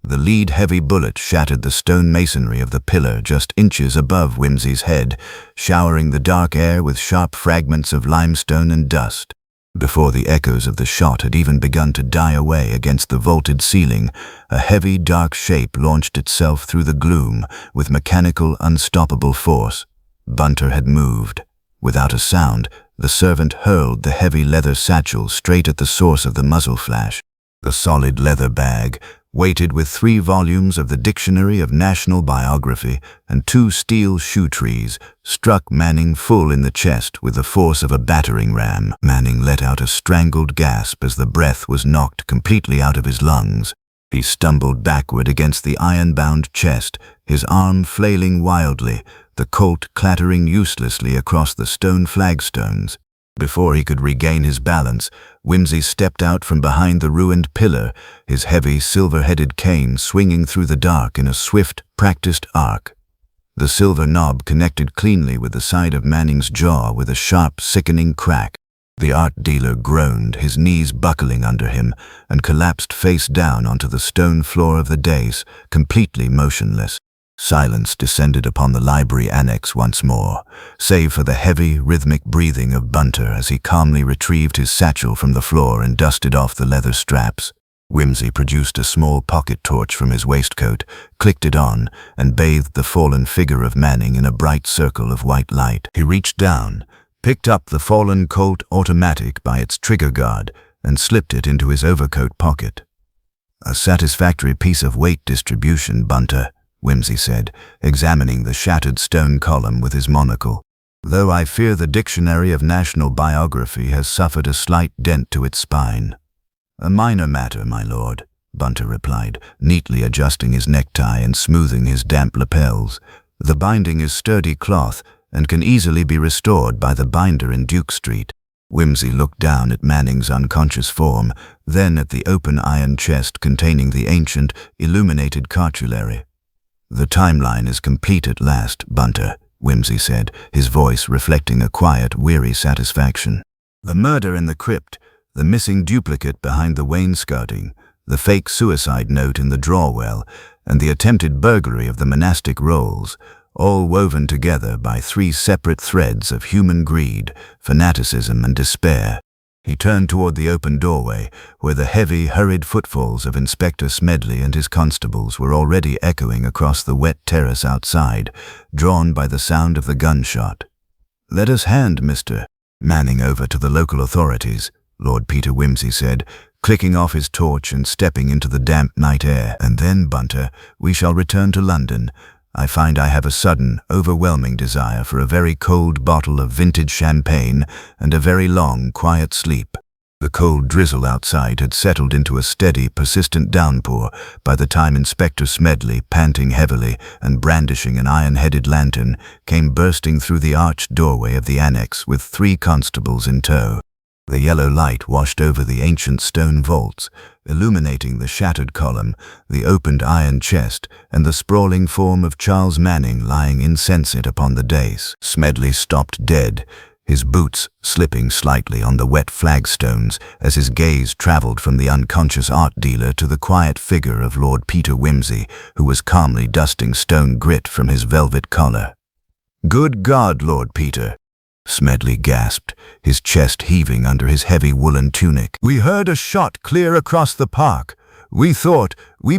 The lead-heavy bullet shattered the stone masonry of the pillar just inches above Wimsey's head, showering the dark air with sharp fragments of limestone and dust. Before the echoes of the shot had even begun to die away against the vaulted ceiling, a heavy, dark shape launched itself through the gloom with mechanical, unstoppable force. Bunter had moved. Without a sound, the servant hurled the heavy leather satchel straight at the source of the muzzle flash. The solid leather bag, weighted with 3 volumes of the Dictionary of National Biography and 2 steel shoe trees, struck Manning full in the chest with the force of a battering ram. Manning let out a strangled gasp as the breath was knocked completely out of his lungs. He stumbled backward against the iron-bound chest, his arm flailing wildly, the Colt clattering uselessly across the stone flagstones. Before he could regain his balance, Wimsey stepped out from behind the ruined pillar, his heavy, silver-headed cane swinging through the dark in a swift, practiced arc. The silver knob connected cleanly with the side of Manning's jaw with a sharp, sickening crack. The art dealer groaned, his knees buckling under him, and collapsed face down onto the stone floor of the dais, completely motionless. Silence descended upon the library annex once more, save for the heavy, rhythmic breathing of Bunter as he calmly retrieved his satchel from the floor and dusted off the leather straps. Wimsey produced a small pocket torch from his waistcoat, clicked it on, and bathed the fallen figure of Manning in a bright circle of white light. He reached down, picked up the fallen Colt automatic by its trigger guard, and slipped it into his overcoat pocket. "A satisfactory piece of weight distribution, Bunter," Wimsey said, examining the shattered stone column with his monocle. "Though I fear the Dictionary of National Biography has suffered a slight dent to its spine." "A minor matter, my lord," Bunter replied, neatly adjusting his necktie and smoothing his damp lapels. The binding is sturdy cloth and can easily be restored by the binder in Duke Street. Wimsey looked down at Manning's unconscious form, then at the open iron chest containing the ancient, illuminated cartulary. "The timeline is complete at last, Bunter," Wimsey said, his voice reflecting a quiet, weary satisfaction. "The murder in the crypt, the missing duplicate behind the wainscoting, the fake suicide note in the drawer well, and the attempted burglary of the monastic rolls, all woven together by 3 separate threads of human greed, fanaticism, and despair." He turned toward the open doorway, where the heavy, hurried footfalls of Inspector Smedley and his constables were already echoing across the wet terrace outside, drawn by the sound of the gunshot. "Let us hand Mr. Manning over to the local authorities," Lord Peter Wimsey said, clicking off his torch and stepping into the damp night air. "And then, Bunter, we shall return to London. I find I have a sudden, overwhelming desire for a very cold bottle of vintage champagne and a very long, quiet sleep." The cold drizzle outside had settled into a steady, persistent downpour by the time Inspector Smedley, panting heavily and brandishing an iron-headed lantern, came bursting through the arched doorway of the annex with 3 constables in tow. The yellow light washed over the ancient stone vaults, illuminating the shattered column, the opened iron chest, and the sprawling form of Charles Manning lying insensate upon the dais. Smedley stopped dead, his boots slipping slightly on the wet flagstones as his gaze traveled from the unconscious art dealer to the quiet figure of Lord Peter Wimsey, who was calmly dusting stone grit from his velvet collar. "Good God, Lord Peter!" Smedley gasped, his chest heaving under his heavy woolen tunic. "We heard a shot clear across the park. We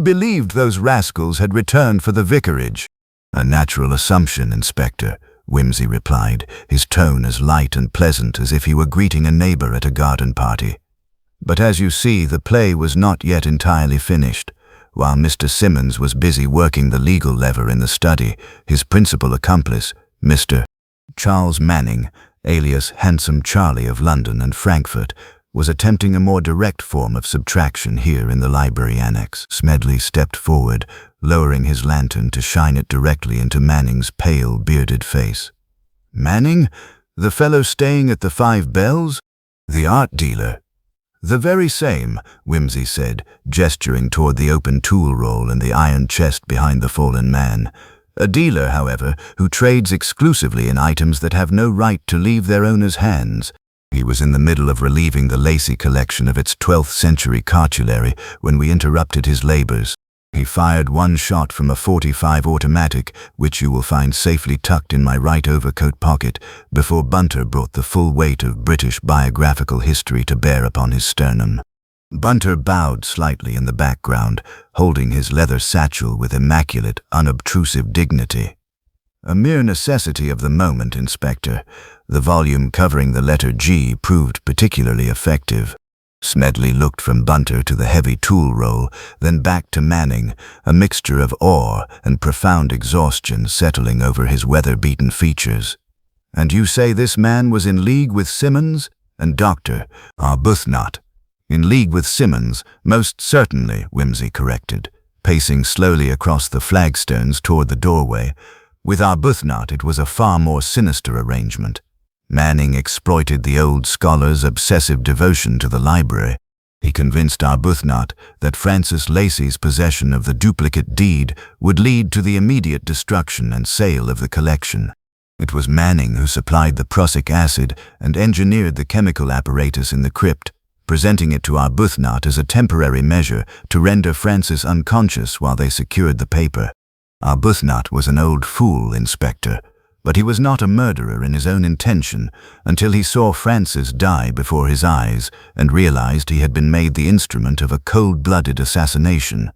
believed those rascals had returned for the vicarage." "A natural assumption, Inspector," Wimsey replied, his tone as light and pleasant as if he were greeting a neighbor at a garden party. "But as you see, the play was not yet entirely finished. While Mr. Simmons was busy working the legal lever in the study, his principal accomplice, Mr. Charles Manning, alias Handsome Charlie of London and Frankfurt, was attempting a more direct form of subtraction here in the library annex." Smedley stepped forward, lowering his lantern to shine it directly into Manning's pale, bearded face. "Manning? The fellow staying at the 5 Bells? The art dealer?" "The very same," Wimsey said, gesturing toward the open tool roll and the iron chest behind the fallen man. "A dealer, however, who trades exclusively in items that have no right to leave their owner's hands." He was in the middle of relieving the Lacey collection of its 12th century cartulary when we interrupted his labors. He fired 1 shot from a .45 automatic, which you will find safely tucked in my right overcoat pocket, before Bunter brought the full weight of British biographical history to bear upon his sternum. Bunter bowed slightly in the background, holding his leather satchel with immaculate, unobtrusive dignity. "A mere necessity of the moment, Inspector. The volume covering the letter G proved particularly effective." Smedley looked from Bunter to the heavy tool roll, then back to Manning, a mixture of awe and profound exhaustion settling over his weather-beaten features. "And you say this man was in league with Simmons and Dr. Arbuthnot?" "In league with Simmons, most certainly," Wimsey corrected, pacing slowly across the flagstones toward the doorway. "With Arbuthnot it was a far more sinister arrangement. Manning exploited the old scholar's obsessive devotion to the library. He convinced Arbuthnot that Francis Lacey's possession of the duplicate deed would lead to the immediate destruction and sale of the collection. It was Manning who supplied the prussic acid and engineered the chemical apparatus in the crypt, presenting it to Arbuthnot as a temporary measure to render Francis unconscious while they secured the paper. Arbuthnot was an old fool, Inspector, but he was not a murderer in his own intention until he saw Francis die before his eyes and realized he had been made the instrument of a cold-blooded assassination.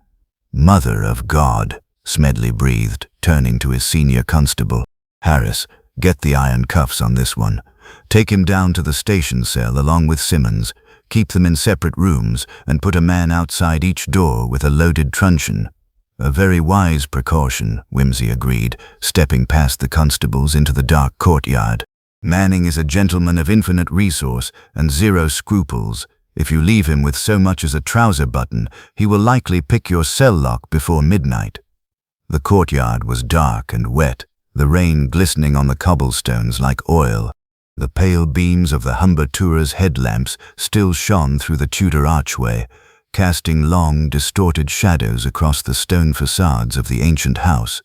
"Mother of God," Smedley breathed, turning to his senior constable. "Harris, get the iron cuffs on this one. Take him down to the station cell along with Simmons. Keep them in separate rooms and put a man outside each door with a loaded truncheon." "A very wise precaution," Wimsey agreed, stepping past the constables into the dark courtyard. "Manning is a gentleman of infinite resource and 0 scruples. If you leave him with so much as a trouser button, he will likely pick your cell lock before midnight." The courtyard was dark and wet, the rain glistening on the cobblestones like oil. The pale beams of the Humber tourers' headlamps still shone through the Tudor archway, casting long, distorted shadows across the stone facades of the ancient house.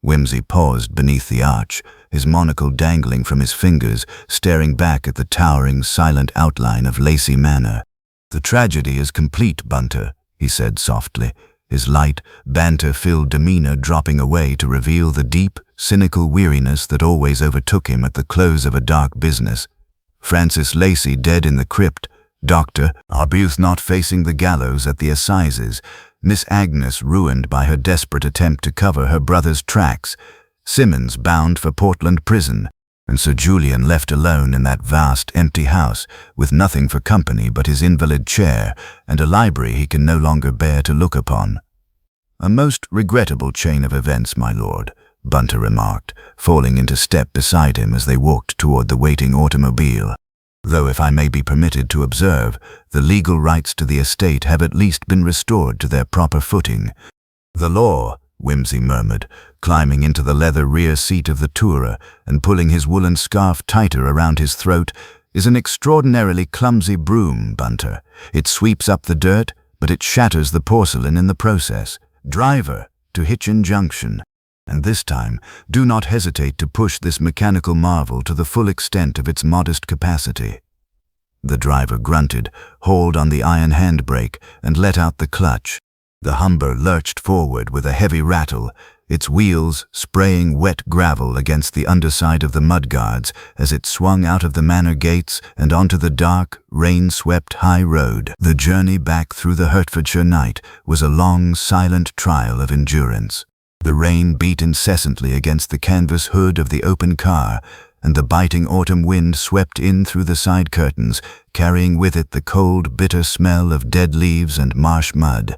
Wimsey paused beneath the arch, his monocle dangling from his fingers, staring back at the towering, silent outline of Lacey Manor. "The tragedy is complete, Bunter," he said softly, his light, banter-filled demeanor dropping away to reveal the deep, cynical weariness that always overtook him at the close of a dark business. "Francis Lacey dead in the crypt, Dr. Arbuthnot not facing the gallows at the assizes, Miss Agnes ruined by her desperate attempt to cover her brother's tracks, Simmons bound for Portland prison, and Sir Julian left alone in that vast, empty house, with nothing for company but his invalid chair and a library he can no longer bear to look upon." "A most regrettable chain of events, my lord," Bunter remarked, falling into step beside him as they walked toward the waiting automobile. "Though, if I may be permitted to observe, the legal rights to the estate have at least been restored to their proper footing." "The law," Wimsey murmured, climbing into the leather rear seat of the tourer and pulling his woolen scarf tighter around his throat, "is an extraordinarily clumsy broom, Bunter. It sweeps up the dirt, but it shatters the porcelain in the process. Driver, to Hitchin Junction. And this time, do not hesitate to push this mechanical marvel to the full extent of its modest capacity." The driver grunted, hauled on the iron handbrake, and let out the clutch. The Humber lurched forward with a heavy rattle, its wheels spraying wet gravel against the underside of the mudguards as it swung out of the manor gates and onto the dark, rain-swept high road. The journey back through the Hertfordshire night was a long, silent trial of endurance. The rain beat incessantly against the canvas hood of the open car, and the biting autumn wind swept in through the side curtains, carrying with it the cold, bitter smell of dead leaves and marsh mud.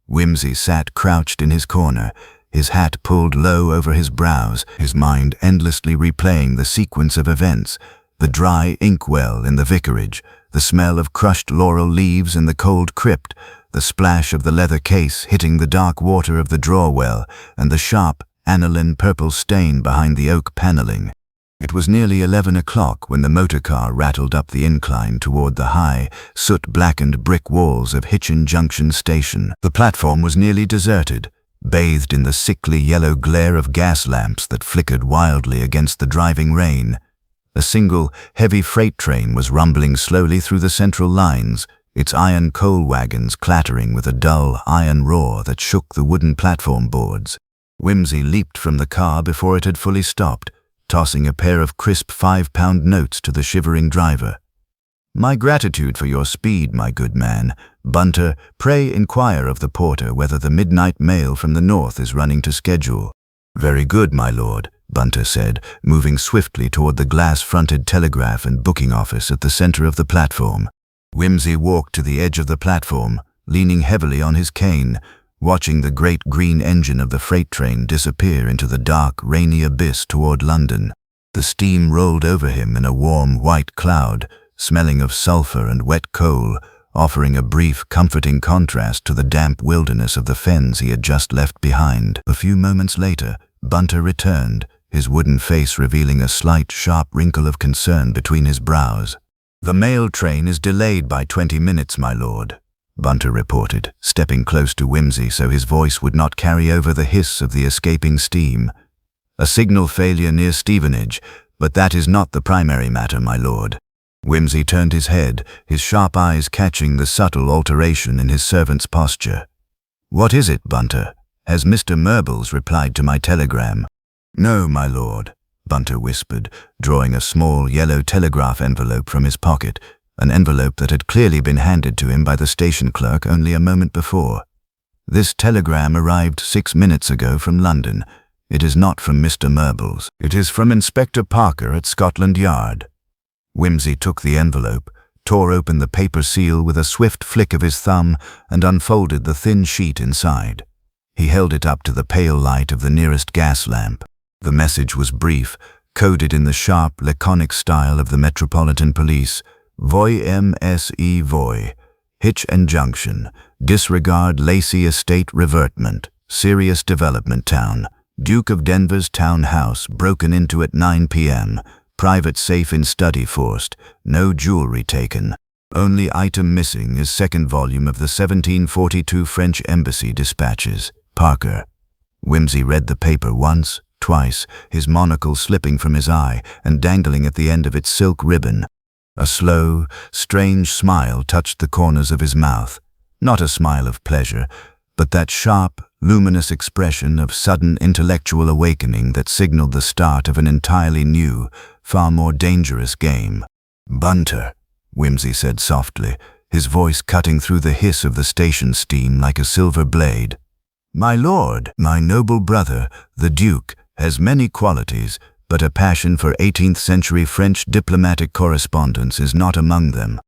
Wimsey sat crouched in his corner, his hat pulled low over his brows, his mind endlessly replaying the sequence of events, the dry inkwell in the vicarage, the smell of crushed laurel leaves in the cold crypt, the splash of the leather case hitting the dark water of the draw-well, and the sharp, aniline purple stain behind the oak paneling. It was nearly 11 o'clock when the motor car rattled up the incline toward the high, soot-blackened brick walls of Hitchin Junction Station. The platform was nearly deserted, bathed in the sickly yellow glare of gas lamps that flickered wildly against the driving rain. A single, heavy freight train was rumbling slowly through the central lines, its iron coal wagons clattering with a dull, iron roar that shook the wooden platform boards. Wimsey leaped from the car before it had fully stopped, tossing a pair of crisp 5-pound notes to the shivering driver. "My gratitude for your speed, my good man. Bunter, pray inquire of the porter whether the midnight mail from the north is running to schedule." "Very good, my lord," Bunter said, moving swiftly toward the glass-fronted telegraph and booking office at the center of the platform. Wimsey walked to the edge of the platform, leaning heavily on his cane, watching the great green engine of the freight train disappear into the dark, rainy abyss toward London. The steam rolled over him in a warm, white cloud, smelling of sulfur and wet coal, offering a brief, comforting contrast to the damp wilderness of the fens he had just left behind. A few moments later, Bunter returned, his wooden face revealing a slight, sharp wrinkle of concern between his brows. "The mail train is delayed by 20 minutes, my lord," Bunter reported, stepping close to Wimsey so his voice would not carry over the hiss of the escaping steam. "A signal failure near Stevenage, but that is not the primary matter, my lord." Wimsey turned his head, his sharp eyes catching the subtle alteration in his servant's posture. "What is it, Bunter? Has Mr. Murbles replied to my telegram?" "No, my lord," Bunter whispered, drawing a small yellow telegraph envelope from his pocket, an envelope that had clearly been handed to him by the station clerk only a moment before. "This telegram arrived 6 minutes ago from London. It is not from Mr. Murbles. It is from Inspector Parker at Scotland Yard." Wimsey took the envelope, tore open the paper seal with a swift flick of his thumb, and unfolded the thin sheet inside. He held it up to the pale light of the nearest gas lamp. The message was brief, coded in the sharp, laconic style of the Metropolitan Police. "Voy M.S.E. Voy. Hitchin Junction. Disregard Lacey Estate Revertment. Serious Development Town. Duke of Denver's town house broken into at 9 p.m. Private safe in study forced. No jewelry taken. Only item missing is second volume of the 1742 French Embassy dispatches. Parker. Wimsey read the paper once, twice, his monocle slipping from his eye and dangling at the end of its silk ribbon. A slow, strange smile touched the corners of his mouth. Not a smile of pleasure, but that sharp, luminous expression of sudden intellectual awakening that signaled the start of an entirely new, far more dangerous game. "Bunter," Wimsey said softly, his voice cutting through the hiss of the station steam like a silver blade. "My lord, my noble brother, the Duke, has many qualities, but a passion for 18th-century French diplomatic correspondence is not among them.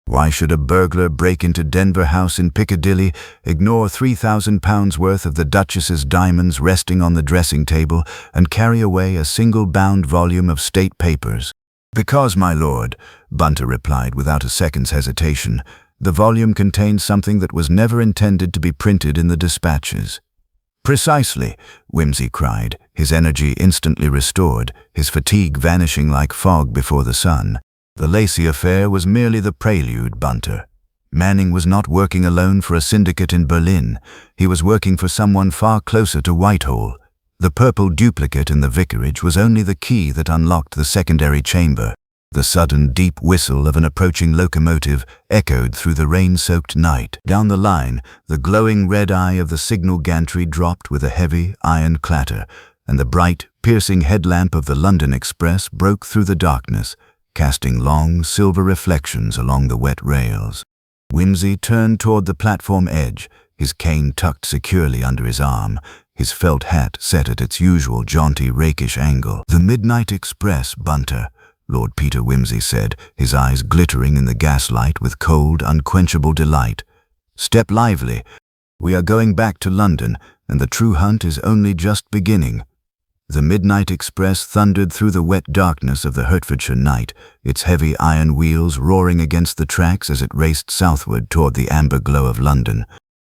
Why should a burglar break into Denver House in Piccadilly, ignore £3,000 worth of the Duchess's diamonds resting on the dressing table, and carry away a single bound volume of state papers?" "Because, my lord," Bunter replied without a second's hesitation, "the volume contains something that was never intended to be printed in the dispatches." "Precisely," Wimsey cried, his energy instantly restored, his fatigue vanishing like fog before the sun. "The Lacey affair was merely the prelude, Bunter. Manning was not working alone for a syndicate in Berlin. He was working for someone far closer to Whitehall. The purple duplicate in the vicarage was only the key that unlocked the secondary chamber." The sudden, deep whistle of an approaching locomotive echoed through the rain-soaked night. Down the line, the glowing red eye of the signal gantry dropped with a heavy, iron clatter, and the bright, piercing headlamp of the London Express broke through the darkness, casting long, silver reflections along the wet rails. Wimsey turned toward the platform edge, his cane tucked securely under his arm, his felt hat set at its usual jaunty, rakish angle. "The Midnight Express, Bunter," Lord Peter Wimsey said, his eyes glittering in the gaslight with cold, unquenchable delight. "Step lively. We are going back to London, and the true hunt is only just beginning." The Midnight Express thundered through the wet darkness of the Hertfordshire night, its heavy iron wheels roaring against the tracks as it raced southward toward the amber glow of London.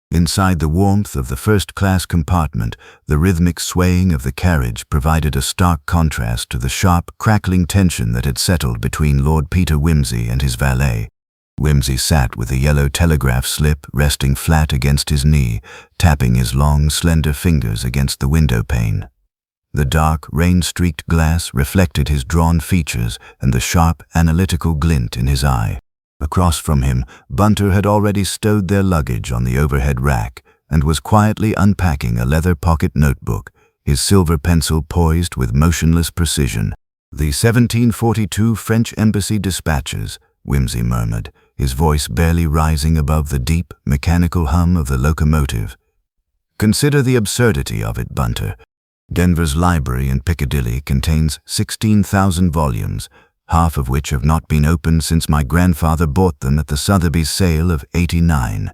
Inside the warmth of the first-class compartment, the rhythmic swaying of the carriage provided a stark contrast to the sharp, crackling tension that had settled between Lord Peter Wimsey and his valet. Wimsey sat with a yellow telegraph slip resting flat against his knee, tapping his long, slender fingers against the window pane. The dark, rain-streaked glass reflected his drawn features and the sharp, analytical glint in his eye. Across from him, Bunter had already stowed their luggage on the overhead rack and was quietly unpacking a leather pocket notebook, his silver pencil poised with motionless precision. "The 1742 French Embassy dispatches," Wimsey murmured, his voice barely rising above the deep, mechanical hum of the locomotive. "Consider the absurdity of it, Bunter. Denver's library in Piccadilly contains 16,000 volumes, half of which have not been opened since my grandfather bought them at the Sotheby's sale of '89.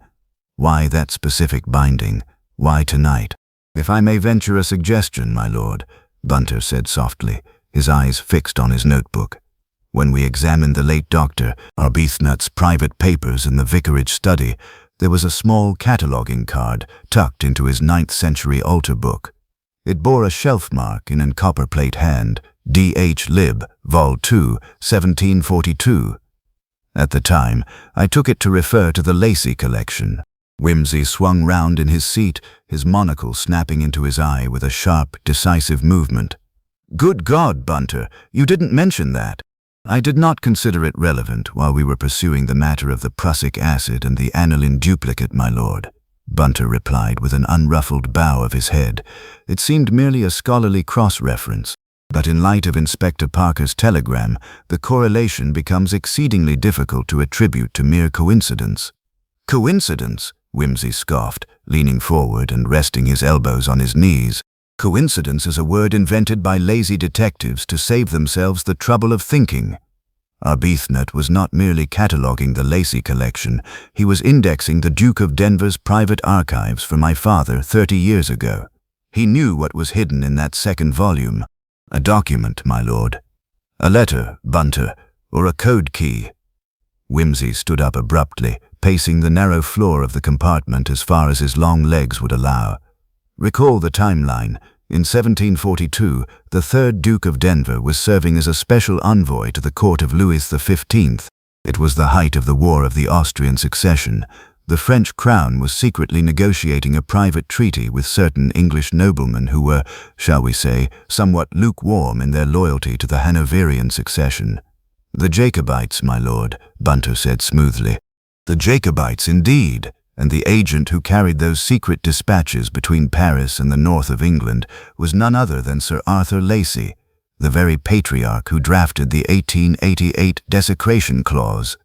Why that specific binding? Why tonight?" "If I may venture a suggestion, my lord," Bunter said softly, his eyes fixed on his notebook. "When we examined the late Dr. Arbuthnot's private papers in the vicarage study, there was a small cataloguing card tucked into his 9th-century altar book. It bore a shelf mark in an copperplate hand, D.H. Lib, Vol. 2, 1742. At the time, I took it to refer to the Lacey collection." Wimsey swung round in his seat, his monocle snapping into his eye with a sharp, decisive movement. "Good God, Bunter, you didn't mention that." "I did not consider it relevant while we were pursuing the matter of the prussic acid and the aniline duplicate, my lord," Bunter replied with an unruffled bow of his head. "It seemed merely a scholarly cross-reference. But in light of Inspector Parker's telegram, the correlation becomes exceedingly difficult to attribute to mere coincidence." "Coincidence?" Wimsey scoffed, leaning forward and resting his elbows on his knees. "Coincidence is a word invented by lazy detectives to save themselves the trouble of thinking. Arbuthnot was not merely cataloguing the Lacey collection, he was indexing the Duke of Denver's private archives for my father 30 years ago. He knew what was hidden in that second volume. A document, my lord. A letter, Bunter, or a code key." Wimsey stood up abruptly, pacing the narrow floor of the compartment as far as his long legs would allow. "Recall the timeline," In 1742, the 3rd Duke of Denver was serving as a special envoy to the court of Louis XV. It was the height of the War of the Austrian Succession. The French crown was secretly negotiating a private treaty with certain English noblemen who were, shall we say, somewhat lukewarm in their loyalty to the Hanoverian succession. "The Jacobites, my lord," Bunter said smoothly. "The Jacobites, indeed. And the agent who carried those secret dispatches between Paris and the north of England was none other than Sir Arthur Lacy, the very patriarch who drafted the 1888 desecration clause."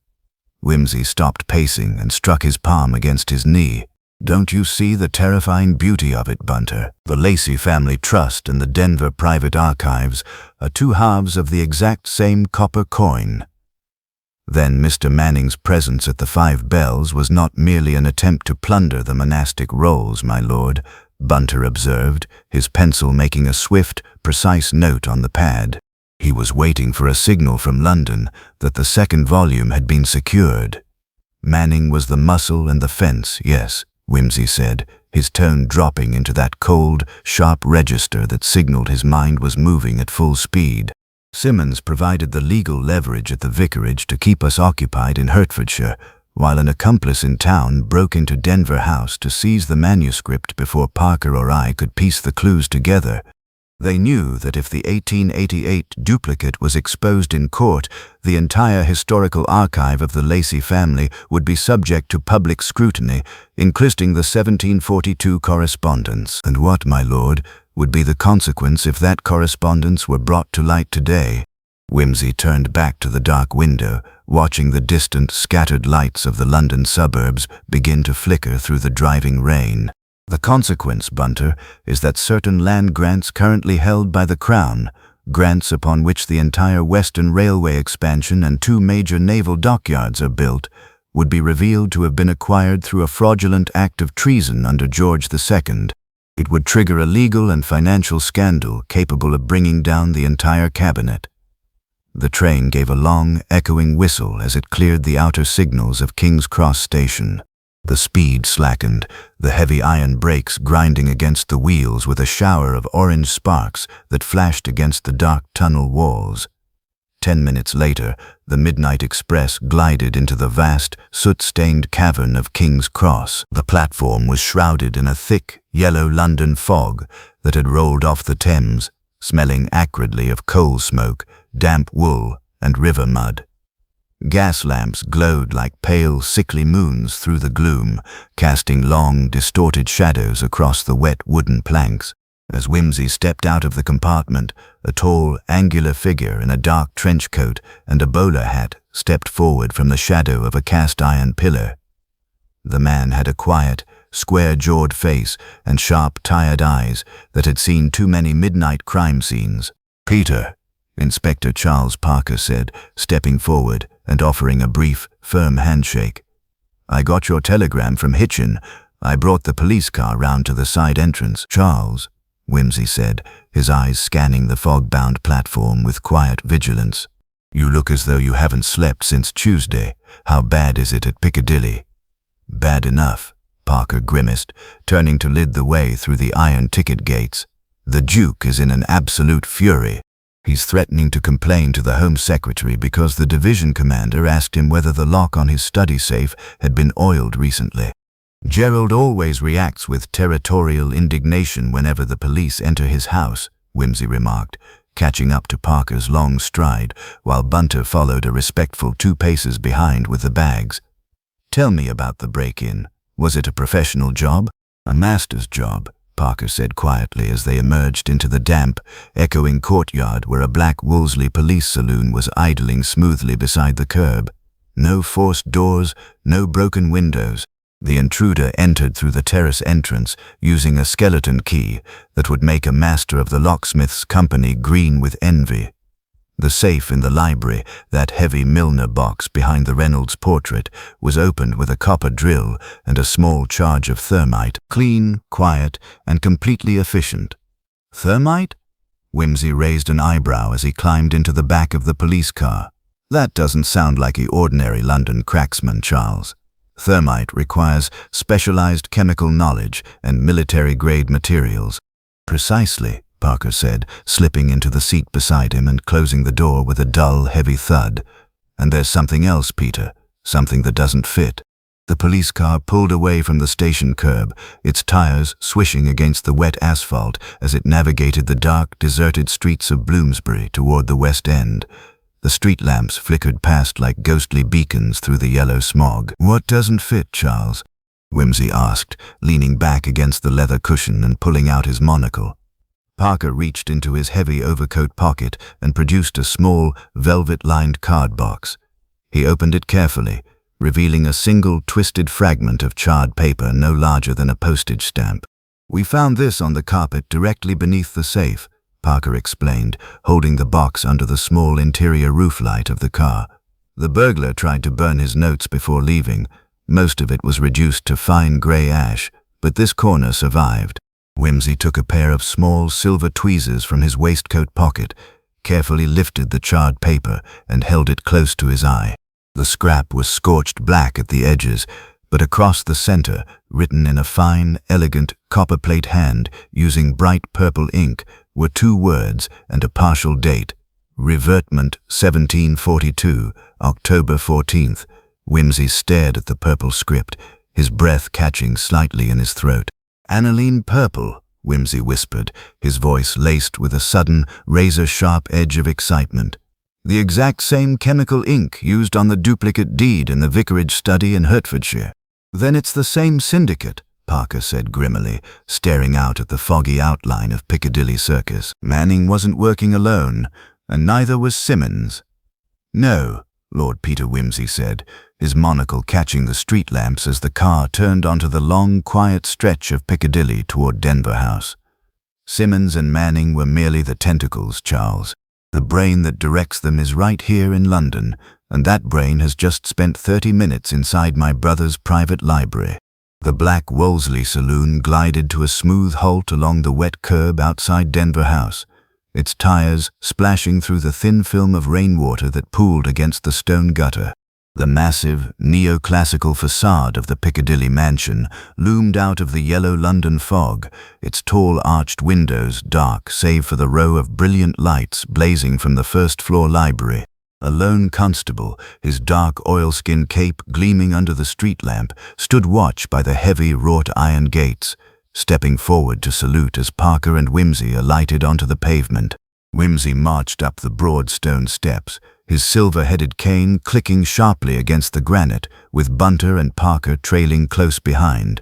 Wimsey stopped pacing and struck his palm against his knee. "Don't you see the terrifying beauty of it, Bunter? The Lacy Family Trust and the Denver Private Archives are two halves of the exact same copper coin." Then Mr. Manning's presence at the Five Bells was not merely an attempt to plunder the monastic rolls, my lord, Bunter observed, his pencil making a swift, precise note on the pad. He was waiting for a signal from London that the 2nd volume had been secured. "Manning was the muscle and the fence, yes," Wimsey said, his tone dropping into that cold, sharp register that signaled his mind was moving at full speed. "Simmons provided the legal leverage at the vicarage to keep us occupied in Hertfordshire, while an accomplice in town broke into Denver House to seize the manuscript before Parker or I could piece the clues together. They knew that if the 1888 duplicate was exposed in court, the entire historical archive of the Lacy family would be subject to public scrutiny, including the 1742 correspondence. And what, my lord, would be the consequence if that correspondence were brought to light today?" Wimsey turned back to the dark window, watching the distant, scattered lights of the London suburbs begin to flicker through the driving rain. "The consequence, Bunter, is that certain land grants currently held by the Crown, grants upon which the entire Western Railway expansion and 2 major naval dockyards are built, would be revealed to have been acquired through a fraudulent act of treason under George II. It would trigger a legal and financial scandal capable of bringing down the entire cabinet." The train gave a long, echoing whistle as it cleared the outer signals of King's Cross Station. The speed slackened, the heavy iron brakes grinding against the wheels with a shower of orange sparks that flashed against the dark tunnel walls. 10 minutes later, the Midnight Express glided into the vast, soot-stained cavern of King's Cross. The platform was shrouded in a thick, yellow London fog that had rolled off the Thames, smelling acridly of coal smoke, damp wool, and river mud. Gas lamps glowed like pale, sickly moons through the gloom, casting long, distorted shadows across the wet wooden planks. As Wimsey stepped out of the compartment, a tall, angular figure in a dark trench coat and a bowler hat stepped forward from the shadow of a cast-iron pillar. The man had a quiet, square-jawed face and sharp, tired eyes that had seen too many midnight crime scenes. "Peter," Inspector Charles Parker said, stepping forward and offering a brief, firm handshake. "I got your telegram from Hitchin. I brought the police car round to the side entrance." "Charles," Wimsey said, his eyes scanning the fog-bound platform with quiet vigilance. "You look as though you haven't slept since Tuesday. How bad is it at Piccadilly?" "Bad enough," Parker grimaced, turning to lead the way through the iron ticket gates. "The Duke is in an absolute fury. He's threatening to complain to the Home Secretary because the division commander asked him whether the lock on his study safe had been oiled recently. Gerald always reacts with territorial indignation whenever the police enter his house," Wimsey remarked, catching up to Parker's long stride, while Bunter followed a respectful 2 paces behind with the bags. "Tell me about the break-in. Was it a professional job?" "A master's job," Parker said quietly as they emerged into the damp, echoing courtyard where a black Wolseley police saloon was idling smoothly beside the curb. No forced doors, no broken windows. The intruder entered through the terrace entrance using a skeleton key that would make a master of the locksmith's company green with envy. The safe in the library, that heavy Milner box behind the Reynolds portrait, was opened with a copper drill and a small charge of thermite, clean, quiet, and completely efficient. "Thermite?" Wimsey raised an eyebrow as he climbed into the back of the police car. "That doesn't sound like the ordinary London cracksman, Charles. Thermite requires specialized chemical knowledge and military-grade materials. Precisely, Parker said, slipping into the seat beside him and closing the door with a dull, heavy thud. And there's something else, Peter, something that doesn't fit. The police car pulled away from the station curb, its tires swishing against the wet asphalt as it navigated the dark, deserted streets of Bloomsbury toward the West End. The street lamps flickered past like ghostly beacons through the yellow smog. "What doesn't fit, Charles?" Wimsey asked, leaning back against the leather cushion and pulling out his monocle. Parker reached into his heavy overcoat pocket and produced a small, velvet-lined card box. He opened it carefully, revealing a single twisted fragment of charred paper no larger than a postage stamp. "We found this on the carpet directly beneath the safe," Parker explained, holding the box under the small interior roof light of the car. "The burglar tried to burn his notes before leaving. Most of it was reduced to fine grey ash, but this corner survived." Wimsey took a pair of small silver tweezers from his waistcoat pocket, carefully lifted the charred paper, and held it close to his eye. The scrap was scorched black at the edges, but across the center, written in a fine, elegant, copperplate hand using bright purple ink, were 2 words and a partial date: Revertment 1742, October 14th. Wimsey stared at the purple script, his breath catching slightly in his throat. "Aniline purple," Wimsey whispered, his voice laced with a sudden, razor-sharp edge of excitement. "The exact same chemical ink used on the duplicate deed in the vicarage study in Hertfordshire." "Then it's the same syndicate," Parker said grimmily, staring out at the foggy outline of Piccadilly Circus. "Manning wasn't working alone, and neither was Simmons." "No," Lord Peter Wimsey said, his monocle catching the street lamps as the car turned onto the long, quiet stretch of Piccadilly toward Denver House. "Simmons and Manning were merely the tentacles, Charles. The brain that directs them is right here in London, and that brain has just spent 30 minutes inside my brother's private library." The black Wolseley saloon glided to a smooth halt along the wet curb outside Denver House, its tires splashing through the thin film of rainwater that pooled against the stone gutter. The massive, neoclassical facade of the Piccadilly mansion loomed out of the yellow London fog, its tall arched windows dark save for the row of brilliant lights blazing from the first-floor library. A lone constable, his dark oilskin cape gleaming under the street lamp, stood watch by the heavy wrought-iron gates, stepping forward to salute as Parker and Wimsey alighted onto the pavement. Wimsey marched up the broad stone steps, his silver-headed cane clicking sharply against the granite, with Bunter and Parker trailing close behind.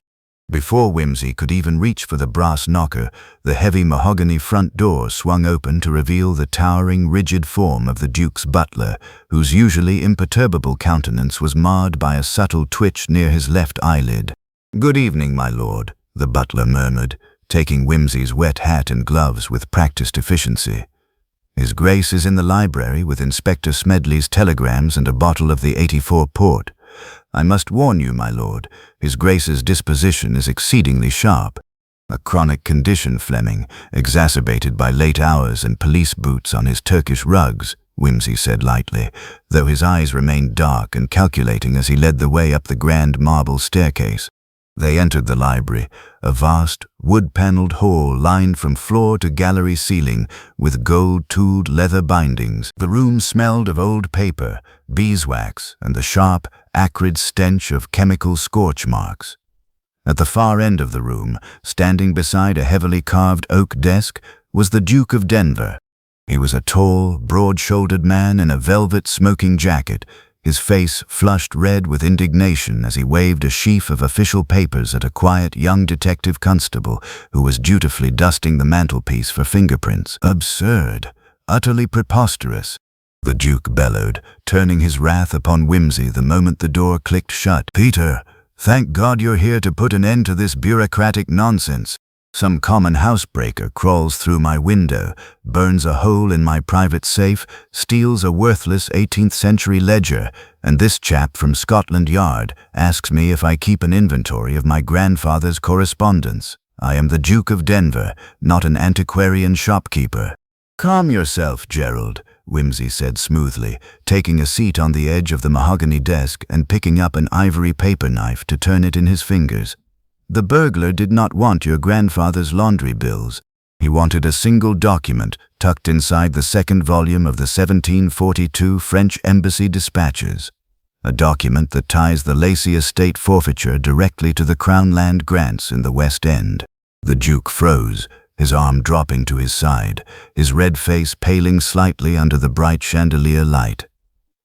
Before Wimsey could even reach for the brass knocker, the heavy mahogany front door swung open to reveal the towering, rigid form of the Duke's butler, whose usually imperturbable countenance was marred by a subtle twitch near his left eyelid. "Good evening, my lord," the butler murmured, taking Wimsey's wet hat and gloves with practiced efficiency. "His Grace is in the library with Inspector Smedley's telegrams and a bottle of the '84 port. I must warn you, my lord, His Grace's disposition is exceedingly sharp. A chronic condition, Fleming, exacerbated by late hours and police boots on his Turkish rugs," Wimsey said lightly, though his eyes remained dark and calculating as he led the way up the grand marble staircase. They entered the library, a vast, wood-paneled hall lined from floor to gallery ceiling with gold-tooled leather bindings. The room smelled of old paper, beeswax, and the sharp, acrid stench of chemical scorch marks. At the far end of the room, standing beside a heavily carved oak desk, was the Duke of Denver. He was a tall, broad-shouldered man in a velvet smoking jacket, his face flushed red with indignation as he waved a sheaf of official papers at a quiet young detective constable who was dutifully dusting the mantelpiece for fingerprints. "Absurd, utterly preposterous," the Duke bellowed, turning his wrath upon Wimsey the moment the door clicked shut. "Peter, thank God you're here to put an end to this bureaucratic nonsense. Some common housebreaker crawls through my window, burns a hole in my private safe, steals a worthless 18th-century ledger, and this chap from Scotland Yard asks me if I keep an inventory of my grandfather's correspondence. I am the Duke of Denver, not an antiquarian shopkeeper." "Calm yourself, Gerald," Wimsey said smoothly, taking a seat on the edge of the mahogany desk and picking up an ivory paper knife to turn it in his fingers. "The burglar did not want your grandfather's laundry bills. He wanted a single document tucked inside the second volume of the 1742 French Embassy dispatches, a document that ties the Lacy estate forfeiture directly to the Crown land grants in the West End. The Duke froze, his arm dropping to his side, his red face paling slightly under the bright chandelier light.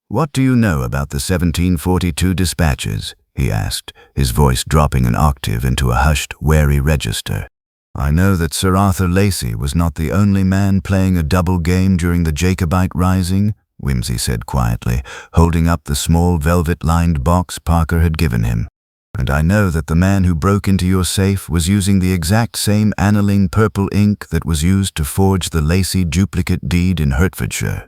"What do you know about the 1742 dispatches?" he asked, his voice dropping an octave into a hushed, wary register. "I know that Sir Arthur Lacy was not the only man playing a double game during the Jacobite Rising," Wimsey said quietly, holding up the small velvet-lined box Parker had given him. "And I know that the man who broke into your safe was using the exact same aniline purple ink that was used to forge the Lacy duplicate deed in Hertfordshire."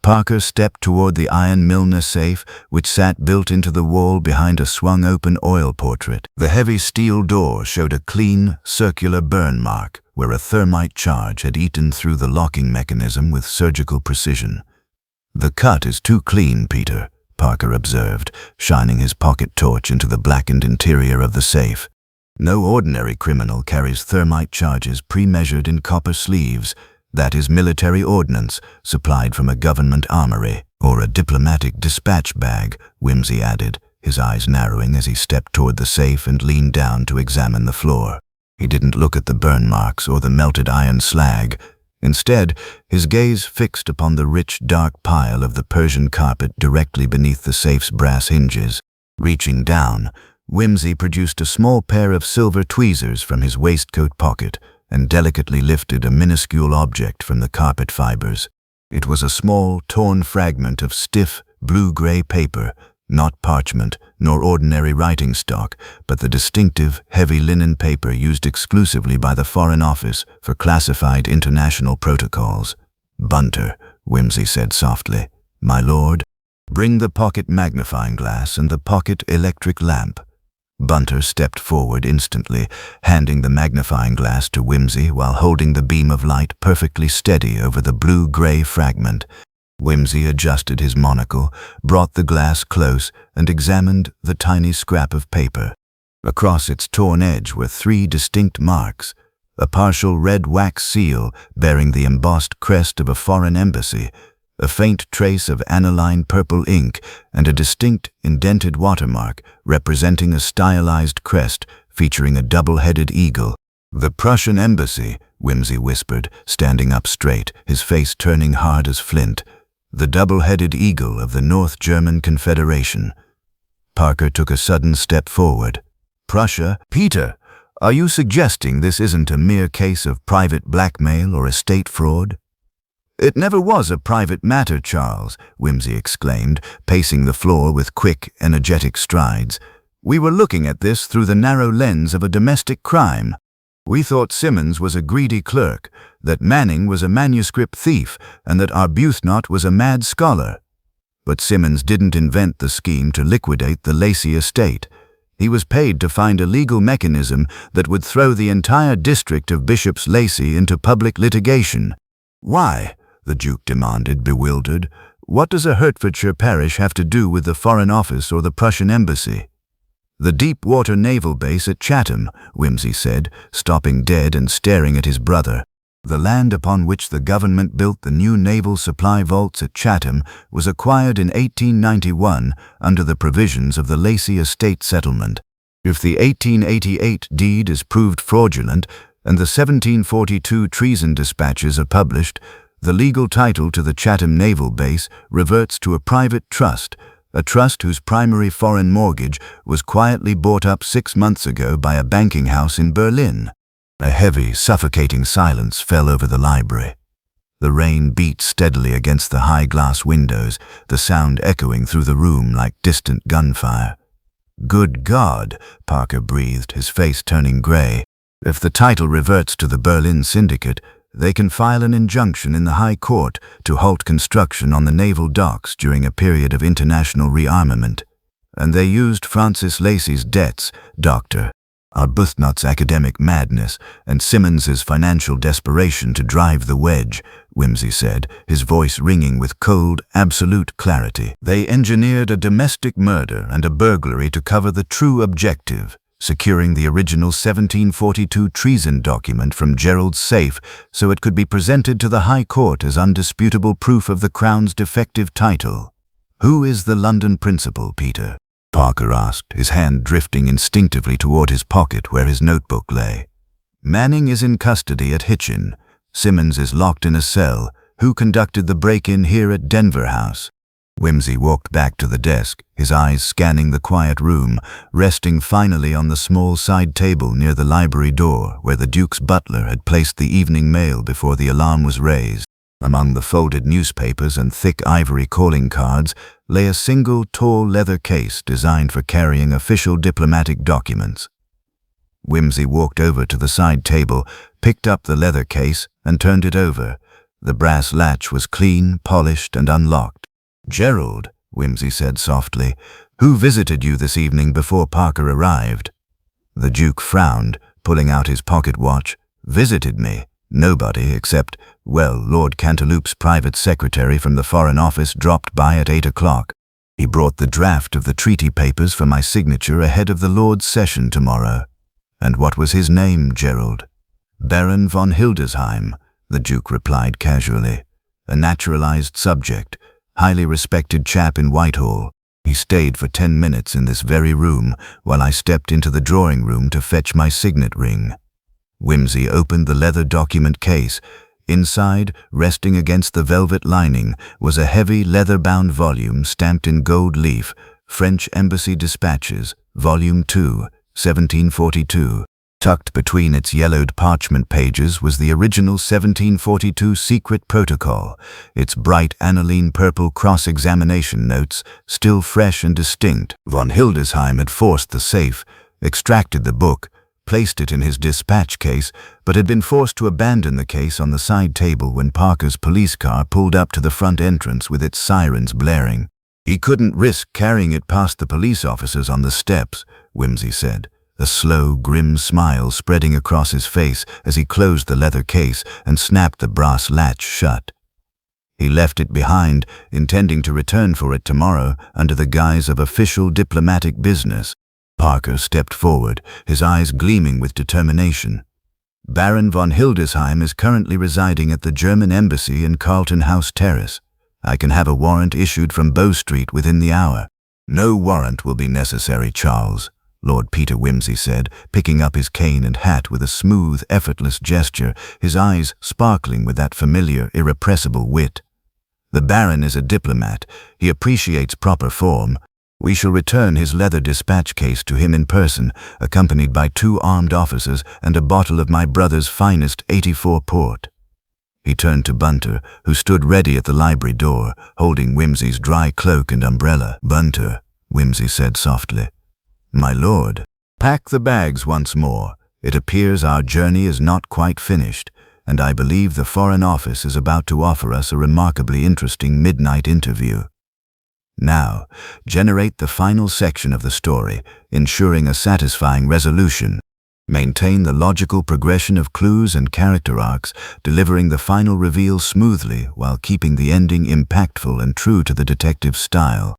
Parker stepped toward the iron Milner safe, which sat built into the wall behind a swung-open oil portrait. The heavy steel door showed a clean, circular burn mark where a thermite charge had eaten through the locking mechanism with surgical precision. "The cut is too clean, Peter," Parker observed, shining his pocket torch into the blackened interior of the safe. "No ordinary criminal carries thermite charges pre-measured in copper sleeves. That is military ordnance, supplied from a government armory, or a diplomatic dispatch bag," Wimsey added, his eyes narrowing as he stepped toward the safe and leaned down to examine the floor. He didn't look at the burn marks or the melted iron slag. Instead, his gaze fixed upon the rich, dark pile of the Persian carpet directly beneath the safe's brass hinges. Reaching down, Wimsey produced a small pair of silver tweezers from his waistcoat pocket and delicately lifted a minuscule object from the carpet fibers. It was a small, torn fragment of stiff, blue-gray paper, not parchment nor ordinary writing stock, but the distinctive, heavy linen paper used exclusively by the Foreign Office for classified international protocols. "Bunter," Wimsey said softly. "My lord, bring the pocket magnifying glass and the pocket electric lamp." Bunter stepped forward instantly, handing the magnifying glass to Wimsey while holding the beam of light perfectly steady over the blue-gray fragment. Wimsey adjusted his monocle, brought the glass close, and examined the tiny scrap of paper. Across its torn edge were 3 distinct marks: a partial red wax seal bearing the embossed crest of a foreign embassy, a faint trace of aniline purple ink, and a distinct indented watermark representing a stylized crest featuring a double-headed eagle. "The Prussian embassy," Wimsey whispered, standing up straight, his face turning hard as flint. "The double-headed eagle of the North German Confederation." Parker took a sudden step forward. "Prussia? Peter, are you suggesting this isn't a mere case of private blackmail or estate fraud?" "It never was a private matter, Charles," Wimsey exclaimed, pacing the floor with quick, energetic strides. "We were looking at this through the narrow lens of a domestic crime. We thought Simmons was a greedy clerk, that Manning was a manuscript thief, and that Arbuthnot was a mad scholar. But Simmons didn't invent the scheme to liquidate the Lacy estate. He was paid to find a legal mechanism that would throw the entire district of Bishops Lacy into public litigation." "Why?" the Duke demanded, bewildered. "What does a Hertfordshire parish have to do with the Foreign Office or the Prussian embassy?" "The deep-water naval base at Chatham," Wimsey said, stopping dead and staring at his brother. "The land upon which the government built the new naval supply vaults at Chatham was acquired in 1891 under the provisions of the Lacy estate settlement. If the 1888 deed is proved fraudulent and the 1742 treason dispatches are published, the legal title to the Chatham Naval Base reverts to a private trust, a trust whose primary foreign mortgage was quietly bought up 6 months ago by a banking house in Berlin." A heavy, suffocating silence fell over the library. The rain beat steadily against the high glass windows, the sound echoing through the room like distant gunfire. "Good God," Parker breathed, his face turning gray. "If the title reverts to the Berlin Syndicate, they can file an injunction in the High Court to halt construction on the naval docks during a period of international rearmament. And they used Francis Lacy's debts, Dr. Arbuthnot's academic madness, and Simmons's financial desperation to drive the wedge," Wimsey said, his voice ringing with cold, absolute clarity. "They engineered a domestic murder and a burglary to cover the true objective, securing the original 1742 treason document from Gerald's safe so it could be presented to the High Court as undisputable proof of the Crown's defective title. "Who is the London principal, Peter?" Parker asked, his hand drifting instinctively toward his pocket where his notebook lay. "Manning is in custody at Hitchin. Simmons is locked in a cell. Who conducted the break-in here at Denver House?" Wimsey walked back to the desk, his eyes scanning the quiet room, resting finally on the small side table near the library door where the Duke's butler had placed the evening mail before the alarm was raised. Among the folded newspapers and thick ivory calling cards lay a single tall leather case designed for carrying official diplomatic documents. Wimsey walked over to the side table, picked up the leather case, and turned it over. The brass latch was clean, polished, and unlocked. "Gerald," Wimsey said softly, "who visited you this evening before Parker arrived?" The Duke frowned, pulling out his pocket watch. "Visited me? Nobody except, well, Lord Cantilupe's private secretary from the Foreign Office dropped by at 8 o'clock. He brought the draft of the treaty papers for my signature ahead of the Lord's session tomorrow." "And what was his name, Gerald?" "Baron von Hildesheim," the Duke replied casually. "A naturalized subject. Highly respected chap in Whitehall. He stayed for 10 minutes in this very room while I stepped into the drawing room to fetch my signet ring." Wimsey opened the leather document case. Inside, resting against the velvet lining, was a heavy leather-bound volume stamped in gold leaf, French Embassy Dispatches, Volume 2, 1742. Tucked between its yellowed parchment pages was the original 1742 secret protocol, its bright aniline purple cross-examination notes, still fresh and distinct. Von Hildesheim had forced the safe, extracted the book, placed it in his dispatch case, but had been forced to abandon the case on the side table when Parker's police car pulled up to the front entrance with its sirens blaring. "He couldn't risk carrying it past the police officers on the steps," Wimsey said, a slow, grim smile spreading across his face as he closed the leather case and snapped the brass latch shut. "He left it behind, intending to return for it tomorrow under the guise of official diplomatic business." Parker stepped forward, his eyes gleaming with determination. "Baron von Hildesheim is currently residing at the German Embassy in Carlton House Terrace. I can have a warrant issued from Bow Street within the hour." "No warrant will be necessary, Charles," Lord Peter Wimsey said, picking up his cane and hat with a smooth, effortless gesture, his eyes sparkling with that familiar, irrepressible wit. "The Baron is a diplomat. He appreciates proper form. We shall return his leather dispatch case to him in person, accompanied by 2 armed officers and a bottle of my brother's finest 84 port." He turned to Bunter, who stood ready at the library door, holding Wimsey's dry cloak and umbrella. "Bunter," Wimsey said softly. "My lord, pack the bags once more. It appears our journey is not quite finished, and I believe the Foreign Office is about to offer us a remarkably interesting midnight interview. Now, generate the final section of the story, ensuring a satisfying resolution. Maintain the logical progression of clues and character arcs, delivering the final reveal smoothly while keeping the ending impactful and true to the detective's style."